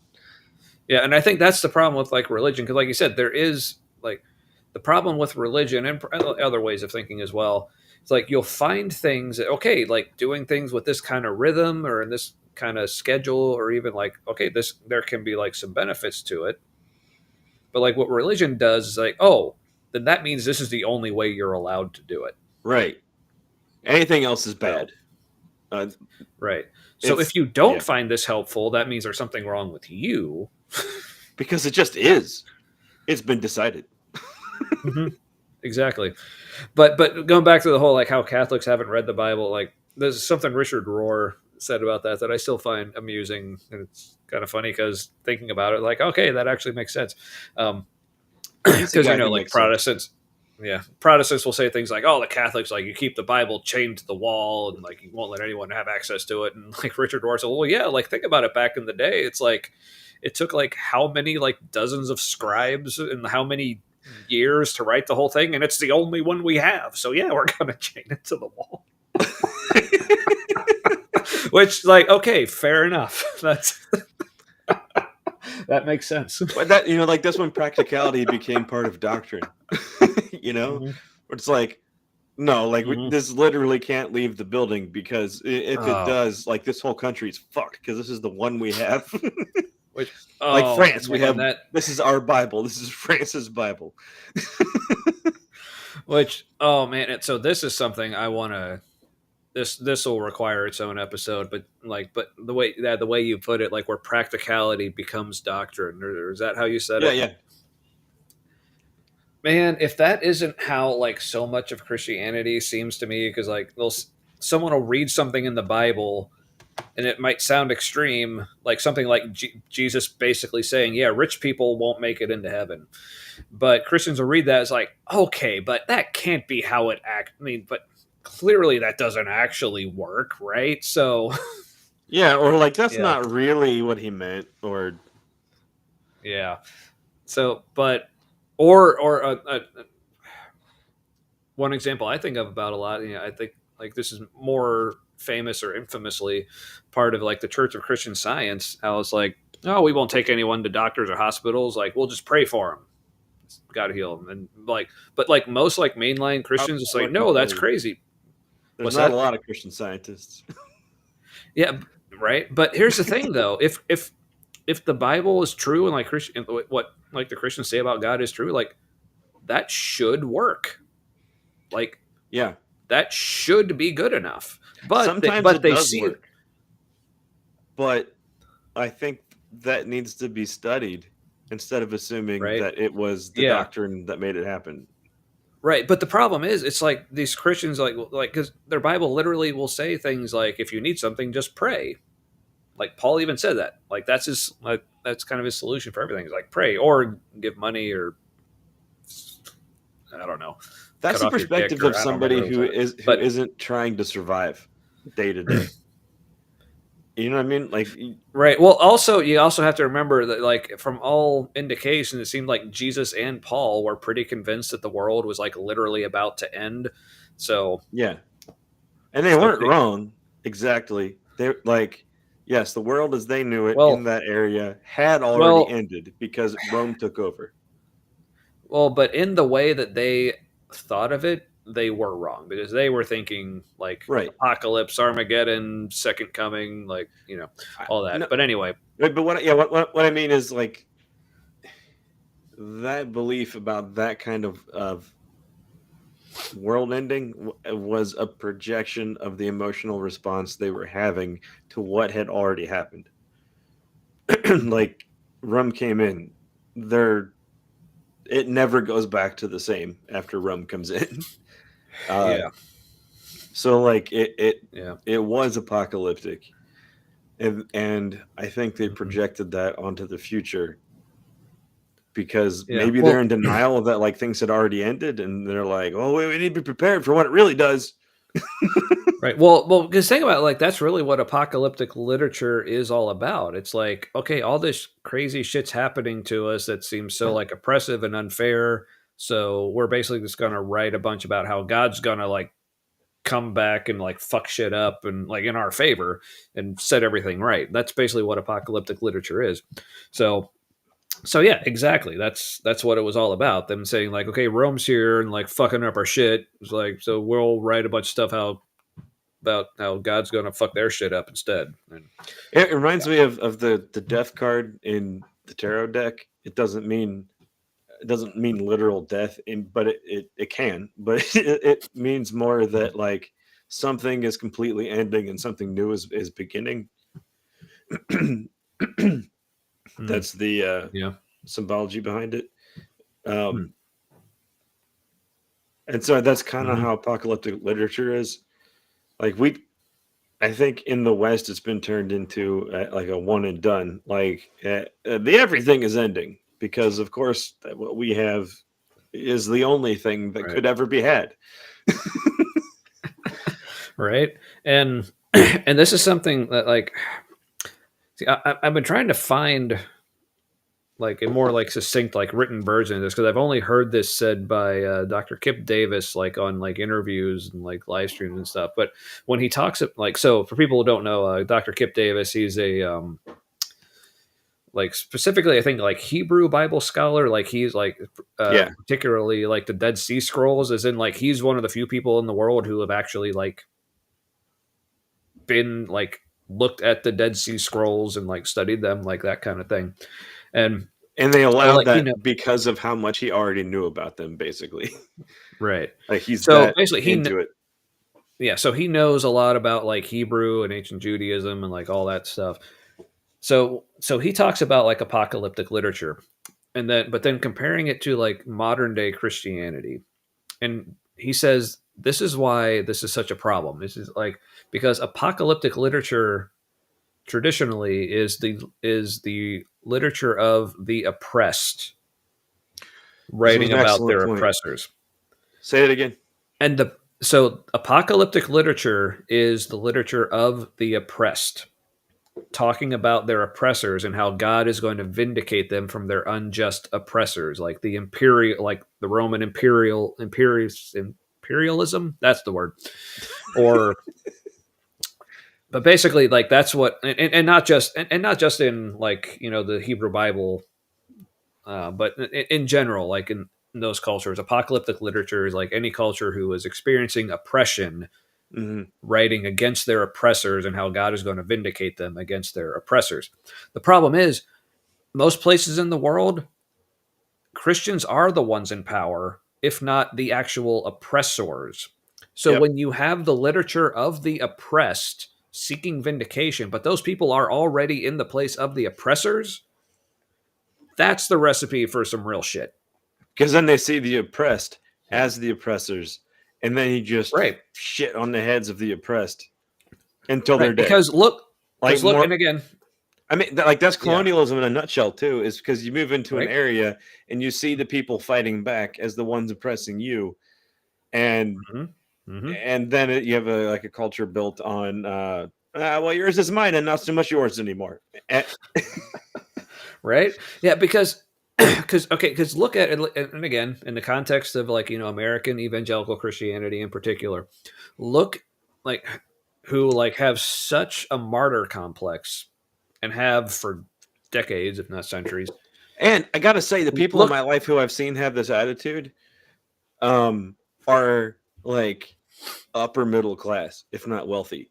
yeah, and I think that's the problem with like religion, because like you said, there is like the problem with religion and other ways of thinking as well. It's like you'll find things that, okay, like doing things with this kind of rhythm or in this kind of schedule, or even like, okay, this there can be like some benefits to it. But like what religion does is like, oh, then that means this is the only way you're allowed to do it. Right. Anything else is So, bad. right. So It's- if you don't yeah. find this helpful, that means there's something wrong with you. Because it just is. It's been decided. Mhm. Exactly. But going back to the whole like how Catholics haven't read the Bible, like there's something Richard Rohr said about that I still find amusing, and it's kind of funny because thinking about it, like, okay, that actually makes sense. He's the Because guy you know, who like makes sense. Protestants, yeah, Protestants will say things like, "Oh, the Catholics, like you keep the Bible chained to the wall, and like you won't let anyone have access to it." And like Richard Rohr said, "Well, yeah, like think about it. Back in the day, it's like it took like how many like dozens of scribes and how many years to write the whole thing, and it's the only one we have. So yeah, we're gonna chain it to the wall." Which, like, okay, fair enough. That's that makes sense. But that, like that's when practicality became part of doctrine. Mhm. It's like, no, like Mhm. this literally can't leave the building because if it Oh. does, like this whole country is fucked because this is the one we have. Which, Like oh, France, we man, have that. this is our Bible. This is France's Bible. Which, oh man, so this is something I want to. This will require its own episode, but the way you put it, like where practicality becomes doctrine, or is that how you said Yeah, it? yeah. Man, if that isn't how like so much of Christianity seems to me, because like someone will read something in the Bible, and it might sound extreme, like something like Jesus basically saying, "Yeah, rich people won't make it into heaven," but Christians will read that as like, "Okay, but that can't be how it act." I mean, but clearly that doesn't actually work, right? So, Yeah, or like that's yeah, not really what he meant, or yeah. So, but or one example I think of about a lot, I think like this is more famous or infamously part of like the Church of Christian Science. How it's like, oh, we won't take anyone to doctors or hospitals. Like, we'll just pray for them. God heal them. And like, but like most like mainline Christians, it's like, no, that's crazy. there's What's not that? a lot of Christian scientists. Yeah, right. But here's the thing, though: if the Bible is true and like Christian, what like the Christians say about God is true, like that should work. Like Yeah, that should be good enough. But sometimes but it they does see it. work. But I think that needs to be studied instead of assuming right? that it was the Yeah, doctrine that made it happen. right. But the problem is, it's like these Christians, like because their Bible literally will say things like, "If you need something, just pray." Like Paul even said that. Like that's kind of his solution for everything. Is like pray or give money or I don't know, That's cut the off your dick perspective or of I don't remember somebody what he who said. is who But isn't trying to survive day to day. You know what I mean? Like, right. Well, also you also have to remember that like from all indications, it seemed like Jesus and Paul were pretty convinced that the world was like literally about to end. So yeah, and they so weren't wrong exactly. They're like, yes, the world as they knew it in well that area had already well ended because Rome took over. well, but in the way that they thought of it, they were wrong because they were thinking like Right. apocalypse, Armageddon, second coming, like all that. No, But anyway, but what I mean is like that belief about that kind of world ending was a projection of the emotional response they were having to what had already happened. Like Rum came in, there it never goes back to the same after Rum comes in. yeah, So like yeah, it was apocalyptic, and I think they mhm, projected that onto the future because yeah. maybe they're Well, in denial that like things had already ended, and they're like, "Oh, wait, we need to be prepared for what it really does." right. Well, because think about it, like that's really what apocalyptic literature is all about. It's like, okay, all this crazy shit's happening to us that seems so like oppressive and unfair. So we're basically just gonna write a bunch about how God's gonna like come back and like fuck shit up and like in our favor and set everything right. That's basically what apocalyptic literature is. So yeah, exactly. That's what it was all about. Them saying like, okay, Rome's here and like fucking up our shit. It's like so we'll write a bunch of stuff about how God's gonna fuck their shit up instead. And It reminds me of the death card in the tarot deck. It doesn't mean literal death, but it can. But it means more that like something is completely ending and something new is beginning. That's the yeah. symbology behind it. Hmm. Um, and so that's kind of Mhm. how apocalyptic literature is. Like I think in the West, it's been turned into like a one and done. Like the everything is ending because, of course, what we have is the only thing that Right. could ever be had. Right. And and this is something that like see, I've been trying to find like a more like succinct like written version of this because I've only heard this said by Dr. Kip Davis like on like interviews and like live streams and stuff. But when he talks like so for people who don't know, Dr. Kip Davis, he's a like specifically I think like Hebrew Bible scholar. Like he's like Yeah, particularly like the Dead Sea Scrolls, as in like he's one of the few people in the world who have actually like been like looked at the Dead Sea Scrolls and like studied them, like that kind of thing. And and they so allowed like that because of how much he already knew about them. Basically, right. like he's So that basically, into it. yeah, so he knows a lot about like Hebrew and ancient Judaism and like all that stuff. So he talks about like apocalyptic literature, and then but then comparing it to like modern day Christianity, and he says this is why this is such a problem. This is like because apocalyptic literature traditionally is the literature of the oppressed This was writing an about excellent their point. oppressors. Say it again. And the so apocalyptic literature is the literature of the oppressed, talking about their oppressors and how God is going to vindicate them from their unjust oppressors, like the imperial, like the Roman imperialism. That's the word. Or, but basically, like that's what, and not just, and not just in like the Hebrew Bible, but in general, like in those cultures, apocalyptic literature is like any culture who is experiencing oppression Hmm. writing against their oppressors and how God is going to vindicate them against their oppressors. The problem is, most places in the world, Christians are the ones in power, if not the actual oppressors. So Yep. when you have the literature of the oppressed seeking vindication, but those people are already in the place of the oppressors, that's the recipe for some real shit. Because then they see the oppressed as the oppressors, and then you just shit on the heads of the oppressed until they're dead. Because look, and again, I mean, like that's colonialism in a nutshell too. Is because you move into an area and you see the people fighting back as the ones oppressing you, and and then you have a culture built on well, yours is mine and not so much yours anymore. Right? Yeah, because look at it, and again, in the context of like, American evangelical Christianity in particular, look like who like have such a martyr complex and have for decades, if not centuries. And I gotta say, the people in my life who I've seen have this attitude are like upper middle class, if not wealthy.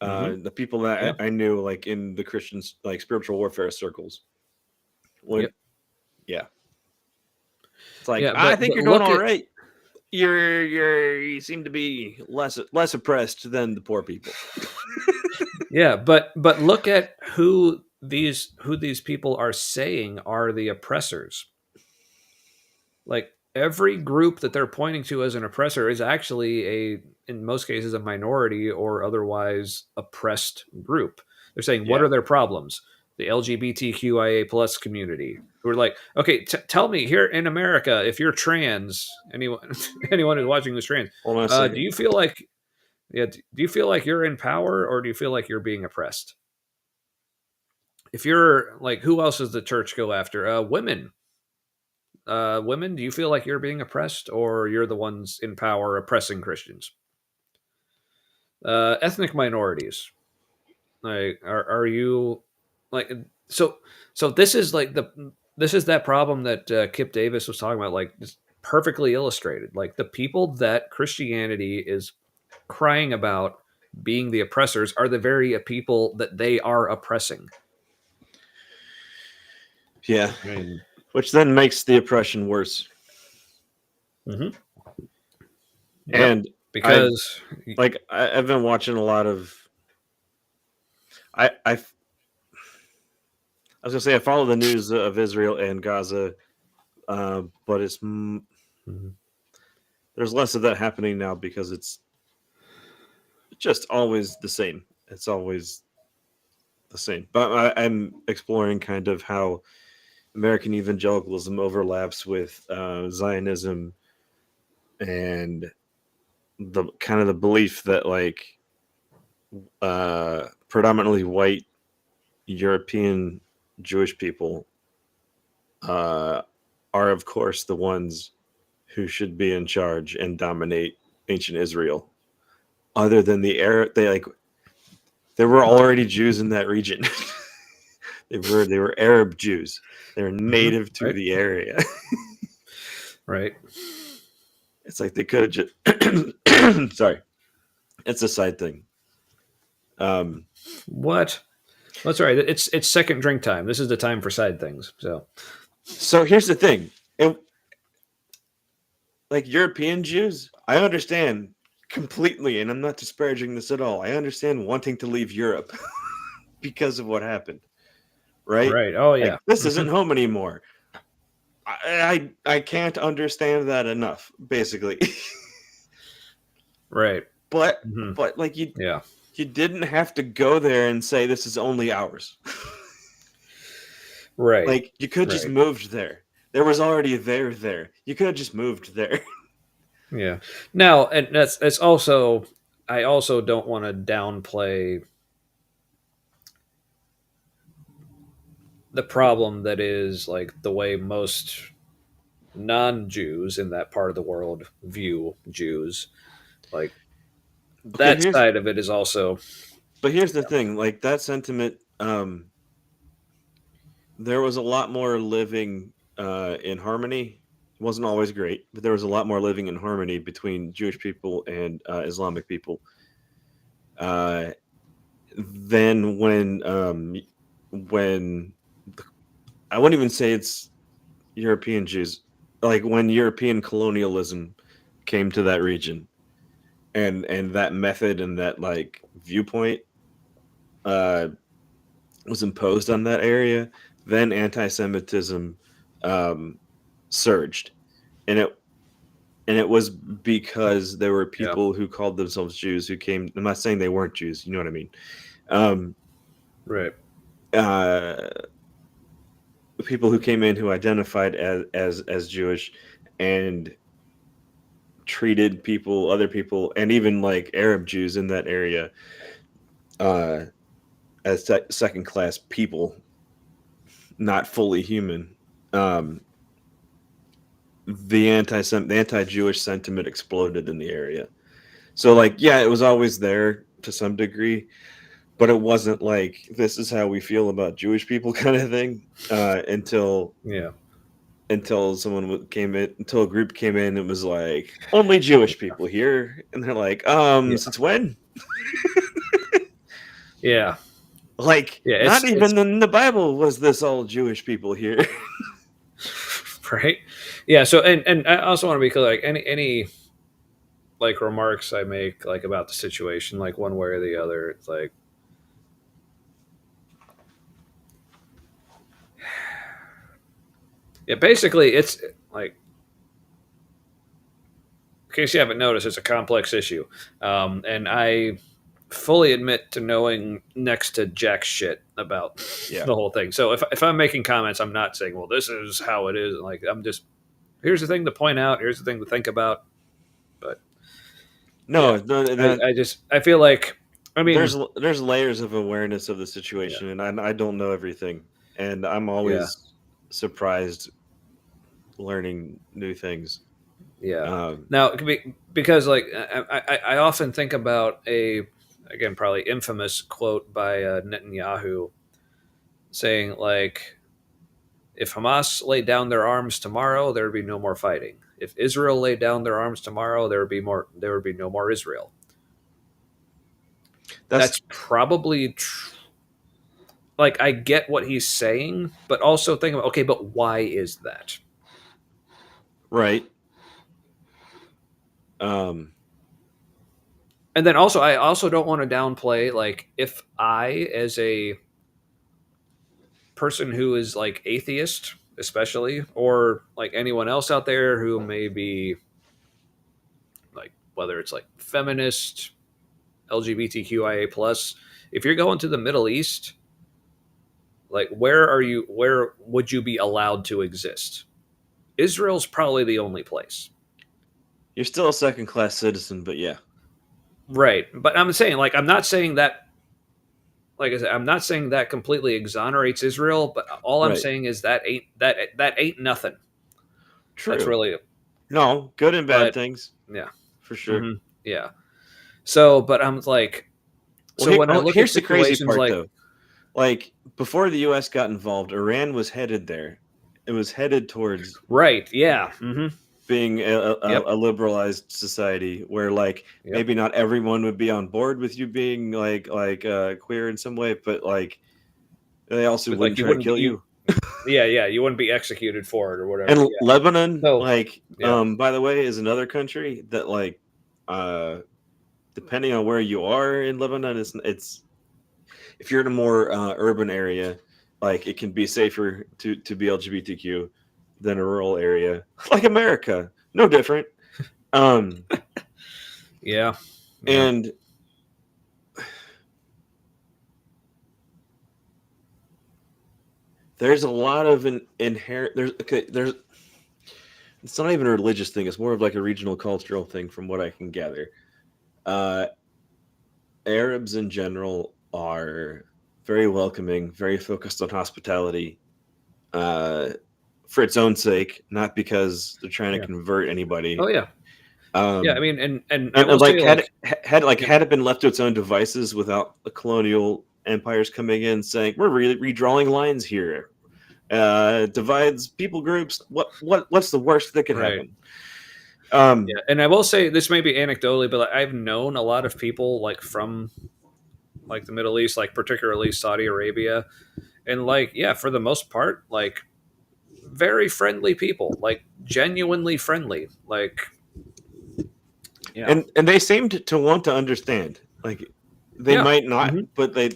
The people that I knew, like in the Christian, like spiritual warfare circles, it's like I think you're doing all right. You seem to be less oppressed than the poor people. but look at who these people are saying are the oppressors. Like every group that they're pointing to as an oppressor is actually in most cases a minority or otherwise oppressed group. They're saying what are their problems? The LGBTQIA plus community, who are like, okay, tell me here in America, if you're trans, anyone who's watching this trans, do you feel like you're in power, or do you feel like you're being oppressed? If you're like, who else does the church go after? Women. Women, do you feel like you're being oppressed, or you're the ones in power oppressing Christians? Ethnic minorities, like, are you like so? This is like that problem that Kip Davis was talking about, like just perfectly illustrated. Like the people that Christianity is crying about being the oppressors are the very people that they are oppressing. Yeah. Which then makes the oppression worse. Mm-hmm. And because I've been watching a lot of I was gonna say I follow the news of Israel and Gaza, but it's there's less of that happening now because it's just always the same. It's always the same. But I'm exploring kind of how American evangelicalism overlaps with Zionism and the kind of the belief that like predominantly white European Jewish people are of course the ones who should be in charge and dominate ancient Israel. Other than the Arab, there were already Jews in that region. they were Arab Jews. They were native to the area. Right. It's like they could have just sorry. It's a side thing. What? That's all right. It's second drink time. This is the time for side things. So here's the thing. Like European Jews, I understand completely, and I'm not disparaging this at all. I understand wanting to leave Europe because of what happened. Right? Right. Oh yeah. Like, this isn't home anymore. I can't understand that enough, basically. Right. But like you didn't have to go there and say this is only ours. Right. Like you could just moved there. There was already there. You could have just moved there. Yeah. Now, and that's also, I also don't want to downplay the problem that is like the way most non-Jews in that part of the world view Jews. Like that side of it is also. But here's the thing, like that sentiment, there was a lot more living in harmony. It wasn't always great, but there was a lot more living in harmony between Jewish people and Islamic people than when I wouldn't even say it's European Jews, like when European colonialism came to that region. and that method and that like viewpoint was imposed on that area, then anti-Semitism surged, and it was because there were people who called themselves Jews who came. I'm not saying they weren't Jews, you know what I mean. Right. People who came in who identified as Jewish and treated other people, and even like Arab Jews in that area, as second class people, not fully human. The anti-Jewish sentiment exploded in the area. So like, yeah, it was always there to some degree, but it wasn't like this is how we feel about Jewish people kind of thing until someone came in, until a group came in and was like, only Jewish people here, and they're like, since when? Yeah. Like, not even in the Bible was this all Jewish people here. Right. Yeah. So, and I also want to be clear, like any like remarks I make like about the situation, like one way or the other, it's like, yeah, basically it's like, in case you haven't noticed, it's a complex issue. And I fully admit to knowing next to jack shit about the whole thing. So if I'm making comments, I'm not saying, well, this is how it is. Like, I'm just, here's the thing to point out. Here's the thing to think about. But no, I feel like, I mean, there's layers of awareness of the situation, and I don't know everything, and I'm always surprised learning new things. Yeah. Now, it could be, because like I often think about again, probably infamous quote by Netanyahu saying like, if Hamas laid down their arms tomorrow, there would be no more fighting. If Israel laid down their arms tomorrow, there would be no more Israel. That's probably like, I get what he's saying, but also think about, okay, but why is that? Right. And then also, I also don't want to downplay, like, if I, as a person who is like atheist, especially, or like anyone else out there who may be like, whether it's like feminist, LGBTQIA plus, if you're going to the Middle East, like, where would you be allowed to exist? Israel's probably the only place. You're still a second class citizen, but yeah. Right. But I'm saying, like, I'm not saying that, like I said, I'm not saying that completely exonerates Israel, but all I'm saying is that ain't nothing. True. That's really, no, good and bad things. Yeah. For sure. Mm-hmm. Yeah. So, but I'm like, when I look at the crazy part, like, though, like before the U.S. got involved, Iran was headed there. It was headed towards being a liberalized society where, like, maybe not everyone would be on board with you being like queer in some way, but like they also wouldn't try to kill you. Yeah, you wouldn't be executed for it or whatever. And Lebanon, by the way, is another country that, like, depending on where you are in Lebanon, it's if you're in a more urban area, like, it can be safer to be LGBTQ than a rural area, like America. No different. Yeah. And there's a lot of inherent. There's. It's not even a religious thing. It's more of like a regional cultural thing, from what I can gather. Arabs in general are very welcoming, very focused on hospitality, for its own sake, not because they're trying to convert anybody. Oh yeah. I mean, and like, had it been left to its own devices without the colonial empires coming in saying, we're really redrawing lines here, divides people groups, what's the worst that could happen? And I will say, this may be anecdotally, but I've known a lot of people like from like the Middle East, like particularly Saudi Arabia, and like, yeah, for the most part, like very friendly people, like genuinely friendly, like. Yeah. And they seemed to want to understand. Like they might not, but they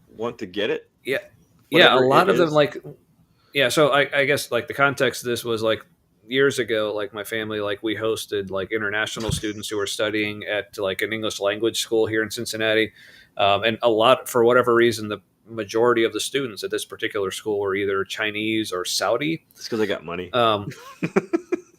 want to get it. Yeah. Yeah. A Whatever it lot of them is. so I guess like the context of this was like years ago, like my family, like we hosted like international students who were studying at like an English language school here in Cincinnati. And a lot, for whatever reason, the majority of the students at this particular school were either Chinese or Saudi. It's because they got money.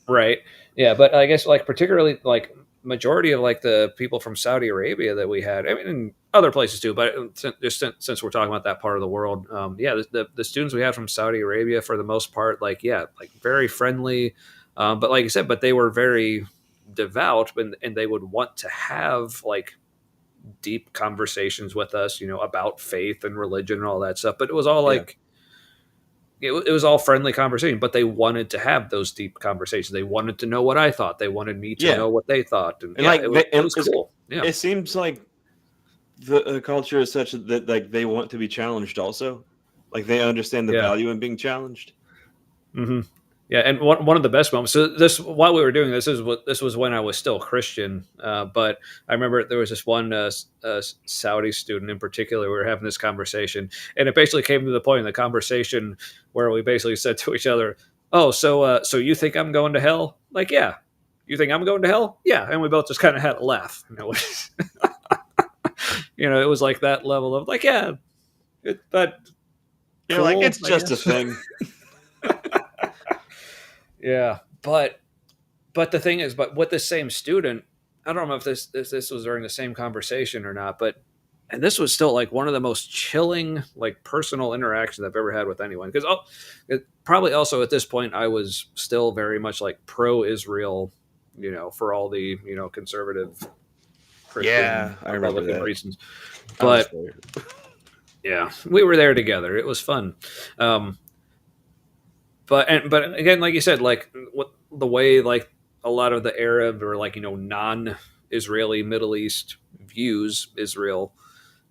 Right. Yeah. But I guess like particularly like majority of like the people from Saudi Arabia that we had, I mean, and other places too, but just since we're talking about that part of the world, the students we had from Saudi Arabia for the most part, like very friendly, but like I said, but they were very devout, and they would want to have like deep conversations with us, about faith and religion and all that stuff. But it was all like it was all friendly conversation, but they wanted to have those deep conversations. They wanted to know what I thought. They wanted me to know what they thought, and it was cool. Yeah, it seems like the culture is such that like they want to be challenged also, like they understand the value in being challenged. Mm-hmm. Yeah, and one of the best moments. So this, while we were doing this was when I was still Christian. But I remember there was this one Saudi student in particular. We were having this conversation, and it basically came to the point in the conversation where we basically said to each other, "Oh, so you think I'm going to hell? Like, yeah. You think I'm going to hell? Yeah." And we both just kind of had a laugh. It was like that level of like, yeah, but you're like, it's just a thing. Yeah, but the thing is, but with the same student, I don't know if this was during the same conversation or not, and this was still like one of the most chilling, like personal interactions I've ever had with anyone. Because probably also at this point I was still very much like pro-Israel, for all the conservative Christian I remember that reasons. But yeah, we were there together. It was fun. But again, like you said, like what the way like a lot of the Arab or like non-Israeli Middle East views Israel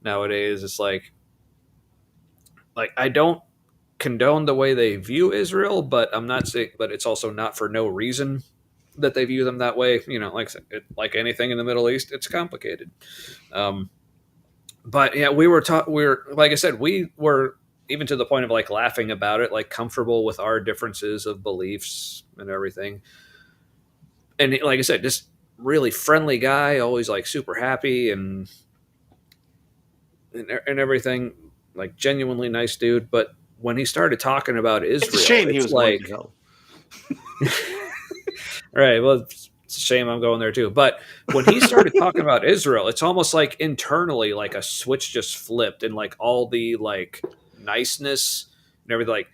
nowadays, it's like I don't condone the way they view Israel, but I'm not saying, but it's also not for no reason that they view them that way. Like anything in the Middle East, it's complicated. But yeah, we were like I said, we were even to the point of like laughing about it, like comfortable with our differences of beliefs and everything. And like I said, just really friendly guy, always like super happy and everything, like genuinely nice dude. But when he started talking about Israel, it's a shame he was like, going to hell. Right. Well, it's a shame I'm going there too. But when he started talking about Israel, it's almost like internally, like a switch just flipped, and like all the like niceness and everything like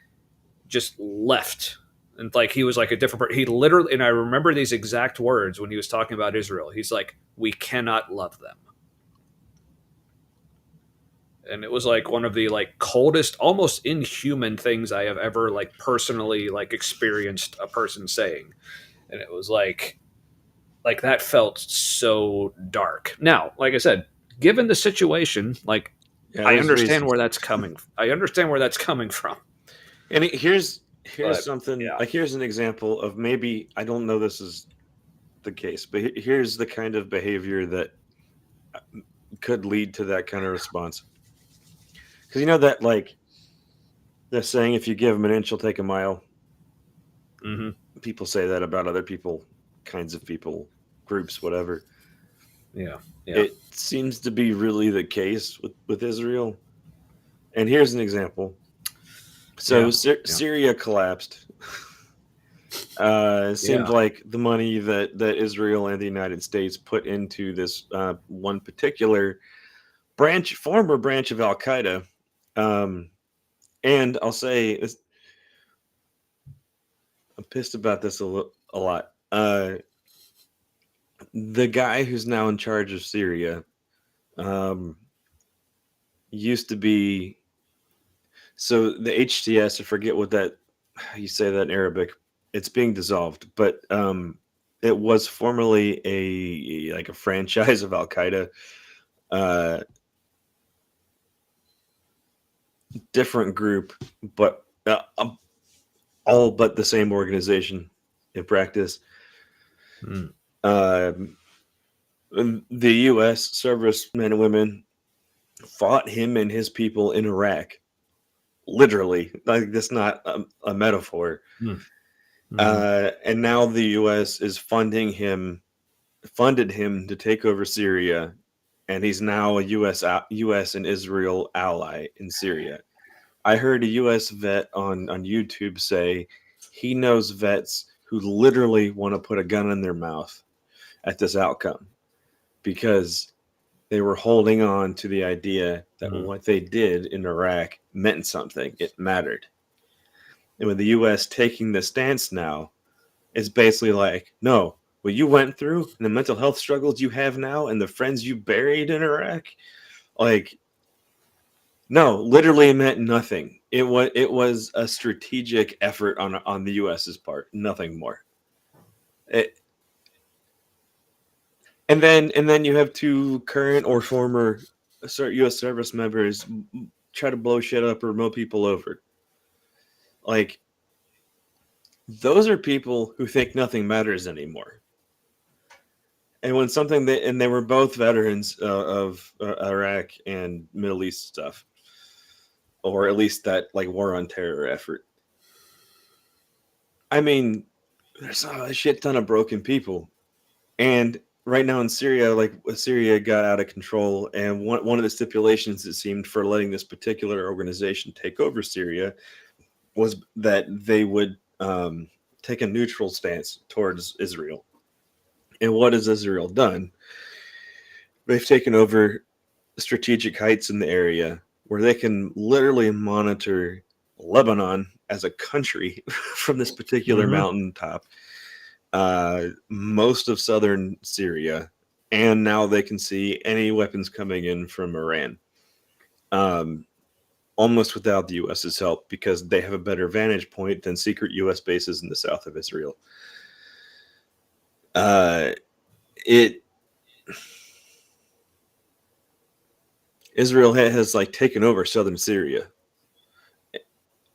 just left, and like he was like a different. He literally, and I remember these exact words when he was talking about Israel. He's like, "We cannot love them," and it was like one of the like coldest, almost inhuman things I have ever like personally like experienced a person saying. And it was like that felt so dark. Now, like I said, given the situation, like I understand where that's coming. I understand where that's coming from. And here's something. Like here's an example of maybe I don't know this is the case, but here's the kind of behavior that could lead to that kind of response. Because that like they're saying, if you give them an inch, you'll take a mile. Mm-hmm. People say that about other people, kinds of people, groups, whatever. Yeah. It seems to be really the case with Israel. And here's an example. So Syria collapsed. It seemed like the money that Israel and the United States put into this one particular former branch of Al-Qaeda. And I'll say I'm pissed about this a lot. The guy who's now in charge of Syria used to be, so the HTS, I forget how you say that in Arabic. It's being dissolved, but it was formerly a franchise of Al-Qaeda. Different group, but all but the same organization in practice. The U.S. servicemen and women fought him and his people in Iraq. Literally, like that's not a metaphor. And now the U.S. is funded him to take over Syria, and he's now a U.S. and Israel ally in Syria. I heard a U.S. vet on YouTube say he knows vets who literally want to put a gun in their mouth at this outcome because they were holding on to the idea that what they did in Iraq meant something. It mattered. And with the U.S. taking the stance now, it's basically like, no, what you went through and the mental health struggles you have now and the friends you buried in Iraq, like, no, literally it meant nothing. It was a strategic effort on the U.S.'s part, nothing more. And then you have two current or former U.S. service members try to blow shit up or mow people over. Like, those are people who think nothing matters anymore. And when they were both veterans of Iraq and Middle East stuff, or at least that like war on terror effort. I mean, there's a shit ton of broken people, and right now in Syria, like Syria got out of control, and one of the stipulations it seemed for letting this particular organization take over Syria was that they would take a neutral stance towards Israel. And what has Israel done? They've taken over strategic heights in the area where they can literally monitor Lebanon as a country from this particular mountaintop, most of southern Syria, and now they can see any weapons coming in from Iran, almost without the U.S.'s help because they have a better vantage point than secret U.S. bases in the south of Israel. Israel has like taken over southern Syria,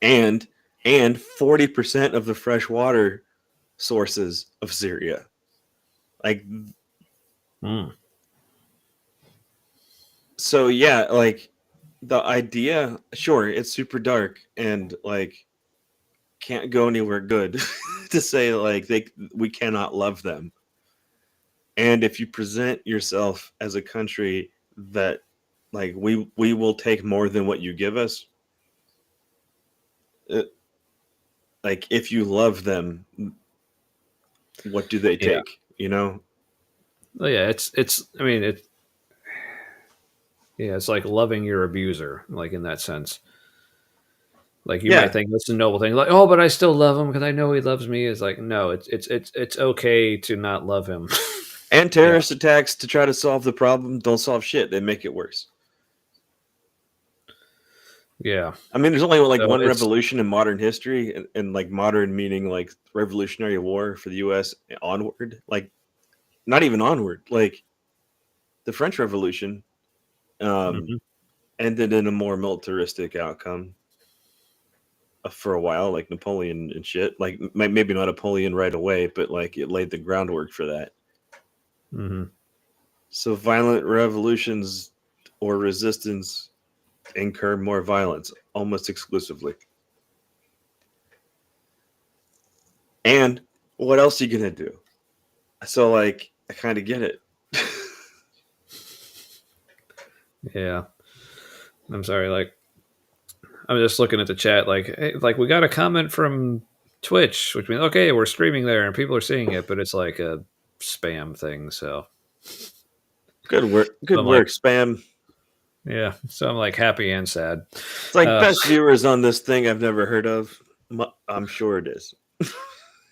and 40% of the fresh water sources of Syria. Like, so yeah, like the idea, sure, it's super dark and like can't go anywhere good to say like we cannot love them. And if you present yourself as a country that like we will take more than what you give us, like if you love them, what do they take? You know? Well, yeah, it's I mean it's like loving your abuser, like in that sense. Like you might think that's a noble thing, like, oh, but I still love him because I know he loves me. It's like, no, it's okay to not love him. And terrorist attacks to try to solve the problem don't solve shit. They make it worse. Yeah. I mean, there's only like one revolution in modern history, and like modern meaning like Revolutionary War for the U.S. onward. Like, not even onward. Like, the French Revolution ended in a more militaristic outcome for a while, like Napoleon and shit. Like, maybe not Napoleon right away, but like it laid the groundwork for that. So violent revolutions or resistance incur more violence almost exclusively. And what else are you gonna do? So like I kind of get it. Yeah. I'm sorry, like I'm just looking at the chat like, hey, like we got a comment from Twitch, which means okay, we're streaming there and people are seeing it, but it's like a spam thing, so Good work, spam. Yeah, so I'm like happy and sad. It's like best viewers on this thing I've never heard of. I'm sure it is.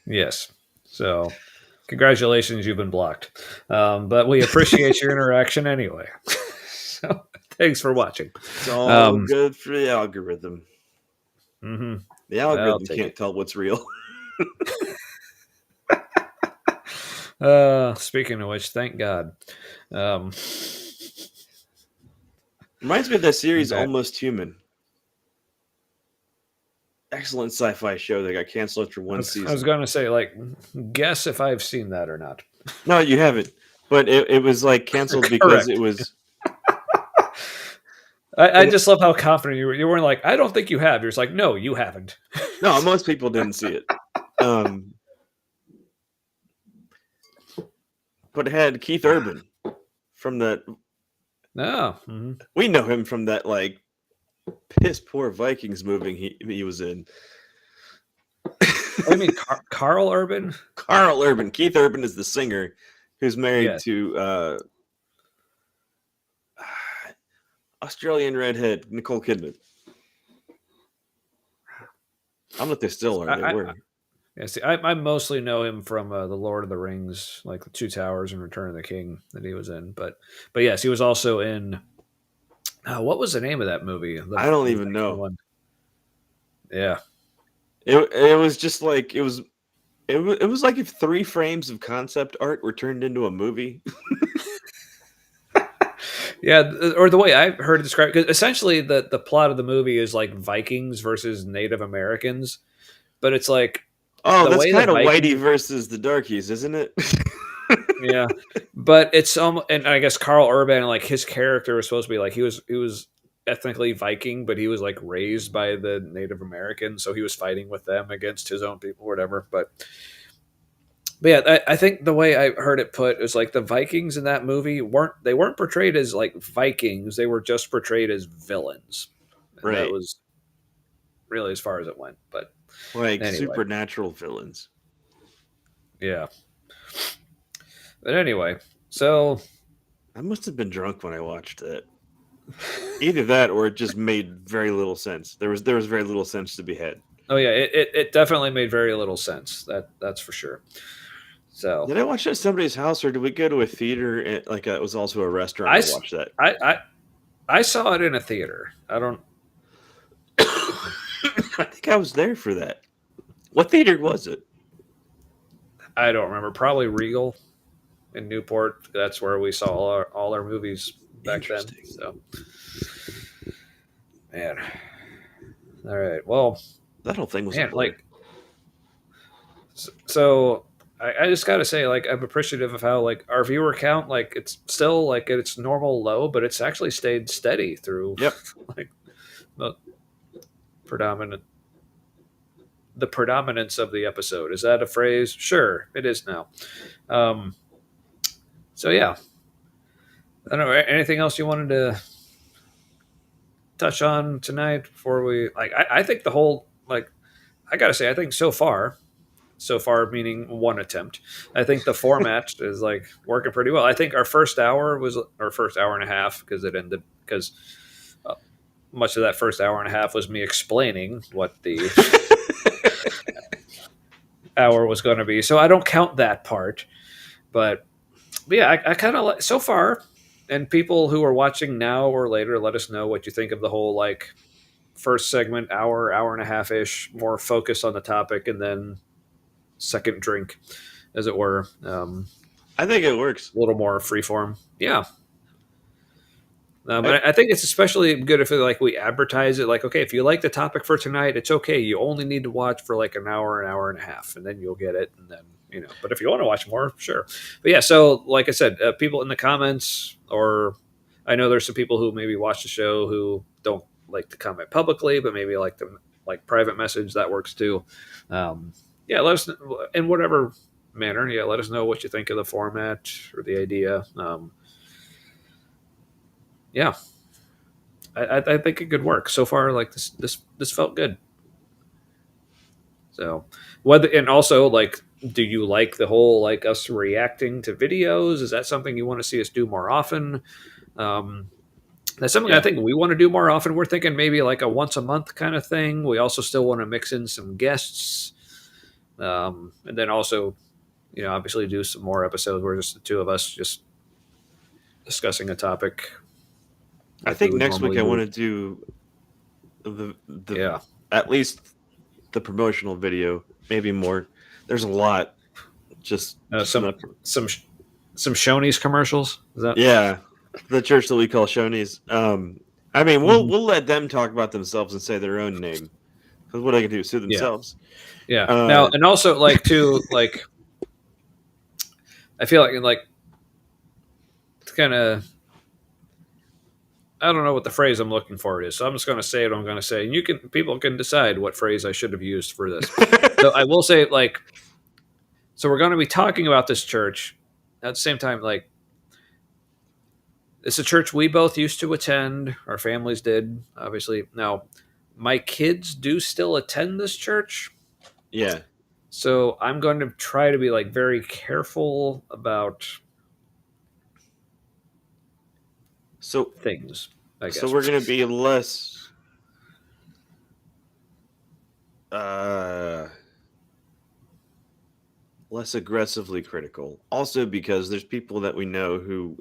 Yes. So congratulations, you've been blocked. But we appreciate your interaction anyway. So thanks for watching. It's all good for the algorithm. The algorithm can't tell what's real. Speaking of which, thank God. Reminds me of that series Almost Human. Excellent sci-fi show that got canceled after one season. I was going to say, like, guess if I've seen that or not. No, you haven't. But it was like canceled because it was. I just love how confident you were. You weren't like, I don't think you have. You're just like, no, you haven't. No, most people didn't see it. But it had Keith Urban from that. No. We know him from that like piss poor Vikings movie he was in. I mean, Carl Urban? Carl Urban. Keith Urban is the singer who's married to Australian redhead Nicole Kidman. I don't know if they still are. They were. Yeah, see, I mostly know him from the Lord of the Rings, like the Two Towers and Return of the King that he was in. But yes, he was also in. What was the name of that movie? I don't even know. One. Yeah, it was just like it was like if 3 frames of concept art were turned into a movie. Yeah, or the way I've heard it described, because essentially the plot of the movie is like Vikings versus Native Americans, but it's like, oh, that's kind of Whitey versus the Darkies, isn't it? Yeah, but it's and I guess Carl Urban, like his character was supposed to be like he was ethnically Viking, but he was like raised by the Native Americans, so he was fighting with them against his own people, or whatever. But yeah, I think the way I heard it put is like the Vikings in that movie weren't portrayed as like Vikings; they were just portrayed as villains. And right. That was really as far as it went. But like anyway. Supernatural villains. Yeah. But anyway, so I must have been drunk when I watched it. Either that, or it just made very little sense. There was very little sense to be had. Oh yeah, it definitely made very little sense. That's for sure. So did I watch it at somebody's house, or did we go to a theater? And, like it was also a restaurant. I watched that. I saw it in a theater. I don't. I think I was there for that. What theater was it? I don't remember. Probably Regal in Newport. That's where we saw all our movies back then. So, man. All right. Well, that whole thing was like. So I just got to say, like, I'm appreciative of how like our viewer count, like, it's still like at its normal low, but it's actually stayed steady through. Yep. Like the predominance of the episode. Is that a phrase? Sure, it is now. So yeah, I don't know. Anything else you wanted to touch on tonight before we like? I think the whole like, I gotta say, I think so far meaning one attempt, I think the format is like working pretty well. I think our first hour and a half, because it ended because much of that first hour and a half was me explaining what the hour was going to be. So I don't count that part, but yeah, I kind of like so far. And people who are watching now or later, let us know what you think of the whole like first segment, hour and a half ish, more focused on the topic, and then second drink, as it were. I think it works a little more freeform. Yeah. I think it's especially good if we advertise it like, okay, if you like the topic for tonight, it's okay. You only need to watch for like an hour and a half, and then you'll get it. And then, but if you want to watch more, sure. But yeah, so like I said, people in the comments, or I know there's some people who maybe watch the show who don't like to comment publicly, but maybe like the private message, that works too. Yeah, let us know, in whatever manner. Yeah, let us know what you think of the format or the idea. Yeah, I think it could work so far. Like this felt good. So and also like, do you like the whole like us reacting to videos? Is that something you want to see us do more often? That's something I think we want to do more often. We're thinking maybe like a once a month kind of thing. We also still want to mix in some guests, and then also, obviously do some more episodes where just the two of us just discussing a topic. I think next week I want to do the at least the promotional video, maybe more. There's a lot. Just some Shoney's commercials. Is that the church that we call Shoney's? I mean, we'll let them talk about themselves and say their own name, because what I can do is sue themselves. Yeah. Now, and also like to like. I feel like it's kind of, I don't know what the phrase I'm looking for is, so I'm just going to say what I'm going to say, and people can decide what phrase I should have used for this. So I will say, like, so we're going to be talking about this church at the same time. Like, it's a church we both used to attend. Our families did, obviously. Now, my kids do still attend this church. Yeah. So I'm going to try to be like very careful about things, I guess. So we're going to be less aggressively critical. Also because there's people that we know who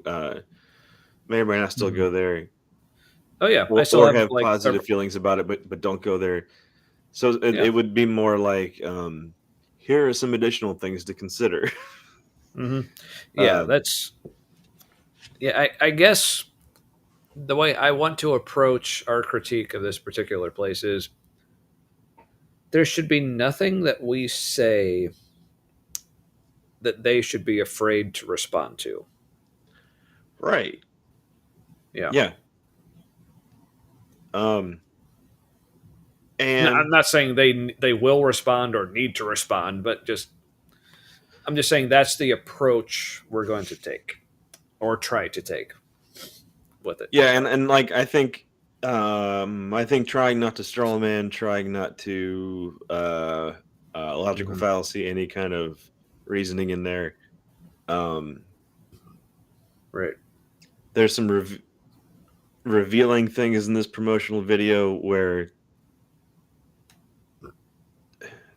may or may not still go there. Oh yeah, or, I still have like positive feelings about it, but don't go there. So it would be more like, here are some additional things to consider. Yeah, that's. Yeah, I guess the way I want to approach our critique of this particular place is there should be nothing that we say that they should be afraid to respond to. Right. Yeah. Yeah. And I'm not saying they will respond or need to respond, but I'm just saying that's the approach we're going to take or try to take with it. Yeah, and like I think trying not to straw man, trying not to logical fallacy, any kind of reasoning in there. Right. There's some revealing things in this promotional video where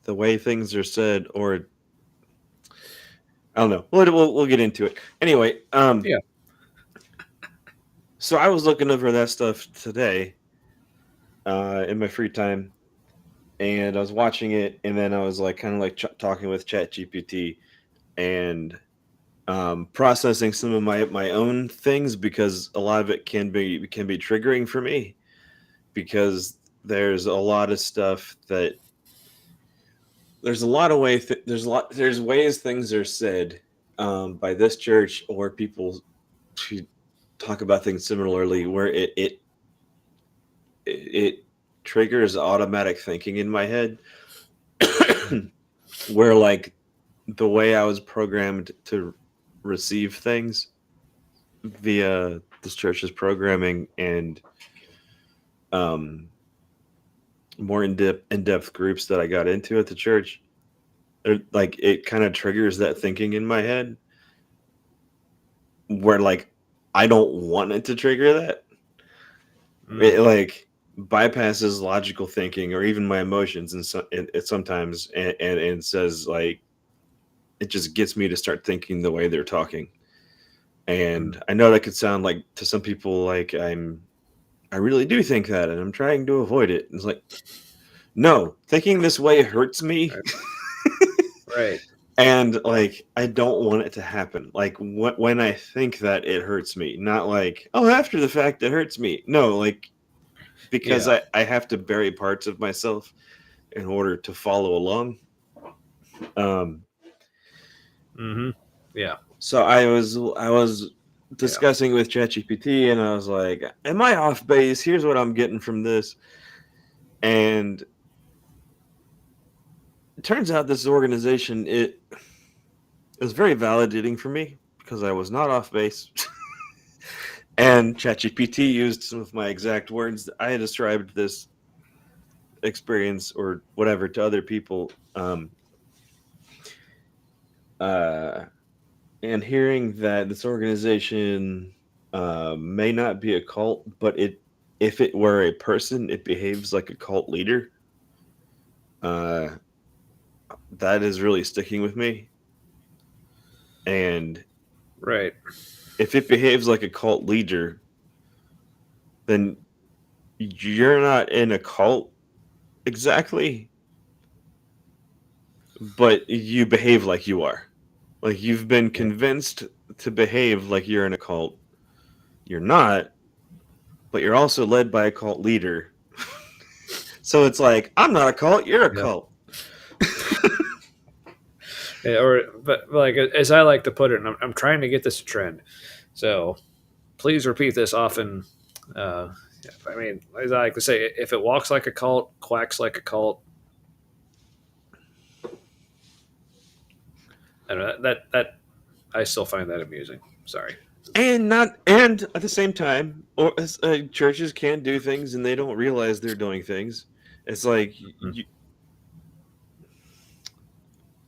the way things are said, or I don't know. We'll get into it anyway. Yeah. So I was looking over that stuff today in my free time, and I was watching it, and then I was like kind of like talking with ChatGPT and processing some of my own things, because a lot of it can be triggering for me, because there's a lot of stuff that there's a lot of ways there's ways things are said by this church or people to talk about things similarly where it triggers automatic thinking in my head where like the way I was programmed to receive things via this church's programming and more in-depth groups that I got into at the church, like it kind of triggers that thinking in my head where like I don't want it to trigger that. It like bypasses logical thinking or even my emotions, and so it sometimes and says like it just gets me to start thinking the way they're talking. And I know that could sound like to some people like I really do think that, and I'm trying to avoid it. It's like, no, thinking this way hurts me. Right. And like, I don't want it to happen. Like when I think that, it hurts me, not like, oh, after the fact it hurts me. No, like, because I have to bury parts of myself in order to follow along. Yeah. So I was discussing with ChatGPT, and I was like, am I off base? Here's what I'm getting from this. And it turns out this organization, it was very validating for me because I was not off base. And ChatGPT used some of my exact words. I had described this experience or whatever to other people. And hearing that this organization may not be a cult, but if it were a person, it behaves like a cult leader. That is really sticking with me. And right, if it behaves like a cult leader, then you're not in a cult exactly, but you behave like you are. Like you've been convinced to behave like you're in a cult. You're not, but you're also led by a cult leader. So it's like, I'm not a cult, you're a cult. But like as I like to put it, and I'm trying to get this a trend. So please repeat this often. I mean, as I like to say, if it walks like a cult, quacks like a cult. And that I still find that amusing. Sorry. And at the same time, or churches can do things and they don't realize they're doing things. It's like you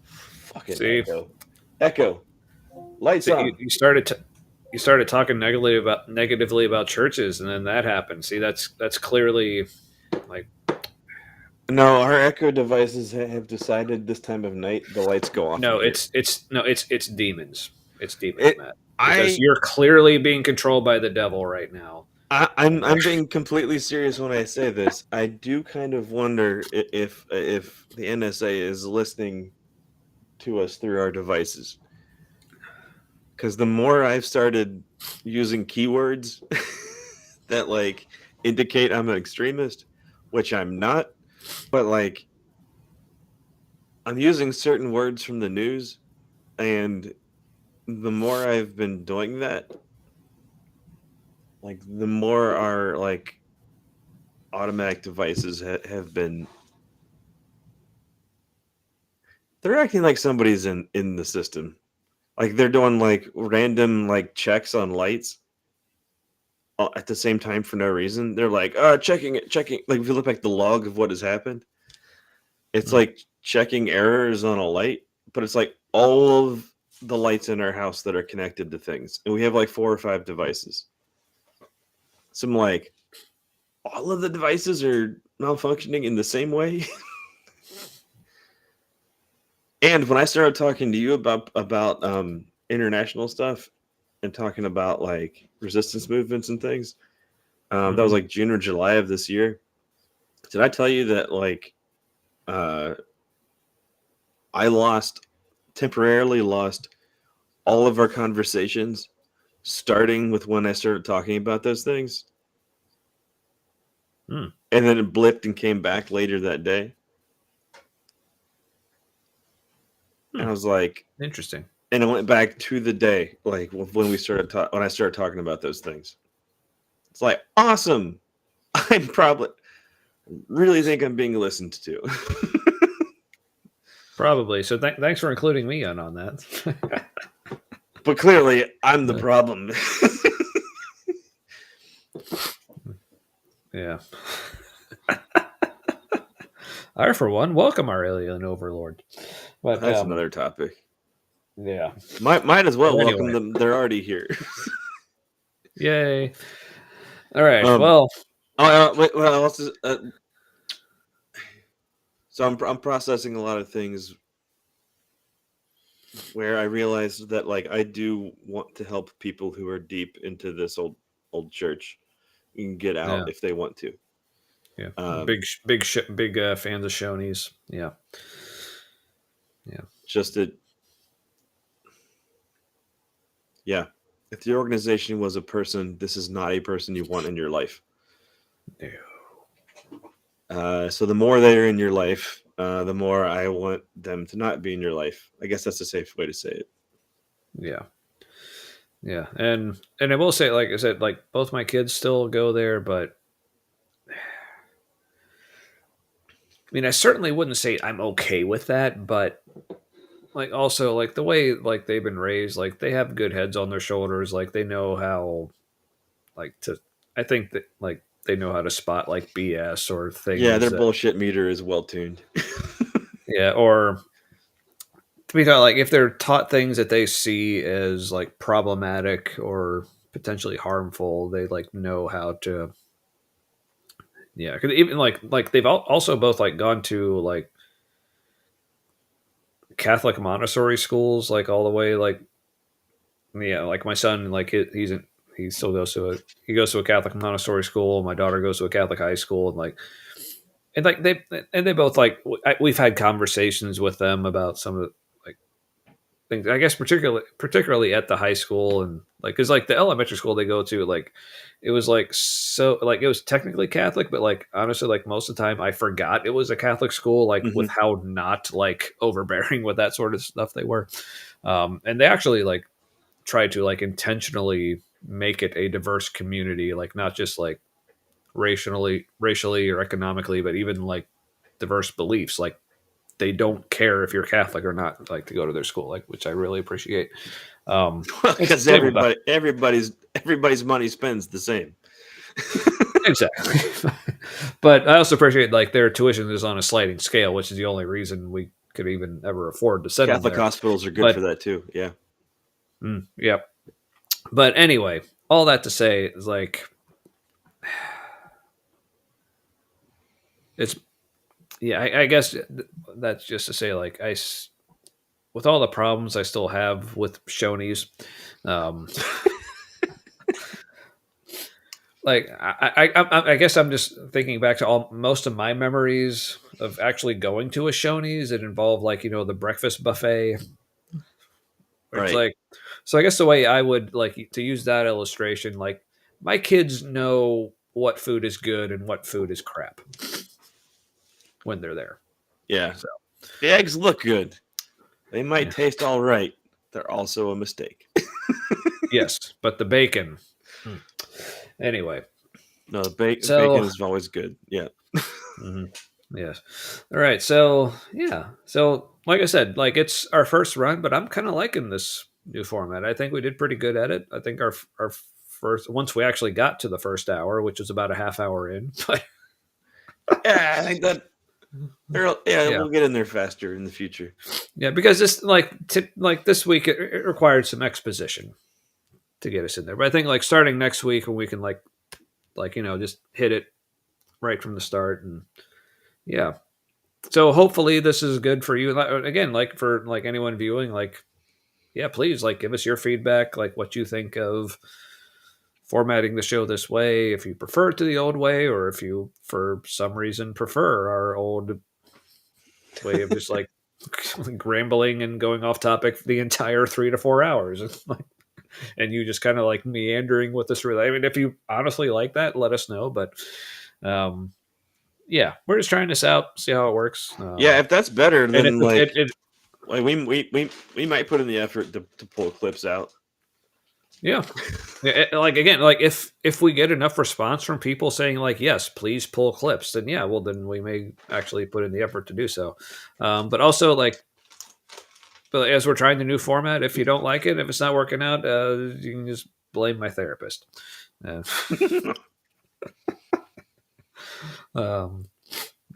fucking See, echo, lights on. you started talking negatively about churches, and then that happened. See, that's clearly like No, our echo devices have decided this time of night the lights go off. no, it's demons. It's demons, It, Matt. Because you're clearly being controlled by the devil right now. I'm being completely serious when I say this. I do kind of wonder if the NSA is listening to us through our devices. Because the more I've started using keywords that like indicate I'm an extremist, which I'm not, but like I'm using certain words from the news, and the more I've been doing that, like the more our like automatic devices have been, they're acting like somebody's in the system. Like they're doing like random like checks on lights at the same time for no reason. They're like, checking. Like if you look like the log of what has happened, it's like checking errors on a light, but it's like all of the lights in our house that are connected to things. And we have like 4 or 5 devices. So I'm like, all of the devices are malfunctioning in the same way. And when I started talking to you about international stuff and talking about like resistance movements and things, that was like June or July of this year. Did I tell you that like I temporarily lost all of our conversations, starting with when I started talking about those things? And then it blipped and came back later that day. And I was like, interesting. And it went back to the day, like when I started talking about those things. It's like, awesome. I'm probably really think I'm being listened to. Probably. So thanks for including me on that. But clearly, I'm the problem. Yeah. I, for one, welcome our alien overlord. But that's another topic. Yeah. Might as well Anyway. welcome them. They're already here. Yay. All right. So I'm processing a lot of things where I realized that like I do want to help people who are deep into this old church and get out if they want to. Yeah. Big fans of Shoney's. Yeah. Yeah. Just that. Yeah. If the organization was a person, this is not a person you want in your life. No. So the more they're in your life, the more I want them to not be in your life. I guess that's a safe way to say it. Yeah. Yeah. And I will say, like I said, like both my kids still go there, but I mean, I certainly wouldn't say I'm okay with that, but like also like the way like they've been raised, like they have good heads on their shoulders, like they know how like to I think that like they know how to spot like BS or things. Yeah, their bullshit meter is well tuned. Yeah, or to be like if they're taught things that they see as like problematic or potentially harmful, they like know how to. Yeah, because even like they've also both like gone to like Catholic Montessori schools, like all the way like yeah, like my son, like he still goes to a Catholic Montessori school. My daughter goes to a Catholic high school, and they both like we've had conversations with them about some of the, like things. I guess particularly at the high school and like because like the elementary school they go to like it was like so like it was technically Catholic, but like honestly like most of the time I forgot it was a Catholic school like with how not like overbearing with that sort of stuff they were, and they actually like tried to like intentionally make it a diverse community, like not just like racially or economically, but even like diverse beliefs. Like they don't care if you're Catholic or not, like to go to their school, like which I really appreciate. Because everybody's money spends the same. Exactly. But I also appreciate like their tuition is on a sliding scale, which is the only reason we could even ever afford to send Catholic them there. hospitals are good for that too. Yeah. Yeah. But anyway, all that to say is like it's yeah. I guess that's just to say like with all the problems I still have with Shoney's, like I guess I'm just thinking back to most of my memories of actually going to a Shoney's. It involved like the breakfast buffet. Where it's Right. like, so I guess the way I would like to use that illustration, like my kids know what food is good and what food is crap when they're there. Yeah. So The eggs look good. They might taste all right. They're also a mistake. yes, but the bacon. Anyway. No, the bacon is always good. Yeah. Yes. All right. So yeah. So like I said, like it's our first run, but I'm kind of liking this new format. I think we did pretty good at it. I think our first once we actually got to the first hour, which was about a half hour in. Yeah, I think that. We'll get in there faster in the future. Yeah, because this like this week it required some exposition to get us in there. But I think like starting next week when we can like just hit it right from the start and yeah. So hopefully this is good for you. Again, like for like anyone viewing, like yeah, please like give us your feedback, like what you think of formatting the show this way, if you prefer it to the old way, or if you for some reason prefer our old way of just like rambling and going off topic the entire 3 to 4 hours. And you just kind of like meandering with this. I mean, if you honestly like that, let us know. But yeah, we're just trying this out, see how it works. Yeah, if that's better, then like we might put in the effort to pull clips out. Yeah. Like again, like if we get enough response from people saying like yes, please pull clips, then yeah, well then we may actually put in the effort to do so. But also like, but as we're trying the new format, if you don't like it, if it's not working out, you can just blame my therapist. But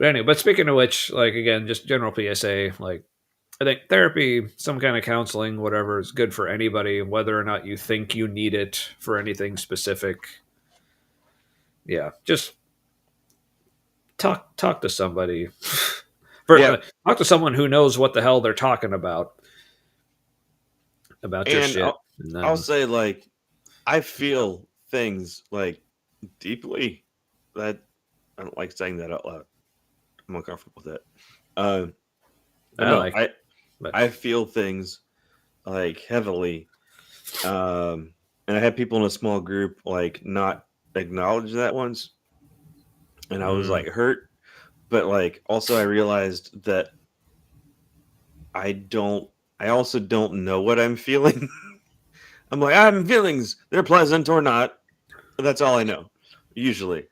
anyway, but speaking of which, like again, just general PSA, like I think therapy, some kind of counseling, whatever, is good for anybody, whether or not you think you need it for anything specific. Yeah, just talk to somebody. Talk to someone who knows what the hell they're talking about your shit. I'll say like I feel things like deeply that I don't like saying that out loud. I'm uncomfortable with that. I feel things like heavily, and I had people in a small group like not acknowledge that once, and I was like hurt, but like also I realized that I also don't know what I'm feeling. I'm like I'm feelings, they're pleasant or not. That's all I know usually.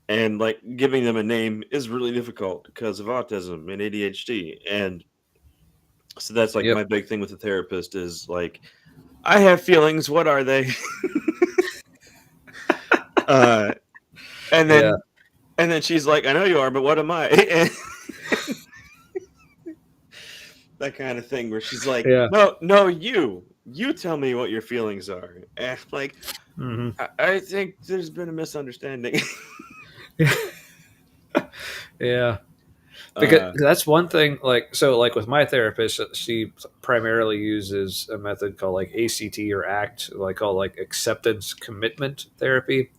And like giving them a name is really difficult because of autism and ADHD. And so that's like my big thing with the therapist is like, I have feelings. What are they? And then she's like, I know you are, but what am I? That kind of thing where she's like, no, you tell me what your feelings are. And like, I think there's been a misunderstanding. Yeah, because that's one thing. Like, so like with my therapist, she primarily uses a method called like ACT or ACT, like called like acceptance commitment therapy,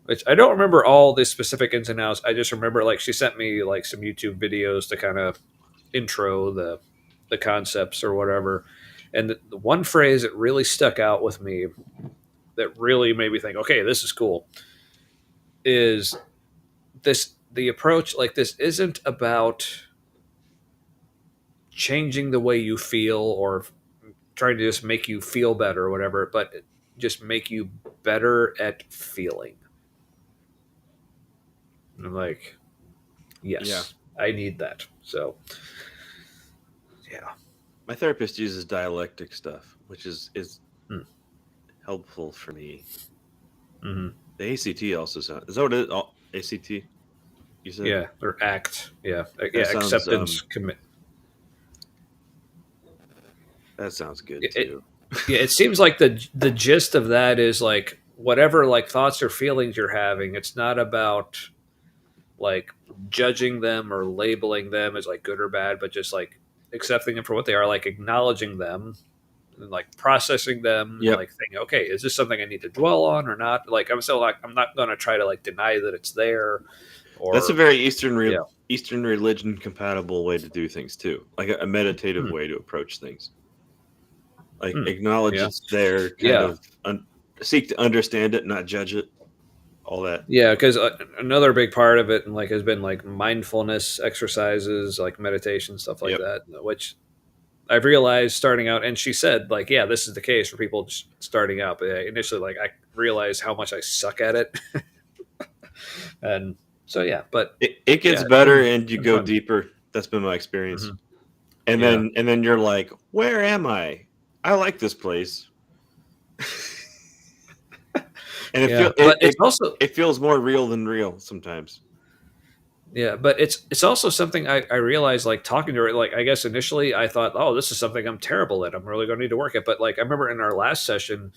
which I don't remember all the specific ins and outs. I just remember like she sent me like some YouTube videos to kind of intro the concepts or whatever. And the one phrase that really stuck out with me, that really made me think, okay, this is cool, is the approach, like, this isn't about changing the way you feel or trying to just make you feel better or whatever, but just make you better at feeling. And I'm like, yes, I need that. So, yeah. My therapist uses dialectic stuff, which is Hmm. helpful for me. Mm-hmm. The ACT also sounds. Is that what it is? Oh, ACT? You said? Yeah, or ACT. Yeah, Sounds, acceptance, commit. That sounds good It, too. it seems like the gist of that is like whatever like thoughts or feelings you're having, it's not about like judging them or labeling them as like good or bad, but just like accepting them for what they are, like acknowledging them and like processing them, and Yep. like thinking, okay, is this something I need to dwell on or not? Like I'm still like, I'm not going to try to like deny that it's there. Or That's a very Eastern Yeah. Eastern religion compatible way to do things too, like a meditative way to approach things. Like acknowledge Yeah. it's there, kind Yeah. of seek to understand it, not judge it. All that. Yeah, because another big part of it, and like, has been like mindfulness exercises, like meditation, stuff like Yep. that, which I've realized starting out. And she said, like, yeah, this is the case for people just starting out. But initially, like, I realized how much I suck at it, and so yeah. But it gets yeah, better, and you go fun. deeper. That's been my experience. Mhm. And Yeah. then you're like, where am I? I like this place. And it feels more real than real sometimes. Yeah, but it's also something I realized, like, talking to her, like, I guess initially I thought, oh, this is something I'm terrible at. I'm really going to need to work at. But like, I remember in our last session,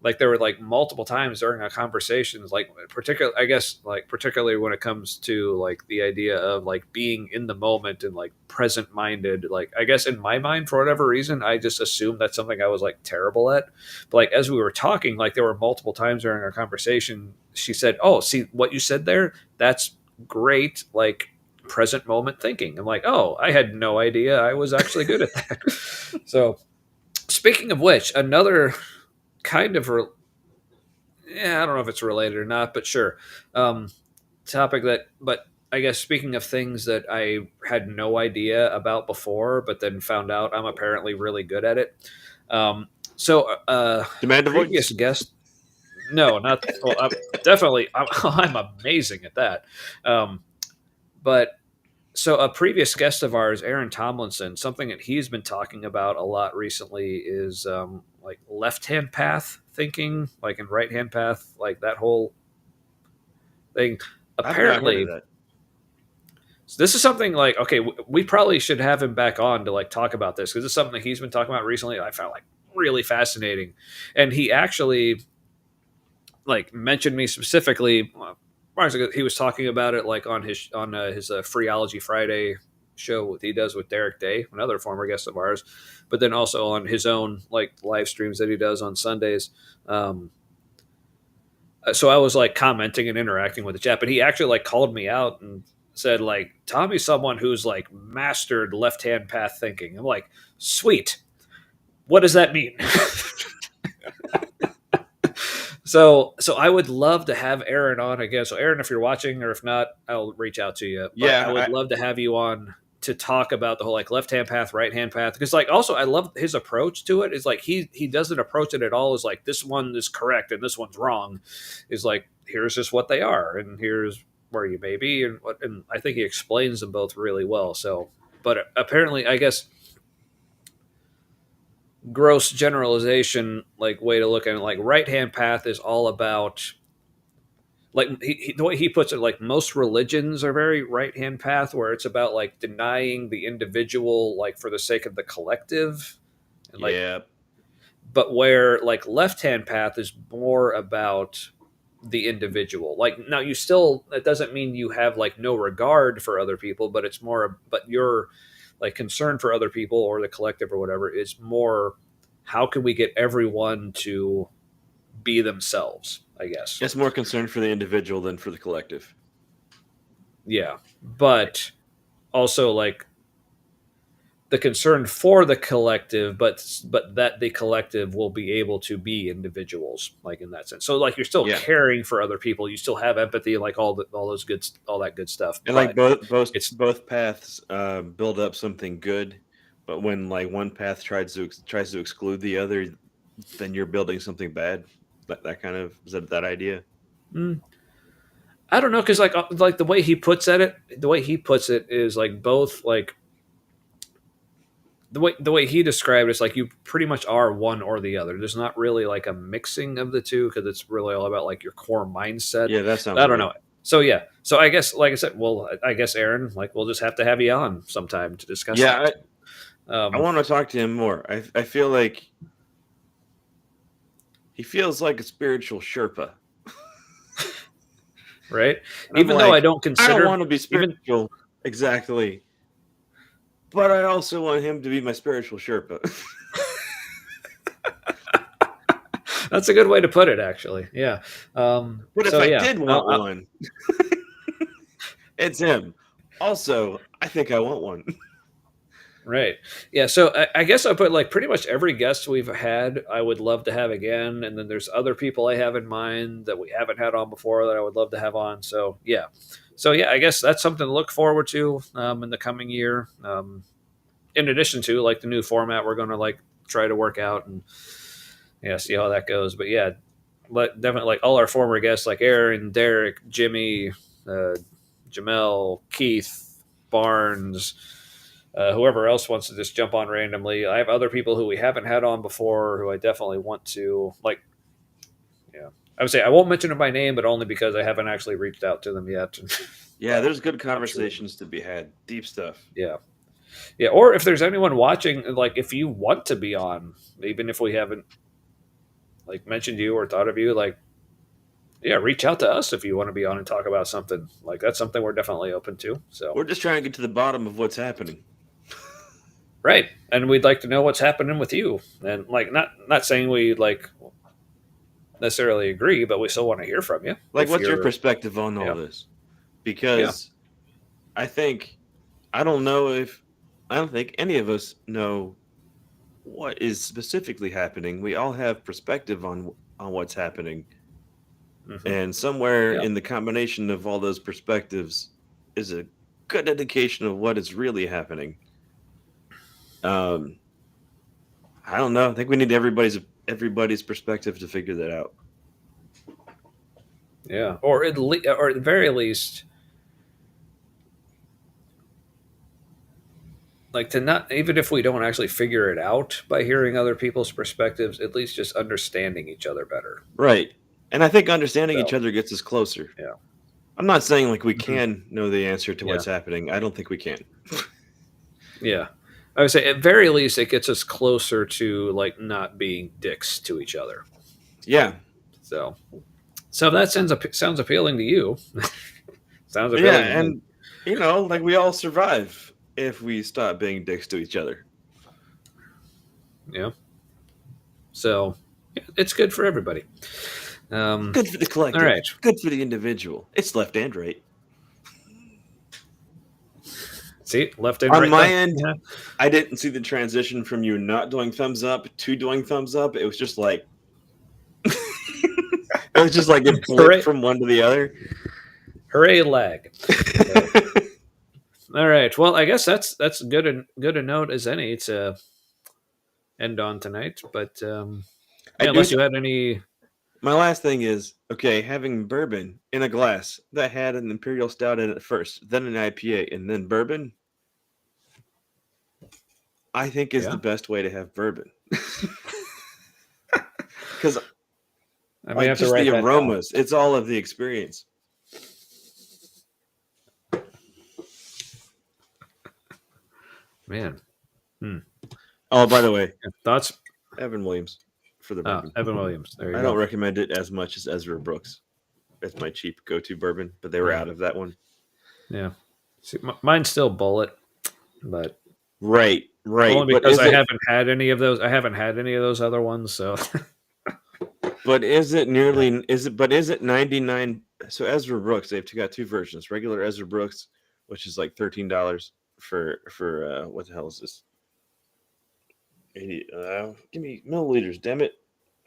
like, there were like multiple times during our conversations, like, particularly when it comes to like the idea of like being in the moment and like present minded. Like, I guess in my mind, for whatever reason, I just assumed that's something I was like terrible at. But like, as we were talking, like, there were multiple times during our conversation, she said, oh, see what you said there? That's great. Like, present moment thinking. I'm like, oh, I had no idea I was actually good at that. So, speaking of which, another kind of I don't know if it's related or not, but sure. Topic that, but I guess speaking of things that I had no idea about before, but then found out I'm apparently really good at it. So Demand previous avoidance. guest, no, not well, definitely. I'm amazing at that. But so a previous guest of ours, Aaron Tomlinson, something that he's been talking about a lot recently is like left-hand path thinking, like, and right-hand path, like that whole thing. I've not heard Apparently, of that. so this is something like, okay, we probably should have him back on to like talk about this, because it's something that he's been talking about recently. I found like really fascinating, and he actually like mentioned me specifically. He was talking about it like on his Freeology Friday show he does with Derek Day, another former guest of ours, but then also on his own like live streams that he does on Sundays. So I was like commenting and interacting with the chat, but he actually like called me out and said, like, Tommy's someone who's like mastered left-hand path thinking. I'm like, sweet. What does that mean? So I would love to have Aaron on again. So Aaron, if you're watching, or if not, I'll reach out to you. But Yeah, I would love to have you on to talk about the whole like left-hand path, right-hand path. Because like also I love his approach to it. Is like he doesn't approach it at all as like this one is correct and this one's wrong. Is like, here's just what they are and here's where you may be, and I think he explains them both really well. So, but apparently, I guess, gross generalization, like, way to look at it, like, right hand path is all about, like, the way he puts it, like, most religions are very right hand path, where it's about like denying the individual, like, for the sake of the collective, and like, yeah. but where like left hand path is more about the individual. Like, now you still, that doesn't mean you have like no regard for other people, but it's more, but your like concern for other people or the collective or whatever is more, how can we get everyone to be themselves, I guess. It's more concerned for the individual than for the collective. Yeah, but also like the concern for the collective, but that the collective will be able to be individuals, like in that sense. So like you're still caring for other people, you still have empathy, like all that good stuff. And but like it's both paths build up something good, but when like one path tries to exclude the other, then you're building something bad. That kind of is that idea. I don't know, because like the way he puts it is like both like the way he described it is like you pretty much are one or the other. There's not really like a mixing of the two, because it's really all about like your core mindset. Yeah, that sounds I don't right. know. So yeah, so I guess like I said, well, I guess Aaron, like we'll just have to have you on sometime to discuss. Yeah, that. I want to talk to him more. I feel like he feels like a spiritual Sherpa. Right? And even though I don't consider, I don't want to be spiritual exactly, but I also want him to be my spiritual Sherpa. That's a good way to put it, actually. Yeah. But if I did want one, it's him. Also, I think I want one. Right. Yeah. So I guess I put like pretty much every guest we've had, I would love to have again. And then there's other people I have in mind that we haven't had on before that I would love to have on. So yeah. I guess that's something to look forward to in the coming year. In addition to like the new format, we're going to like try to work out and see how that goes. But yeah, definitely like all our former guests like Aaron, Derek, Jimmy, Jamel, Keith, Barnes, whoever else wants to just jump on randomly. I have other people who we haven't had on before who I definitely want to like. Yeah, I would say I won't mention them by name, but only because I haven't actually reached out to them yet. Yeah, there's good conversations to be had. Deep stuff. Yeah. Yeah, or if there's anyone watching, like if you want to be on, even if we haven't like mentioned you or thought of you, like reach out to us if you want to be on and talk about something. Like that's something we're definitely open to. So we're just trying to get to the bottom of what's happening. Right. And we'd like to know what's happening with you. And like not saying we like necessarily agree, but we still want to hear from you. Like what's your perspective on all this? Because I don't think any of us know what is specifically happening. We all have perspective on what's happening. Mm-hmm. And somewhere in the combination of all those perspectives is a good indication of what is really happening. I don't know. I think we need everybody's perspective to figure that out. Yeah, or at the very least, like to not, even if we don't actually figure it out by hearing other people's perspectives, at least just understanding each other better. Right. And I think understanding each other gets us closer. Yeah. I'm not saying like we can know the answer to what's happening. I don't think we can. Yeah. I would say at very least it gets us closer to like not being dicks to each other. Yeah. So that sounds appealing to you. Sounds appealing. Yeah, and like we all survive if we stop being dicks to each other. Yeah. So it's good for everybody. Good for the collective. All right. Good for the individual. It's left and right. See, left and right. On my end, I didn't see the transition from you not doing thumbs up to doing thumbs up. It was just like it flipped from one to the other. Hooray, lag. All right. Well, I guess that's good a note as any to end on tonight. But unless you had any. My last thing is, having bourbon in a glass that had an Imperial Stout in it first, then an IPA, and then bourbon, I think is the best way to have bourbon. Because just the aromas, it's all of the experience. Man. Oh, by the way, thoughts? Evan Williams for the bourbon. Evan Williams. There you go. I don't recommend it as much as Ezra Brooks. It's my cheap go-to bourbon, but they were out of that one. Yeah. See, mine's still Bullet, but right. Only because I haven't had any of those. I haven't had any of those other ones, so. But is it 99? So Ezra Brooks, they've got two versions. Regular Ezra Brooks, which is like $13 for what the hell is this? 80, give me milliliters, damn it.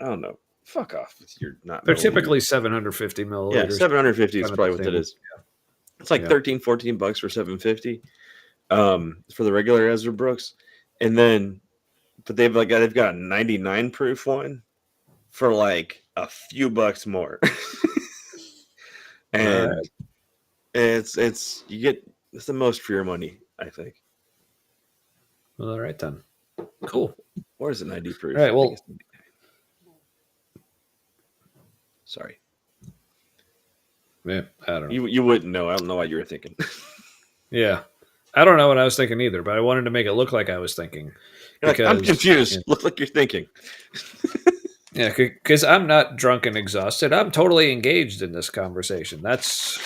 I don't know. Fuck off with your not They're milliliters. typically 750 milliliters. Yeah, 750 is Kind of probably the what it same. is. It's like Yeah. 13, 14 bucks for 750 for the regular Ezra Brooks. And then, but they've got a 99 proof one for like a few bucks more. And All right. it's the most for your money, I think. Well, all right then. Cool. Or is it 90 proof? All right, I well- think it's 99. Sorry. Yeah, I don't know. You wouldn't know. I don't know what you were thinking. Yeah. I don't know what I was thinking either, but I wanted to make it look like I was thinking. You're like, I'm Because- confused. yeah. Look like you're thinking. Yeah, because I'm not drunk and exhausted. I'm totally engaged in this conversation. That's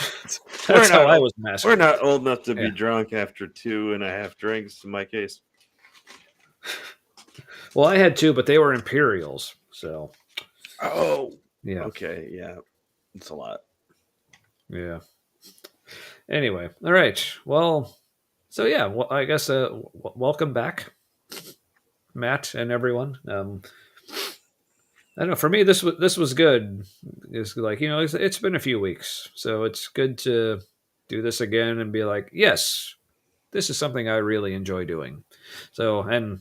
We're how not- I was mastering. We're not old enough to be Yeah. drunk after 2.5 drinks, in my case. Well, I had two, but they were Imperials. So, Oh, yeah. okay, yeah. It's a lot. Yeah. Anyway, all right. Well, so yeah, well, I guess welcome back, Matt and everyone. I don't know. For me, this was good. It's like, it's been a few weeks, so it's good to do this again and be like, yes, this is something I really enjoy doing. So, and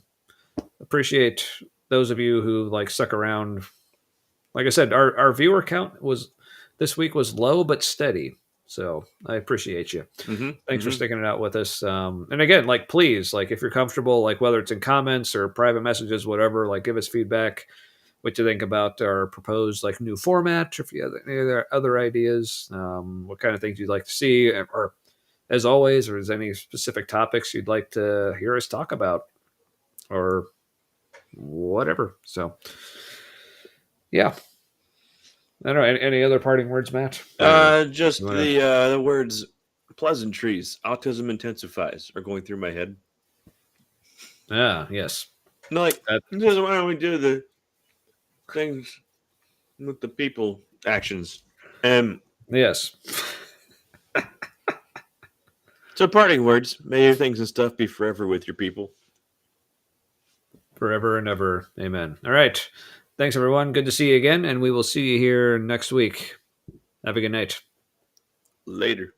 appreciate those of you who like stuck around. Like I said, our viewer count this week was low but steady. So I appreciate you. Mm-hmm. Thanks for sticking it out with us. And again, like, please, like, if you're comfortable, like, whether it's in comments or private messages, whatever, like, give us feedback, what you think about our proposed, like, new format, or if you have any other ideas, what kind of things you'd like to see, or as always, or is any specific topics you'd like to hear us talk about, or whatever. So, yeah. I don't know. Any other parting words, Matt? Just You wanna- the words pleasantries, autism intensifies are going through my head. Yes. No, like, That- just why don't we do the things with the people actions? Yes. So parting words, may your things and stuff be forever with your people. Forever and ever. Amen. All right. Thanks, everyone. Good to see you again, and we will see you here next week. Have a good night. Later.